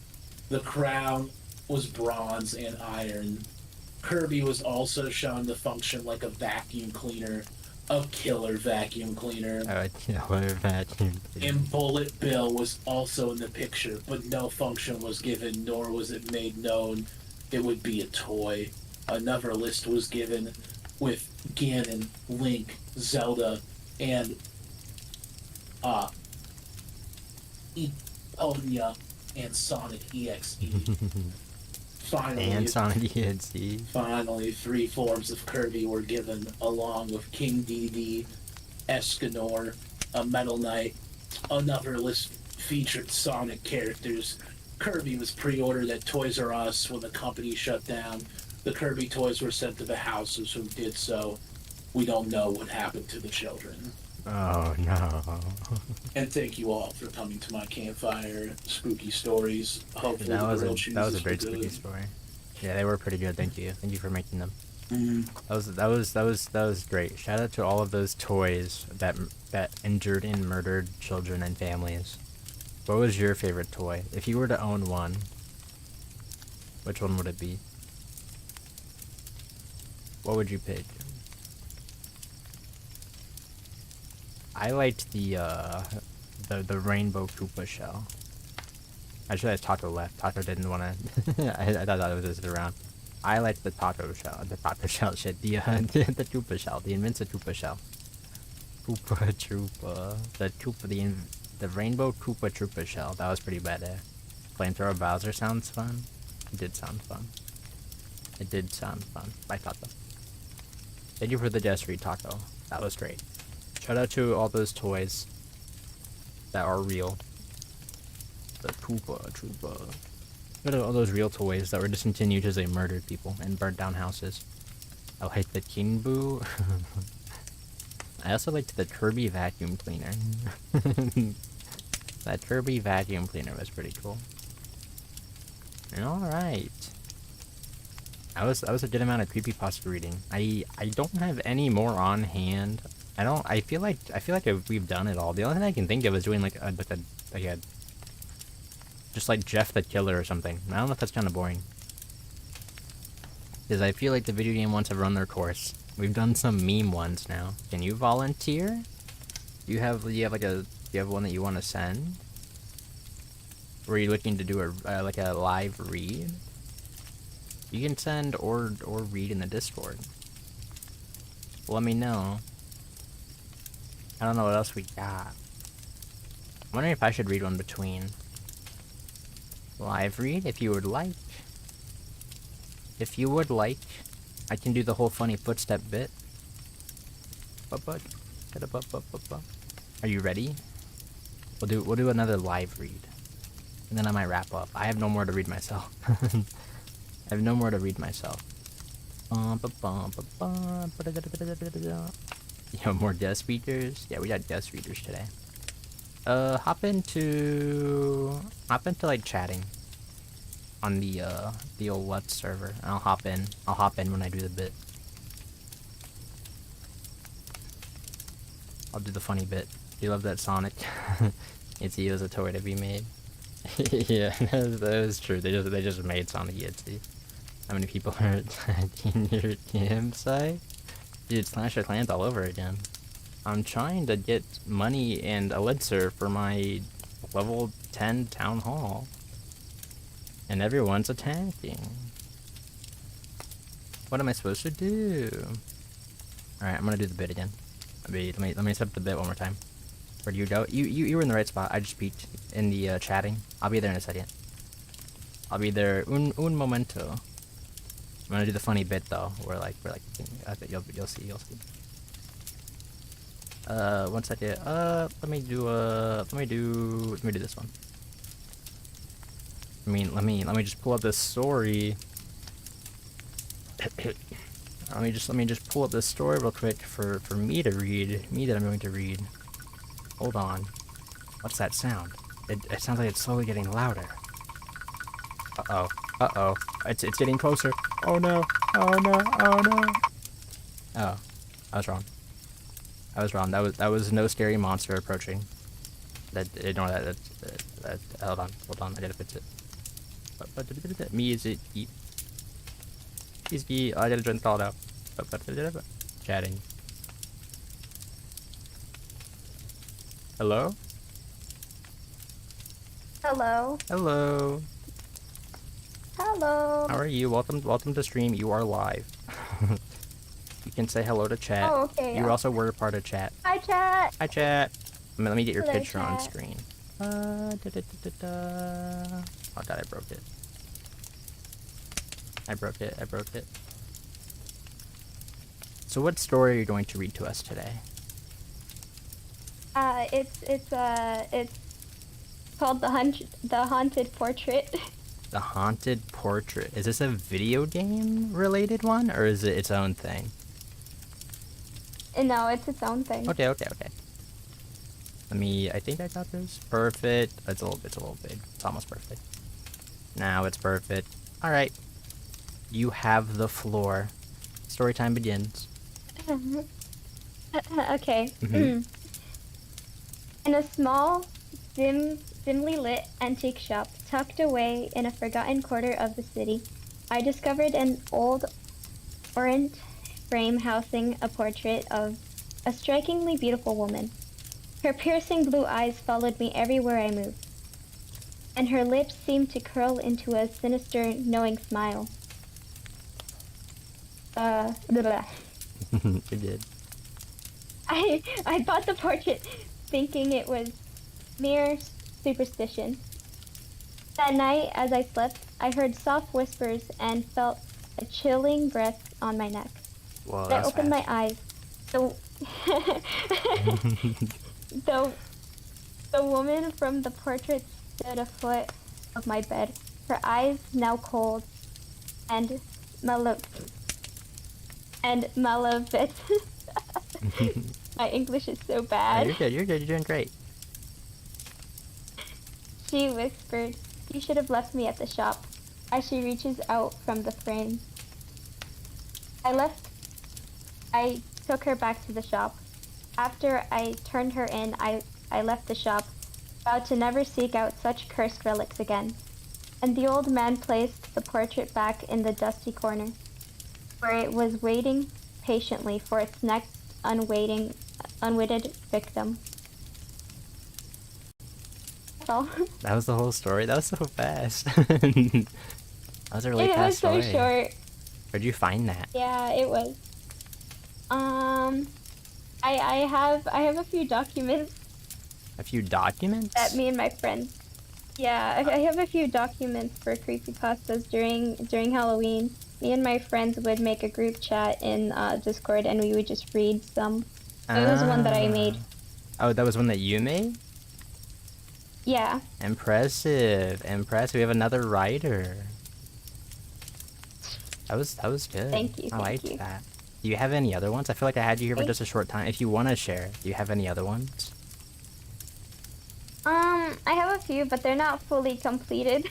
The crown was bronze and iron. Kirby was also shown to function like a vacuum cleaner. A killer vacuum cleaner. Oh, a killer vacuum cleaner. And Bullet Bill was also in the picture, but no function was given, nor was it made known it would be a toy. Another list was given with Ganon, Link, Zelda, and Eponia and Sonic EXE. And Sonic EXE. Finally, 3 forms of Kirby were given, along with King Dedede, Escanor, a Metal Knight. Another list featured Sonic characters. Kirby was pre-ordered at Toys R Us when the company shut down. The Kirby toys were sent to the houses who did so. We don't know what happened to the children. Oh no. And thank you all for coming to my campfire spooky stories. Hopefully that was a a great spooky story. Yeah, they were pretty good. Thank you. Thank you for making them. Mm-hmm. That was great. Shout out to all of those toys that injured and murdered children and families. What was your favorite toy? If you were to own one, which one would it be? What would you pick? I liked the rainbow Koopa shell. Actually, Taco left. Taco didn't want to. I thought that was just around. I liked the Taco shell. The Taco shell shit. The Koopa shell. The ENVTuber shell. Koopa Troopa. The rainbow Koopa Troopa shell. That was pretty badass. Flamethrower Bowser sounds fun. It did sound fun. It did sound fun. Bye, Taco. Thank you for the just read, Taco. That was great. Shout out to all those toys that are real. The Koopa Troopa. Shout out to all those real toys that were discontinued because they murdered people and burnt down houses. I liked the King Boo. I also liked the Kirby vacuum cleaner. That Kirby vacuum cleaner was pretty cool. Alright. That was a good amount of creepypasta reading. I don't have any more on hand. I feel like we've done it all. The only thing I can think of is doing like a just like Jeff the Killer or something. I don't know if that's kind of boring. Because I feel like the video game ones have run their course. We've done some meme ones now. Can you volunteer? Do you have one that you want to send? Or are you looking to do a live read? You can send or read in the Discord. Let me know. I don't know what else we got. I'm wondering if I should read one between. Live read, if you would like. If you would like, I can do the whole funny footstep bit. Are you ready? We'll do another live read. And then I might wrap up. I have no more to read myself. I have no more to read myself. You have more guest speakers? Yeah, we got guest readers today. Hop into like chatting on the old Lux server. I'll hop in. I'll hop in when I do the bit. I'll do the funny bit. Do you love that Sonic? Itzy was a toy to be made. Yeah, that is true. They just made Sonic Itzy. How many people are in your campsite? Dude, Slash your clans all over again. I'm trying to get money and elixir for my level 10 town hall. And everyone's attacking. What am I supposed to do? Alright, I'm gonna do the bit again. Let me set up the bit one more time. Where do you go? You were in the right spot. I just peeked in the chatting. I'll be there in a second. I'll be there un momento. I'm gonna do the funny bit though. We're like I think you'll see. 1 second. Let me do this one. I mean, let me just pull up this story. let me just pull up this story real quick for me to read. Me that I'm going to read. Hold on. What's that sound? It sounds like it's slowly getting louder. Uh-oh. Uh-oh. It's getting closer. Oh no. Oh no. Oh no. Oh. I was wrong. That was no scary monster approaching. Ignore that. Hold on. I gotta fix it. Me is it. Easy. I gotta join the call now. Chatting. Hello? Hello. Hello. Hello. How are you? Welcome to stream. You are live. You can say hello to chat. Oh, okay. You also were a part of chat. Hi, chat. Hi, chat. Let me get your Hello, picture on chat. screen. Oh god, I broke it. I broke it. So what story are you going to read to us today? It's called the Haunted Portrait. The Haunted Portrait. Is this a video game related one, or is it its own thing? No, it's its own thing. Okay. I think I got this. Perfect. It's a little big. It's almost perfect. Now it's perfect. Alright. You have the floor. Story time begins. Okay. In a small, dimly lit antique shop tucked away in a forgotten quarter of the city, I discovered an old orange frame housing a portrait of a strikingly beautiful woman. Her piercing blue eyes followed me everywhere I moved, and her lips seemed to curl into a sinister, knowing smile. Blah. You did. I bought the portrait thinking it was mere superstition. That night, as I slept, I heard soft whispers and felt a chilling breath on my neck. Well, I opened my eyes. The woman from the portrait stood a foot of my bed, her eyes now cold and malevolent. My English is so bad. You're good. You're doing great. She whispered, "You should have left me at the shop," as she reaches out from the frame. I took her back to the shop. After I turned her in, I left the shop, vowed to never seek out such cursed relics again. And the old man placed the portrait back in the dusty corner, where it was waiting patiently for its next unwitted victim. That's all. That was the whole story. That was so fast. That was a really It was fast so story. short. Where'd you find that? Yeah, it was. I have a few documents A few documents? that me and my friends. Yeah, I have a few documents for creepypastas during Halloween. Me and my friends would make a group chat in Discord, and we would just read some. It was one that I made. Oh, that was one that you made? Yeah. Impressive. We have another writer. That was good. Thank you, I thank liked you. that. Do you have any other ones? I feel like I had you here for Thank- just a short time. If you want to share, do you have any other ones? I have a few, but they're not fully completed.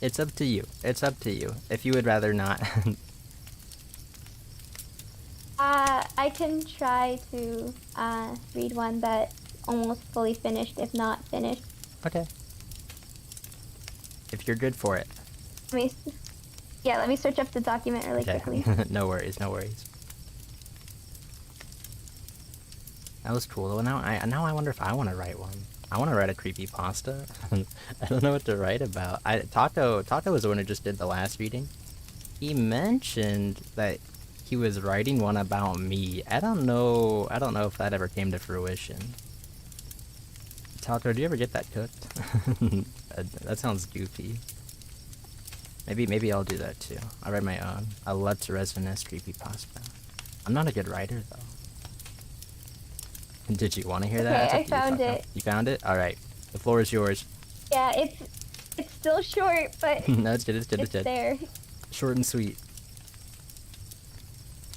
It's up to you. It's up to you. If you would rather not. I can try to read one that's almost fully finished, if not finished. Okay. If you're good for it. Let me search up the document really Okay. quickly. No worries, no worries. That was cool. Well, now I wonder if I want to write one. I want to write a creepypasta. I don't know what to write about. Taco was the one who just did the last reading. He mentioned that he was writing one about me. I don't know if that ever came to fruition. Taco, do you ever get that cooked? That sounds goofy. Maybe I'll do that too. I'll write my own. A Lux Resonus creepypasta. I'm not a good writer though. Did you want to hear that? Okay, I found it. You found it? Alright. The floor is yours. Yeah, it's still short, but No, it's good, it's good, it's good. there. Short and sweet.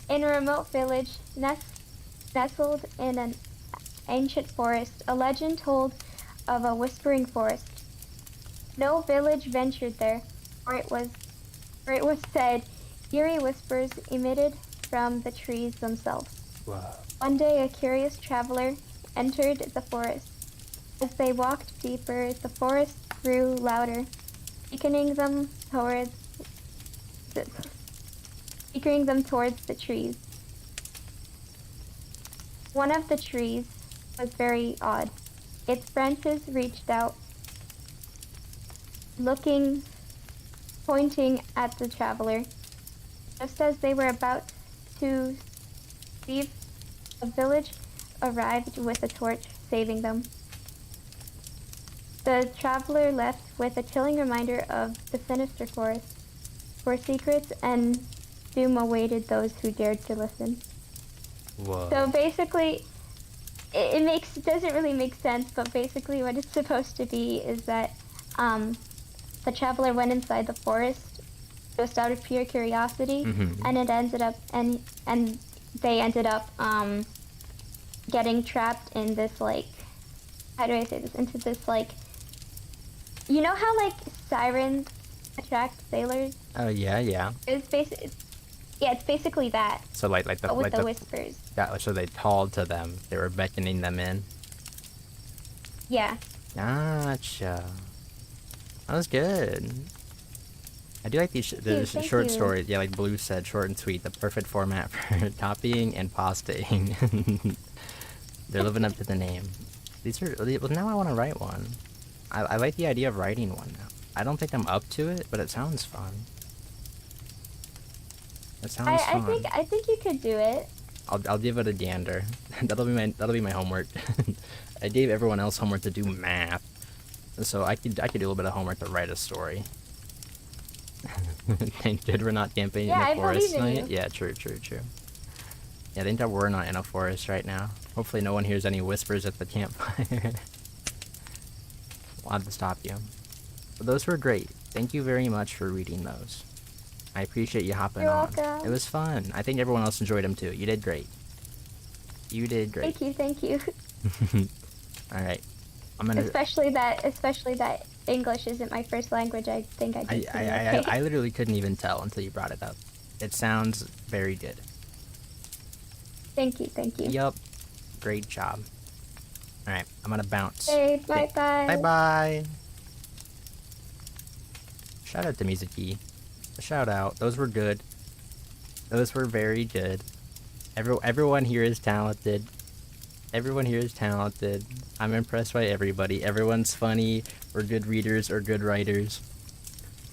In a remote village, nestled in an ancient forest, a legend told of a whispering forest. No village ventured there, for it was said eerie whispers emitted from the trees themselves. Wow. One day, a curious traveler entered the forest. As they walked deeper, the forest grew louder, beckoning them towards the trees. One of the trees was very odd. Its branches reached out, pointing at the traveler. Just as they were about to leave, a village arrived with a torch, saving them. The traveler left with a chilling reminder of the sinister forest, where secrets and doom awaited those who dared to listen. Whoa. So basically, it doesn't really make sense, but basically what it's supposed to be is that the traveler went inside the forest just out of pure curiosity, and it ended up and they ended up getting trapped in this, like, how do I say this, into this, like, you know how like sirens attract sailors? Oh yeah. It's basically that. So like the But with like the the whispers. Yeah, so they called to them. They were beckoning them in. Yeah. Gotcha. That was good. I do like these Thank short you. stories. Yeah, like Blue said, short and sweet. The perfect format for copying and pastaing. They're living up to the name. Well, now I want to write one. I like the idea of writing one now. I don't think I'm up to it, but it sounds fun. It sounds fun. I think you could do it. I'll give it a gander. that'll be my homework. I gave everyone else homework to do math, so I could do a little bit of homework to write a story. Thank God we're not camping in a forest tonight. Yeah, true. Yeah, thank God we're not in a forest right now. Hopefully no one hears any whispers at the campfire. I'll have to stop you. But those were great. Thank you very much for reading those. I appreciate you hopping You're on. welcome. It was fun. I think everyone else enjoyed them too. You did great. You did great. Thank you. Alright. I'm gonna... Especially that English isn't my first language. I think I did pretty okay. I literally couldn't even tell until you brought it up. It sounds very good. Thank you. Yup. Great job. Alright, I'm gonna bounce. Hey, bye. Bye. Shout out to Mizuki. Shout out. Those were good. Those were very good. Everyone here is talented. I'm impressed by everybody. Everyone's funny, or good readers, or good writers.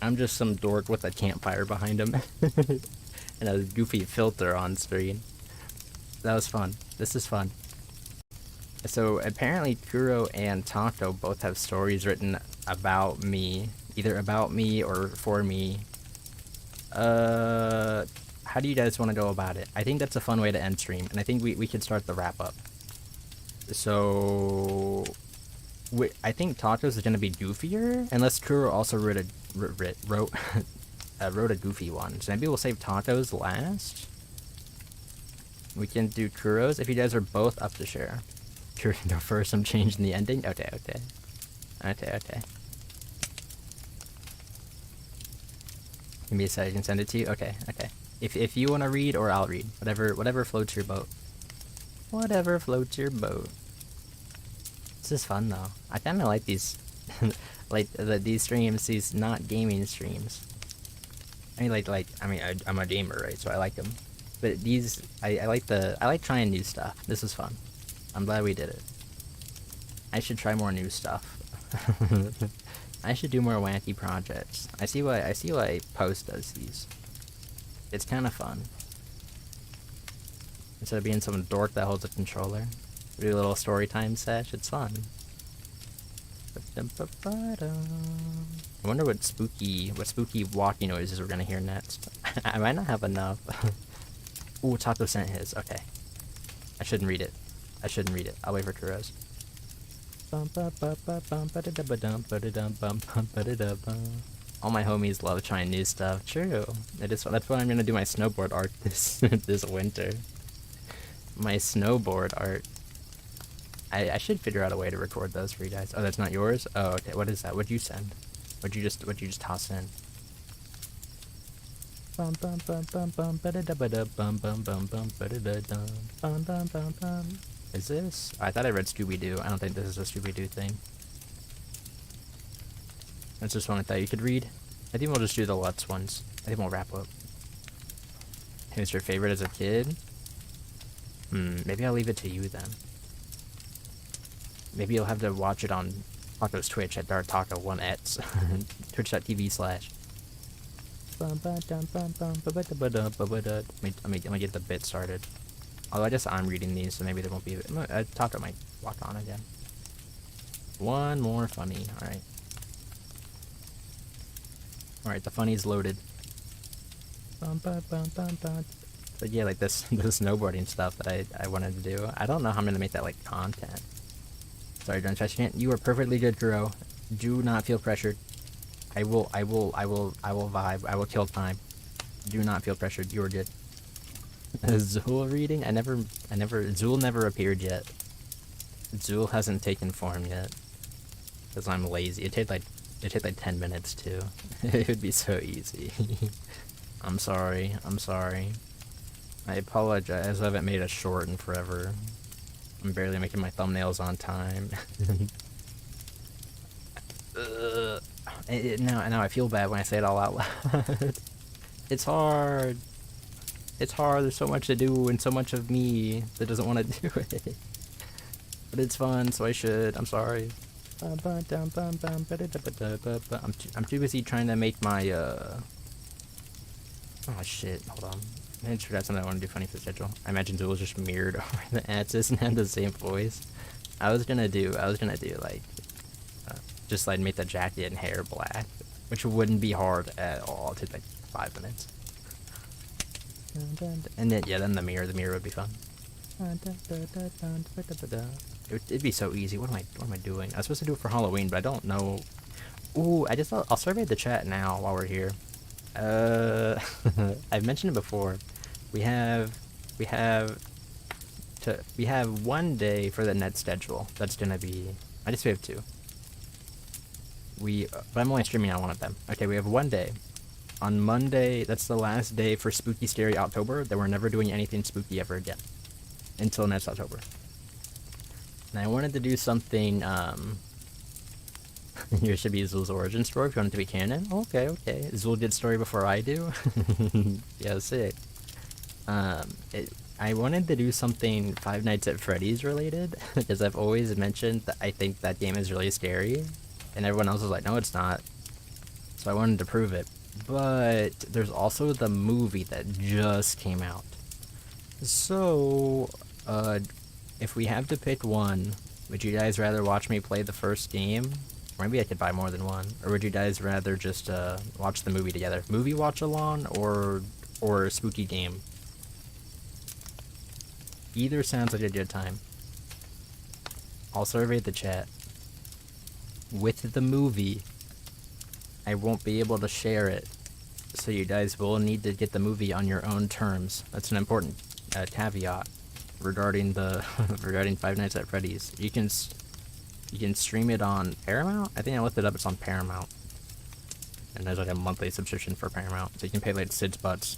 I'm just some dork with a campfire behind him. And a goofy filter on screen. That was fun. This is fun. So apparently Kuro and Taco both have stories written about me. Either about me or for me. How do you guys want to go about it? I think that's a fun way to end stream, and I think we could start the wrap up. So I think Taco's is gonna be goofier, unless Kuro also wrote a goofy one. So maybe we'll save Taco's last. We can do Kuro's if you guys are both up to share. Kuro can go first. I'm changing the ending. Okay. Okay. Give me a second, I can send it to you? Okay. If you want to read, or I'll read. Whatever floats your boat. Whatever floats your boat. This is fun, though. I kind of like these, these streams, these not gaming streams. I mean, I'm a gamer, right? So I like them. But these, I like trying new stuff. This is fun. I'm glad we did it. I should try more new stuff. I should do more wacky projects. I see why Post does these. It's kind of fun. Instead of being some dork that holds a controller, do a little story time sesh. It's fun. I wonder what spooky walking noises we're gonna hear next. I might not have enough. Ooh, Taco sent his. Okay. I shouldn't read it. I'll wait for Kuro's. All my homies love trying new stuff. True. That's what I'm gonna do my snowboard art this winter. My snowboard art. I should figure out a way to record those for you guys. Oh, that's not yours? Oh, okay. What is that? What'd you send? What'd you just toss in? Is this? I thought I read Scooby-Doo. I don't think this is a Scooby-Doo thing. That's just one I thought you could read. I think we'll just do the Lutz ones. I think we'll wrap up. Who's your favorite as a kid? Maybe I'll leave it to you then. Maybe you'll have to watch it on Taco's Twitch at DarkTaco1x. Twitch.tv/ I'm gonna get the bit started. Although I guess I'm reading these, so maybe there won't be. Taco might walk on again. One more funny. Alright. Alright, the funny's loaded. But yeah, like this snowboarding stuff that I wanted to do. I don't know how I'm gonna make that like content. Sorry, don't touch it. You are perfectly good, Kuro. Do not feel pressured. I will vibe. I will kill time. Do not feel pressured. You are good. Zool reading? Zool never appeared yet. Zool hasn't taken form yet. Because I'm lazy. It take like 10 minutes too. It would be so easy. I'm sorry. I apologize. I haven't made a short in forever. I'm barely making my thumbnails on time. Now I feel bad when I say it all out loud. It's hard. There's so much to do and so much of me that doesn't want to do it. But it's fun, so I should. I'm sorry. I'm too busy trying to make my oh shit, hold on. I just forgot something I want to do funny for the schedule. I imagine Zool was just mirrored over the answers and had the same voice. I was gonna do like just like make the jacket and hair black, which wouldn't be hard at all. It'd take like 5 minutes. And then then the mirror would be fun. It'd be so easy. What am I doing? I was supposed to do it for Halloween, but I don't know. Ooh, I'll survey the chat now while we're here. I've mentioned it before. We have 1 day for the net schedule. That's gonna be. I guess we have 2. But I'm only streaming on one of them. Okay, we have 1 day. On Monday, that's the last day for Spooky Scary October. Then we're never doing anything spooky ever again until next October. And I wanted to do something. Here should be Zool's origin story if you want it to be canon. Okay. Zool did story before I do. Yeah, sick. I wanted to do something Five Nights at Freddy's related because I've always mentioned that I think that game is really scary, and everyone else was like, no, it's not. So I wanted to prove it. But there's also the movie that just came out. So, if we have to pick one, would you guys rather watch me play the first game? Or maybe I could buy more than one. Or would you guys rather just watch the movie together? Movie watch along or spooky game? Either sounds like a good time. I'll survey the chat. With the movie, I won't be able to share it, so you guys will need to get the movie on your own terms. That's an important caveat regarding regarding Five Nights at Freddy's. You can You can stream it on Paramount? I think I looked it up, it's on Paramount. And there's like a monthly subscription for Paramount, so you can pay like $6.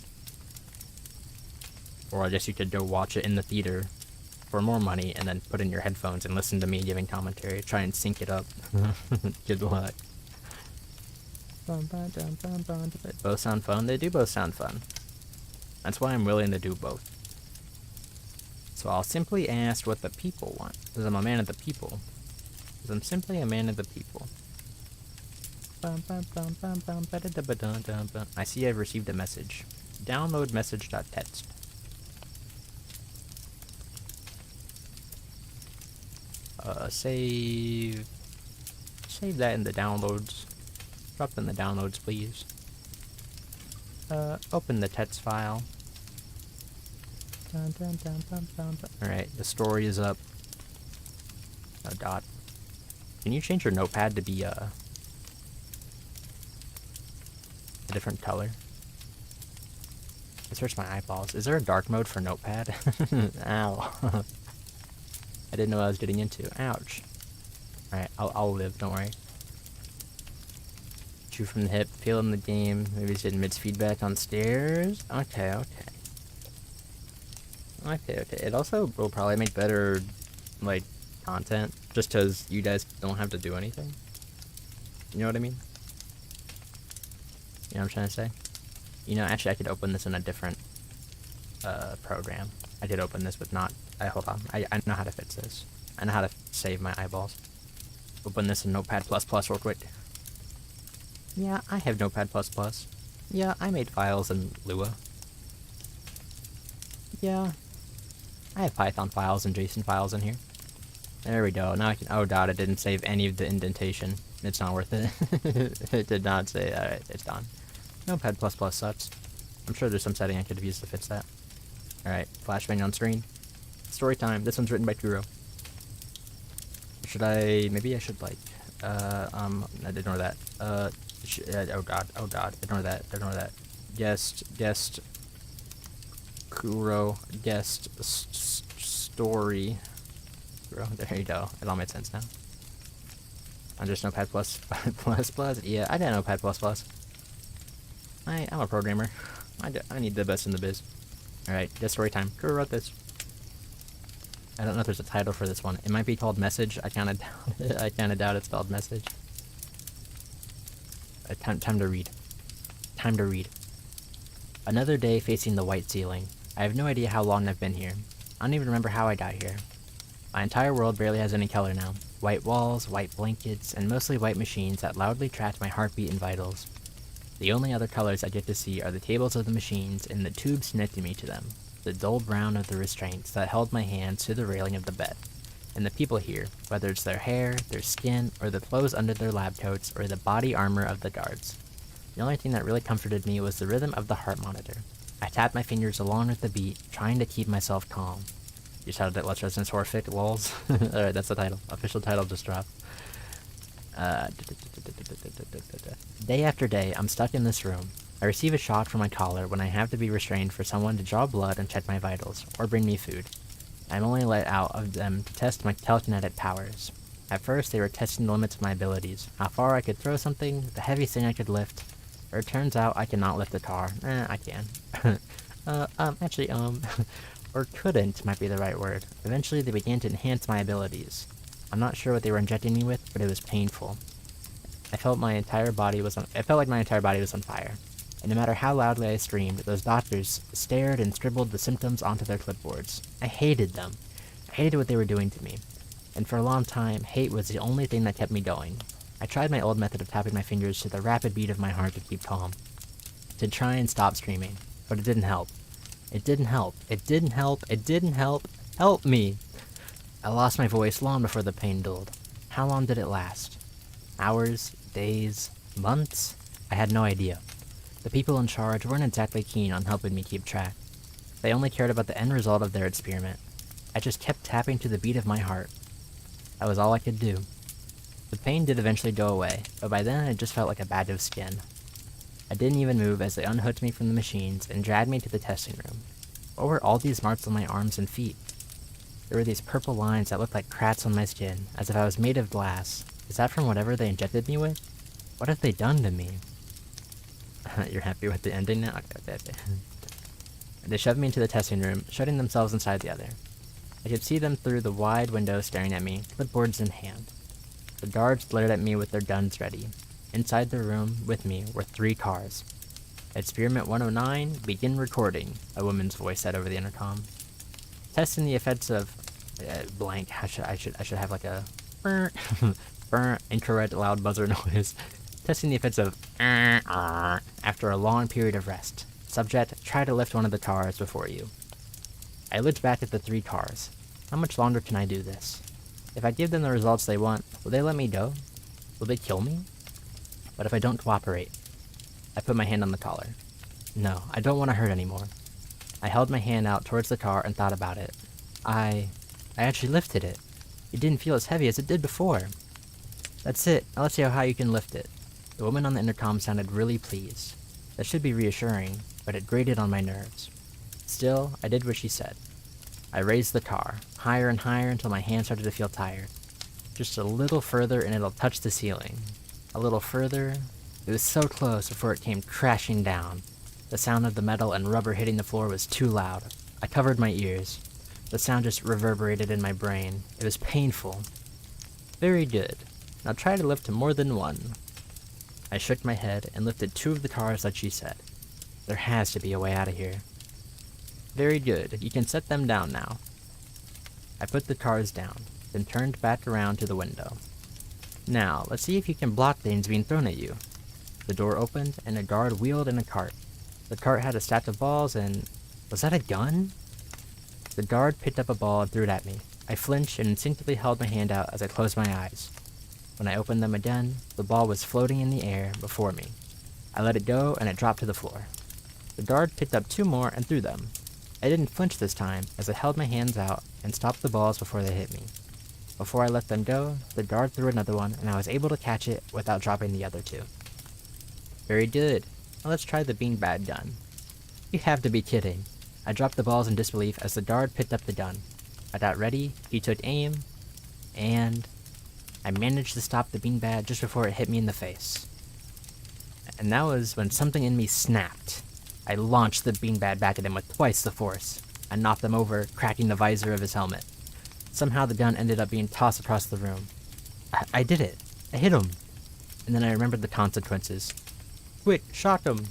Or I guess you could go watch it in the theater for more money and then put in your headphones and listen to me giving commentary. Try and sync it up. Good luck. Both sound fun? They do both sound fun. That's why I'm willing to do both. So I'll simply ask what the people want, because I'm a man of the people. Because I'm simply a man of the people. I see I've received a message. Download message.text. Save that in the downloads. Drop in the downloads, please. Open the text file. Alright, the story is up. Oh, dot. Can you change your notepad to be, a different color? It hurts my eyeballs. Is there a dark mode for notepad? Ow. I didn't know what I was getting into. Ouch. Alright, I'll live, don't worry. Shoot from the hip, feeling the game. Maybe he's getting mid feedback on stairs. Okay. It also will probably make better, like, content, just because you guys don't have to do anything. You know what I mean? You know what I'm trying to say? You know, actually I could open this in a different, program. I did open this with not... hold on. I know how to fix this. I know how to save my eyeballs. Open this in Notepad++ real quick. Yeah, I have Notepad++. Yeah, I made files in Lua. Yeah, I have Python files and JSON files in here. There we go. Now I can... Oh god, it didn't save any of the indentation. It's not worth it. It did not say... Alright, it's gone. Notepad++ sucks. I'm sure there's some setting I could have used to fix that. Alright, flashbang on screen. Story time. This one's written by Kuro. Should I... Maybe I should, like... ignore that. Oh god. Ignore that. Guest... Kuro. Story. Kuro. There you go. It all made sense now. I'm just Notepad++. Yeah, I did Notepad++. I'm a programmer. I need the best in the biz. Alright, guest story time. Kuro wrote this. I don't know if there's a title for this one. It might be called Message. I kinda doubt it. I kinda doubt it's spelled Message. Time to read. Time to read. Another day facing the white ceiling. I have no idea how long I've been here. I don't even remember how I got here. My entire world barely has any color now. White walls, white blankets, and mostly white machines that loudly track my heartbeat and vitals. The only other colors I get to see are the tables of the machines and the tubes connecting me to them. The dull brown of the restraints that held my hands to the railing of the bed. And the people here, whether it's their hair, their skin, or the clothes under their lab coats, or the body armor of the guards. The only thing that really comforted me was the rhythm of the heart monitor. I tapped my fingers along with the beat, trying to keep myself calm. You shouted at Lux Resonus horrific walls. Alright, that's the title. Official title just dropped. Day after day, I'm stuck in this room. I receive a shock from my collar when I have to be restrained for someone to draw blood and check my vitals, or bring me food. I'm only let out of them to test my telekinetic powers. At first, they were testing the limits of my abilities, how far I could throw something, the heaviest thing I could lift. Or it turns out I cannot lift a car. I can. Or couldn't might be the right word. Eventually, they began to enhance my abilities. I'm not sure what they were injecting me with, but it was painful. I felt like my entire body was on fire. And no matter how loudly I screamed, those doctors stared and scribbled the symptoms onto their clipboards. I hated them. I hated what they were doing to me. And for a long time, hate was the only thing that kept me going. I tried my old method of tapping my fingers to the rapid beat of my heart to keep calm. To try and stop screaming. But it didn't help. It didn't help. It didn't help. It didn't help. Help me! I lost my voice long before the pain dulled. How long did it last? Hours? Days? Months? I had no idea. The people in charge weren't exactly keen on helping me keep track. They only cared about the end result of their experiment. I just kept tapping to the beat of my heart. That was all I could do. The pain did eventually go away, but by then it just felt like a badge of skin. I didn't even move as they unhooked me from the machines and dragged me to the testing room. What were all these marks on my arms and feet? There were these purple lines that looked like cracks on my skin, as if I was made of glass. Is that from whatever they injected me with? What have they done to me? You're happy with the ending now? Okay. They shoved me into the testing room, shutting themselves inside the other. I could see them through the wide window staring at me, clipboards in hand. The guards glared at me with their guns ready. Inside the room with me were 3 cars. Experiment 109, begin recording, a woman's voice said over the intercom. Testing the effects of blank. I should have like a infrared loud buzzer noise. Testing the effects of after a long period of rest. Subject, try to lift one of the cars before you. I looked back at the 3 cars. How much longer can I do this? If I give them the results they want, will they let me go? Will they kill me? What if I don't cooperate? I put my hand on the collar. No, I don't want to hurt anymore. I held my hand out towards the car and thought about it. I actually lifted it. It didn't feel as heavy as it did before. That's it. Now let's see how high you can lift it. The woman on the intercom sounded really pleased. That should be reassuring, but it grated on my nerves. Still, I did what she said. I raised the car, higher and higher until my hand started to feel tired. Just a little further and it'll touch the ceiling. A little further. It was so close before it came crashing down. The sound of the metal and rubber hitting the floor was too loud. I covered my ears. The sound just reverberated in my brain. It was painful. Very good. Now try to lift to more than 1. I shook my head and lifted 2 of the cars like she said. There has to be a way out of here. Very good. You can set them down now. I put the cars down, then turned back around to the window. Now, let's see if you can block things being thrown at you. The door opened, and a guard wheeled in a cart. The cart had a stack of balls and... was that a gun? The guard picked up a ball and threw it at me. I flinched and instinctively held my hand out as I closed my eyes. When I opened them again, the ball was floating in the air before me. I let it go, and it dropped to the floor. The guard picked up 2 more and threw them. I didn't flinch this time, as I held my hands out and stopped the balls before they hit me. Before I let them go, the guard threw another one, and I was able to catch it without dropping the other 2. Very good. Now let's try the beanbag gun. You have to be kidding. I dropped the balls in disbelief as the guard picked up the gun. I got ready, he took aim, and... I managed to stop the beanbag just before it hit me in the face. And that was when something in me snapped. I launched the beanbag back at him with twice the force. I knocked him over, cracking the visor of his helmet. Somehow the gun ended up being tossed across the room. I did it. I hit him. And then I remembered the consequences. Quick, shock him.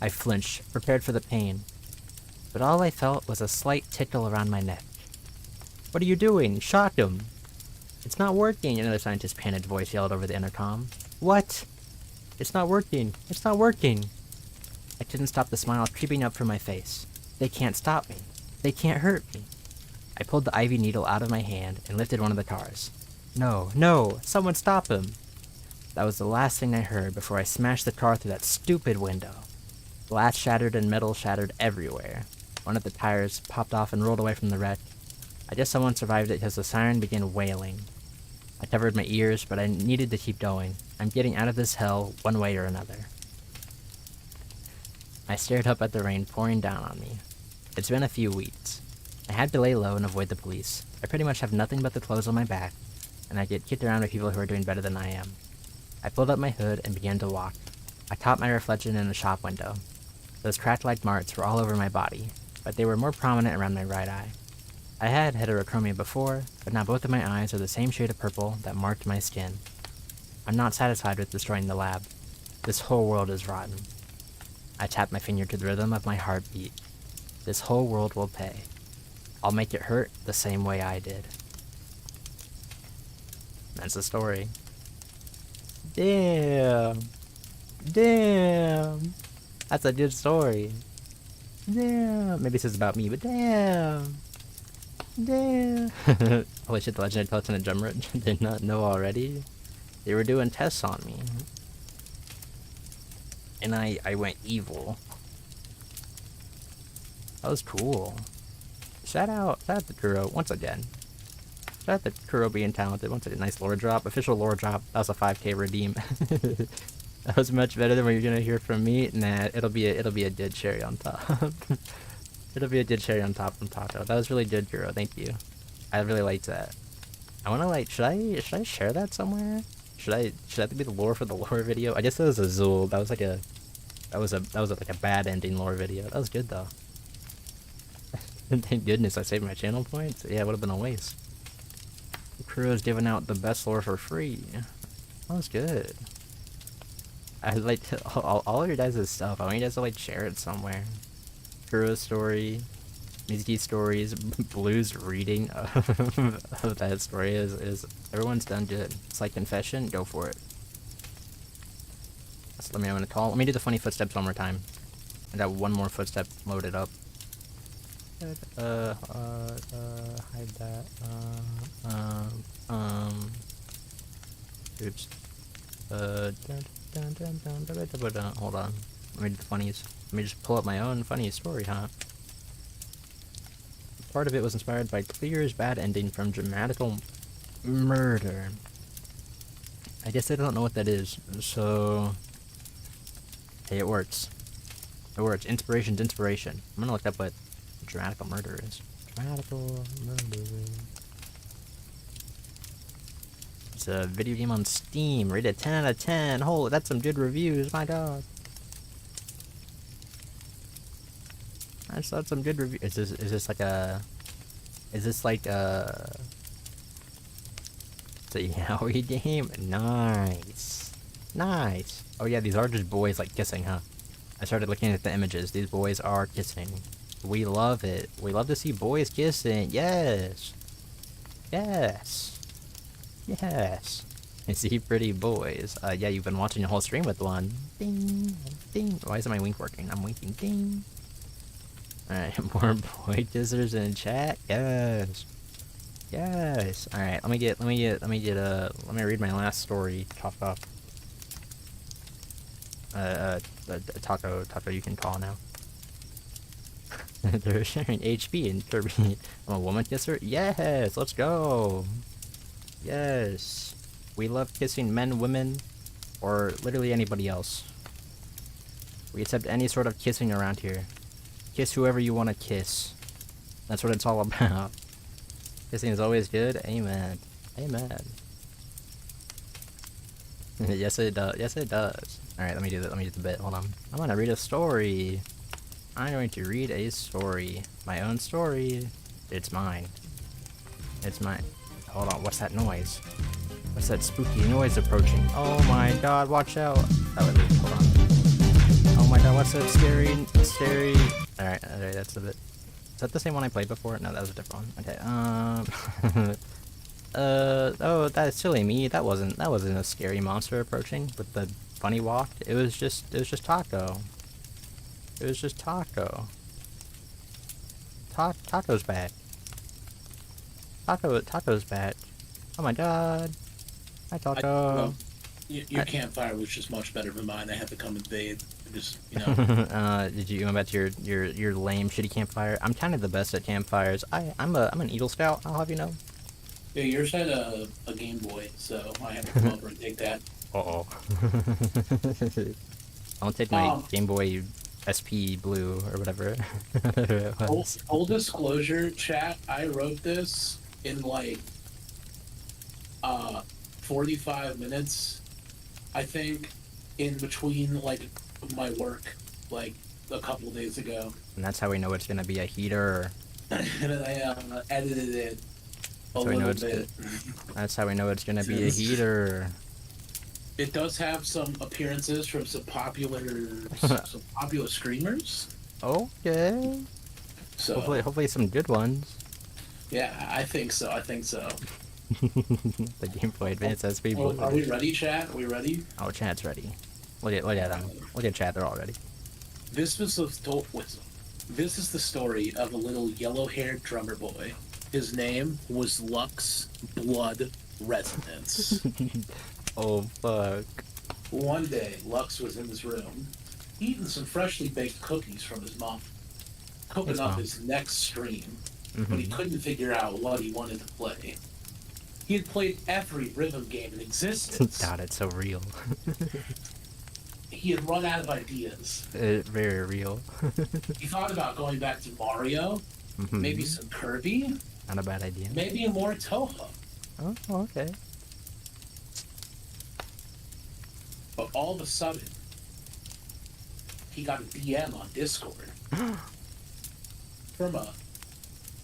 I flinched, prepared for the pain. But all I felt was a slight tickle around my neck. What are you doing? Shock him. It's not working, another scientist's panicked voice yelled over the intercom. What? It's not working. It's not working. I couldn't stop the smile creeping up from my face. They can't stop me. They can't hurt me. I pulled the IV needle out of my hand and lifted one of the cars. No, no, someone stop him. That was the last thing I heard before I smashed the car through that stupid window. Glass shattered and metal shattered everywhere. One of the tires popped off and rolled away from the wreck. I guess someone survived it because the siren began wailing. I covered my ears, but I needed to keep going. I'm getting out of this hell one way or another. I stared up at the rain pouring down on me. It's been a few weeks. I had to lay low and avoid the police. I pretty much have nothing but the clothes on my back, and I get kicked around by people who are doing better than I am. I pulled up my hood and began to walk. I caught my reflection in a shop window. Those crack-like marks were all over my body, but they were more prominent around my right eye. I had heterochromia before, but now both of my eyes are the same shade of purple that marked my skin. I'm not satisfied with destroying the lab. This whole world is rotten. I tapped my finger to the rhythm of my heartbeat. This whole world will pay. I'll make it hurt the same way I did. That's the story. Damn. Damn. That's a good story. Damn. Maybe this is about me, but damn. Damn. Holy shit, the legendary pellets in a drum did not know already. They were doing tests on me. And I went evil. That was cool. Shout out to Kuro once again. Shout out to Kuro being talented. Once again, nice lore drop. Official lore drop. That was a 5k redeem. That was much better than what you're gonna hear from me. Nah, it'll be a dead cherry on top. It'll be a dead cherry on top from Taco. That was really good, Kuro. Thank you. I really liked that. I wanna like, should I share that somewhere? Should that be the lore for the lore video? I guess it was Azul. That was like a, that was like a bad ending lore video. That was good though. Thank goodness I saved my channel points. Yeah, it would have been a waste. Kuro's giving out the best lore for free. That was good. I like all of your guys' stuff. I want you guys to like share it somewhere. Kuro's story, Mizuki stories, Blue's reading of that story is everyone's done good. It's like confession. Go for it. So let me do the funny footsteps one more time. I got one more footstep loaded up. Hide that. Oops. Hold on. Let me do the funnies. Let me just pull up my own funny story, huh? Part of it was inspired by Clear's bad ending from Dramatical Murder. I guess I don't know what that is, so... Hey, it works. It works. Inspiration's inspiration. I'm gonna look up what Dramatical Murder is. Dramatical Murder. It's a video game on Steam, rated 10 out of 10. Holy, that's some good reviews, my god. I saw some good reviews. Is this like a... Is this like a... It's a yaoi game? Nice. Nice. Oh yeah, these are just boys like kissing, huh? I started looking at the images. These boys are kissing. We love it. We love to see boys kissing. Yes. Yes. Yes. I see pretty boys. Yeah, you've been watching a whole stream with one. Ding. Ding. Why isn't my wink working? I'm winking. Ding. Alright, more boy kissers in chat. Yes. Yes. Alright, let me read my last story. Taco, you can call now. They're sharing HP and Kirby. I'm a woman kisser? Yes, let's go. Yes. We love kissing men, women, or literally anybody else. We accept any sort of kissing around here. Kiss whoever you want to kiss. That's what it's all about. Kissing is always good. Amen. Amen. Yes, it does. Yes, it does. Alright, let me do the bit. Hold on. I'm gonna read a story. I'm going to read a story. My own story. It's mine. It's mine. Hold on, what's that noise? What's that spooky noise approaching? Oh my god, watch out! Oh, hold on. Oh my god, what's that scary? Alright, that's a bit... Is that the same one I played before? No, that was a different one. Okay, oh, that's silly me. That wasn't a scary monster approaching with the funny walk. It was just Taco. It was just Taco. Taco's back. Taco's back. Oh my god. Hi, Taco. Your campfire was just much better than mine. I had to come invade. Just, you know. Did you go back to your lame shitty campfire? I'm kind of the best at campfires. I'm an Eagle Scout. I'll have you know. Yeah, yours had a Game Boy, so I had to come over and take that. Uh-oh. I'll take my Game Boy SP Blue or whatever. Full disclosure, chat, I wrote this in like 45 minutes, I think, in between like my work, like a couple days ago. And that's how we know it's gonna be a heater. And then I edited it a little bit. That's how we know it's gonna be a heater. It does have some appearances from some popular streamers. Okay. So hopefully some good ones. Yeah, I think so. The Game Boy Advance SP Blue. Are we ready, chat? Are we ready? Oh, chat's ready. Look at them. Look at chat. They're all ready. This is the story of a little yellow-haired drummer boy. His name was Lux Blood Resonus. Oh fuck. One day, Lux was in his room, eating some freshly baked cookies from his mom, cooking up his next stream, but he couldn't figure out what he wanted to play. He had played every rhythm game in existence. God, it's so real. He had run out of ideas. Very real. He thought about going back to Mario, maybe some Kirby, Not a bad idea. Maybe more Toho. Oh, okay. But all of a sudden, he got a DM on Discord from a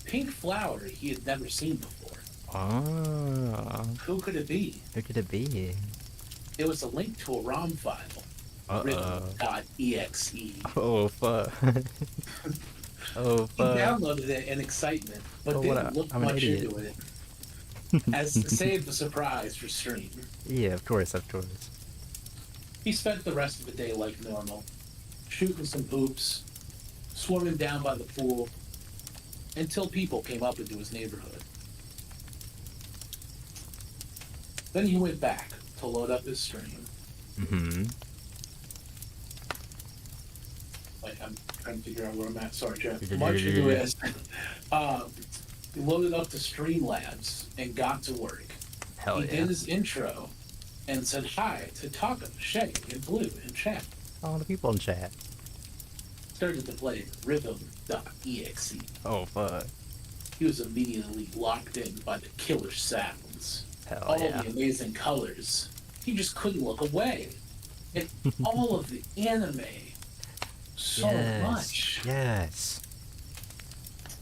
pink flower he had never seen before. Oh. Who could it be? Who could it be? It was a link to a ROM file. Rhythm.exe. Oh, fuck. Oh, He fuck. downloaded it in excitement, but Oh, didn't look I'm an much idiot. into it. As to save the surprise for stream. Yeah, of course, of course. He spent the rest of the day like normal, shooting some hoops, swimming down by the pool, until people came up into his neighborhood. Then he went back to load up his stream. Mm-hmm. Like, I'm trying to figure out where I'm at. Sorry, Jeff. You're Much good. ado as he loaded up the Streamlabs and got to work. Hell He yeah. did his intro and said hi to Taco, Shay, and Blue in chat. All the people in chat. Started to play Rhythm.exe. Oh, fuck. He was immediately locked in by the killer sounds, Hell all yeah. the amazing colors. He just couldn't look away. And all of the anime. So much. Yes.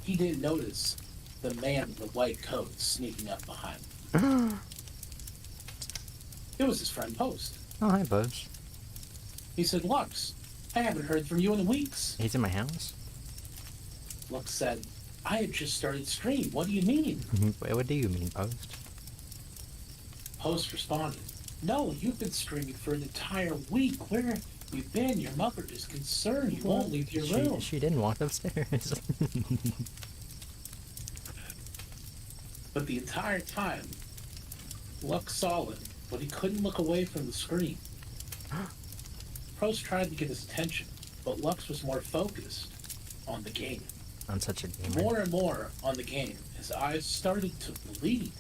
He didn't notice the man in the white coat sneaking up behind him. It was his friend Post. Oh, hi, Bubs. He said, Lux, I haven't heard from you in weeks. He's in my house? Lux said, I had just started stream. What do you mean? Wait, what do you mean, Post? Post responded, no, you've been streaming for an entire week. Where have you been? Your mother is concerned. You won't leave your room. She didn't walk upstairs. But the entire time, Lux saw him, but he couldn't look away from the screen. Post tried to get his attention, but Lux was more focused on the game. I'm such a gamer. More and more on the game. His eyes started to bleed.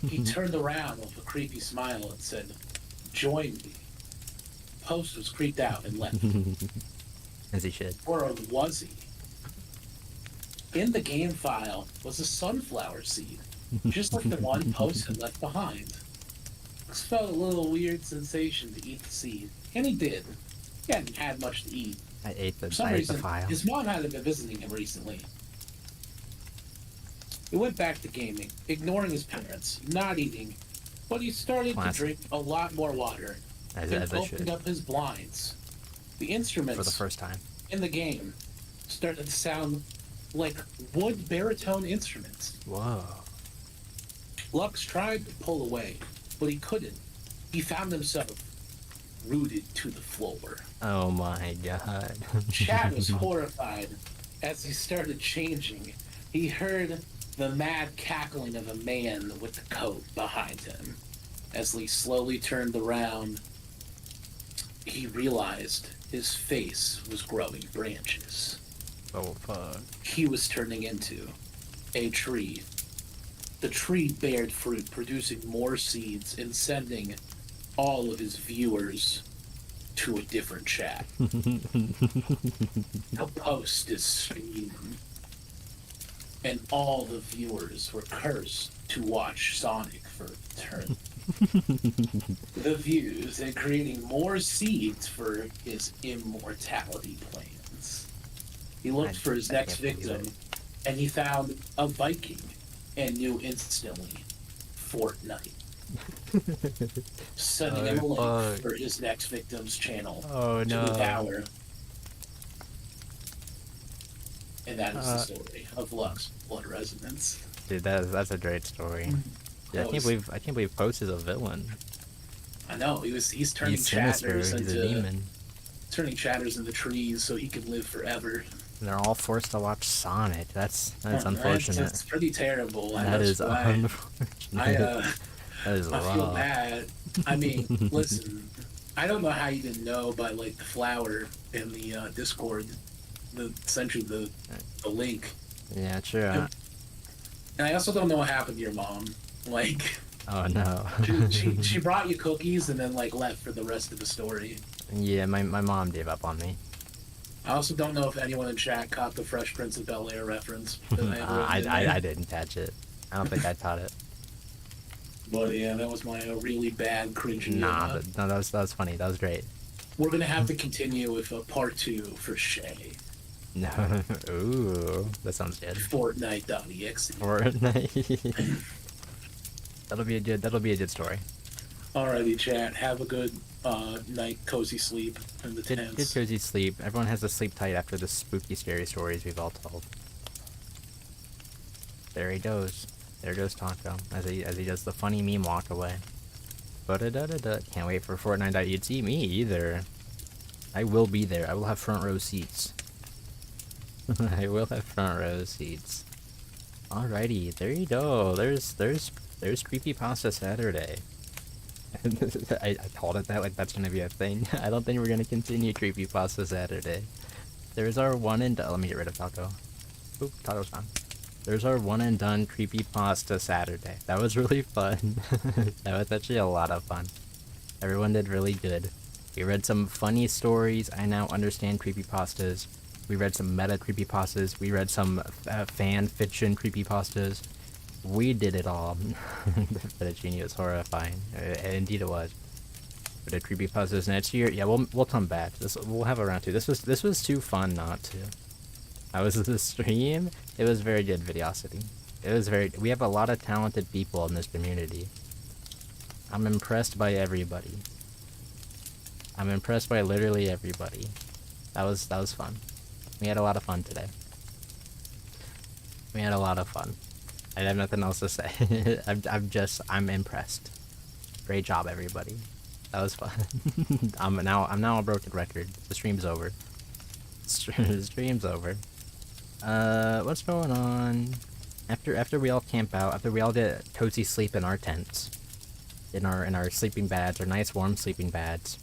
He turned around with a creepy smile and said, join me. Post was creeped out and left. As he should. Or was he? In the game file was a sunflower seed, just like the one Post had left behind. This felt a little weird sensation to eat the seed, and he did. He hadn't had much to eat. I ate For the some reason, file. his mom hadn't been visiting him recently. He went back to gaming, ignoring his parents, not eating, but he started Classic. to drink a lot more water As and I opened should. up his blinds. The For instruments the first time. in the game started to sound like wood baritone instruments. Whoa. Lux tried to pull away, but he couldn't. He found himself rooted to the floor. Oh my god. Chad was horrified as he started changing. He heard the mad cackling of a man with the coat behind him. As he slowly turned around, he realized his face was growing branches. Oh fuck. He was turning into a tree. The tree bared fruit, producing more seeds and sending all of his viewers to a different chat. The post is streaming, and all the viewers were cursed to watch Sonic for eternity. The views and creating more seeds for his immortality plans. He looked for his next can't believe victim, and he found a Viking and knew instantly Fortnite. Sending him a link fuck. for his next victim's channel Oh to no. devour. And that is the Uh, story of Lux Blood Resonus. Dude, that's a great story. Yeah, I That can't was- believe Post is a villain. I know he's turning He's sinister. chatters He's a into demon. turning chatters into trees so he can live forever. And they're all forced to watch Sonic. That's That's unfortunate. It's pretty terrible. and That that's is why unfortunate. That is I feel rough. bad. I mean, listen, I don't know how you didn't know by like the flower in the Discord, essentially the link. Yeah, true. And I also don't know what happened to your mom. Like, Oh no. she brought you cookies and then like left for the rest of the story. Yeah, my mom gave up on me. I also don't know if anyone in chat caught the Fresh Prince of Bel-Air reference. That I, had written in there. I didn't catch it. I don't think I taught it. But yeah, that was my really bad cringy. Nah, no, that was funny. That was great. We're gonna have to continue with part 2 for Shay. No, ooh, that sounds good. Fortnite.exe. Fortnite. That'll be a good story. Alrighty, chat. Have a good night, cozy sleep in the Good tents. cozy sleep. Everyone has to sleep tight after the spooky, scary stories we've all told. There he goes. There goes Taco as he does the funny meme walk away. Ba-da-da-da-da. Can't wait for Fortnite.exe. Me either. I will be there. I will have front row seats. I will have front row seats. Alrighty, there you go. There's Creepypasta Saturday. I called it that like that's gonna be a thing. I don't think we're gonna continue Creepypasta Saturday. There's our one and done. Let me get rid of Taco. Oop, Taco's gone. There's our one and done Creepypasta Saturday. That was really fun. That was actually a lot of fun. Everyone did really good. We read some funny stories. I now understand creepypastas. We read some meta creepypastas. We read some fan fiction creepypastas. We did it all. Fettuccine was horrifying. Indeed it was. But the creepypastas next year, yeah, we'll come back. We'll have a round 2. This was too fun not to. How was the stream? It was very good, Videosity. It was very. We have a lot of talented people in this community. I'm impressed by everybody. I'm impressed by literally everybody. That was fun. We had a lot of fun today. We had a lot of fun. I have nothing else to say. I'm impressed. Great job, everybody. That was fun. I'm now a broken record. The stream's over. The stream's over. What's going on? After we all camp out, after we all get cozy sleep in our tents, in our sleeping bags, our nice warm sleeping bags.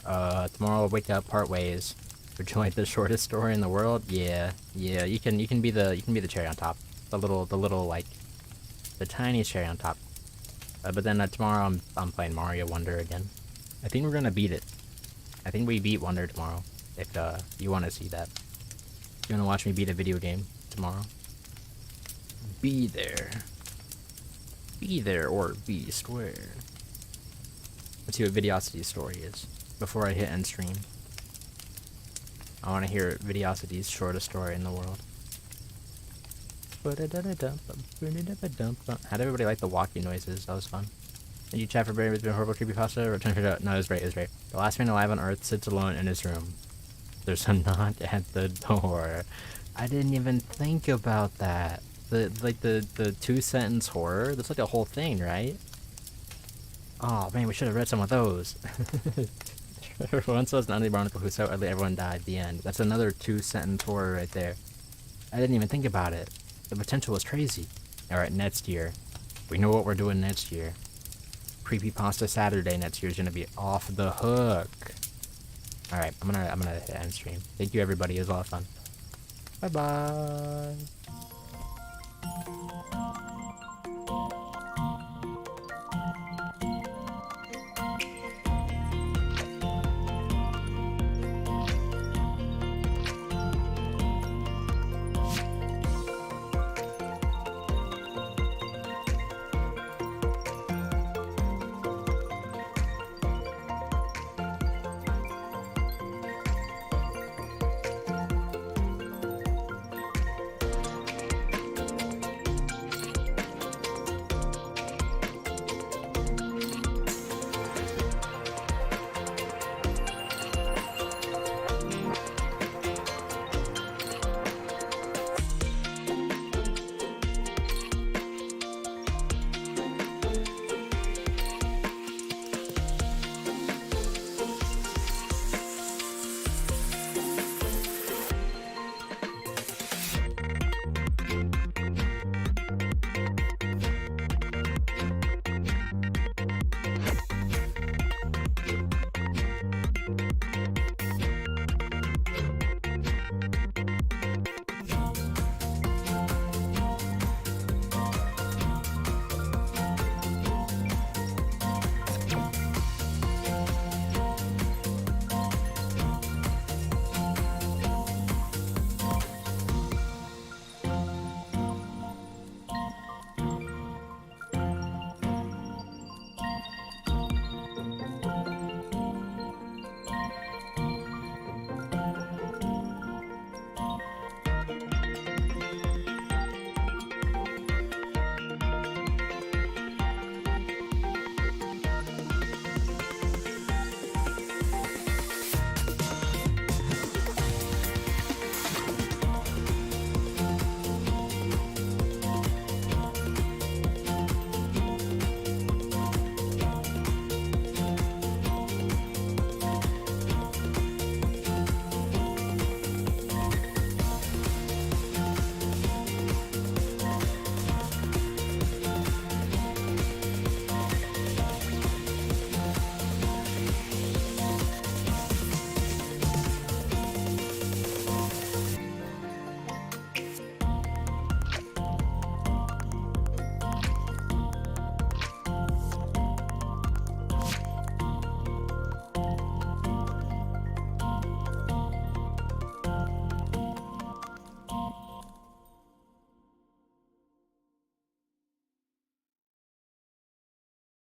Tomorrow we'll wake up, part ways. Would you like the shortest story in the world? Yeah. You can be the cherry on top. The little like the tiny cherry on top. But then tomorrow I'm playing Mario Wonder again. I think we're gonna beat it. I think we beat Wonder tomorrow. If you want to see that, you want to watch me beat a video game tomorrow. Be there. Be there or be square. Let's see what Videosity's story is before I hit end stream. I want to hear Videosity's shortest story in the world. How did everybody like the walking noises? That was fun. Thank you, chat, for bearing with me. Horrible creepypasta. Return to no, it was great. It was great. The last man alive on Earth sits alone in his room. There's a knock at the door. I didn't even think about that. The 2-sentence horror. That's like a whole thing, right? Oh man, we should have read some of those. Once was an ugly barnacle who so ugly everyone died. The end. That's another 2-sentence horror right there. I didn't even think about it. The potential was crazy. Alright, next year. We know what we're doing next year. Creepypasta Saturday next year is gonna be off the hook. Alright, I'm gonna hit end stream. Thank you everybody, it was a lot of fun. Bye bye.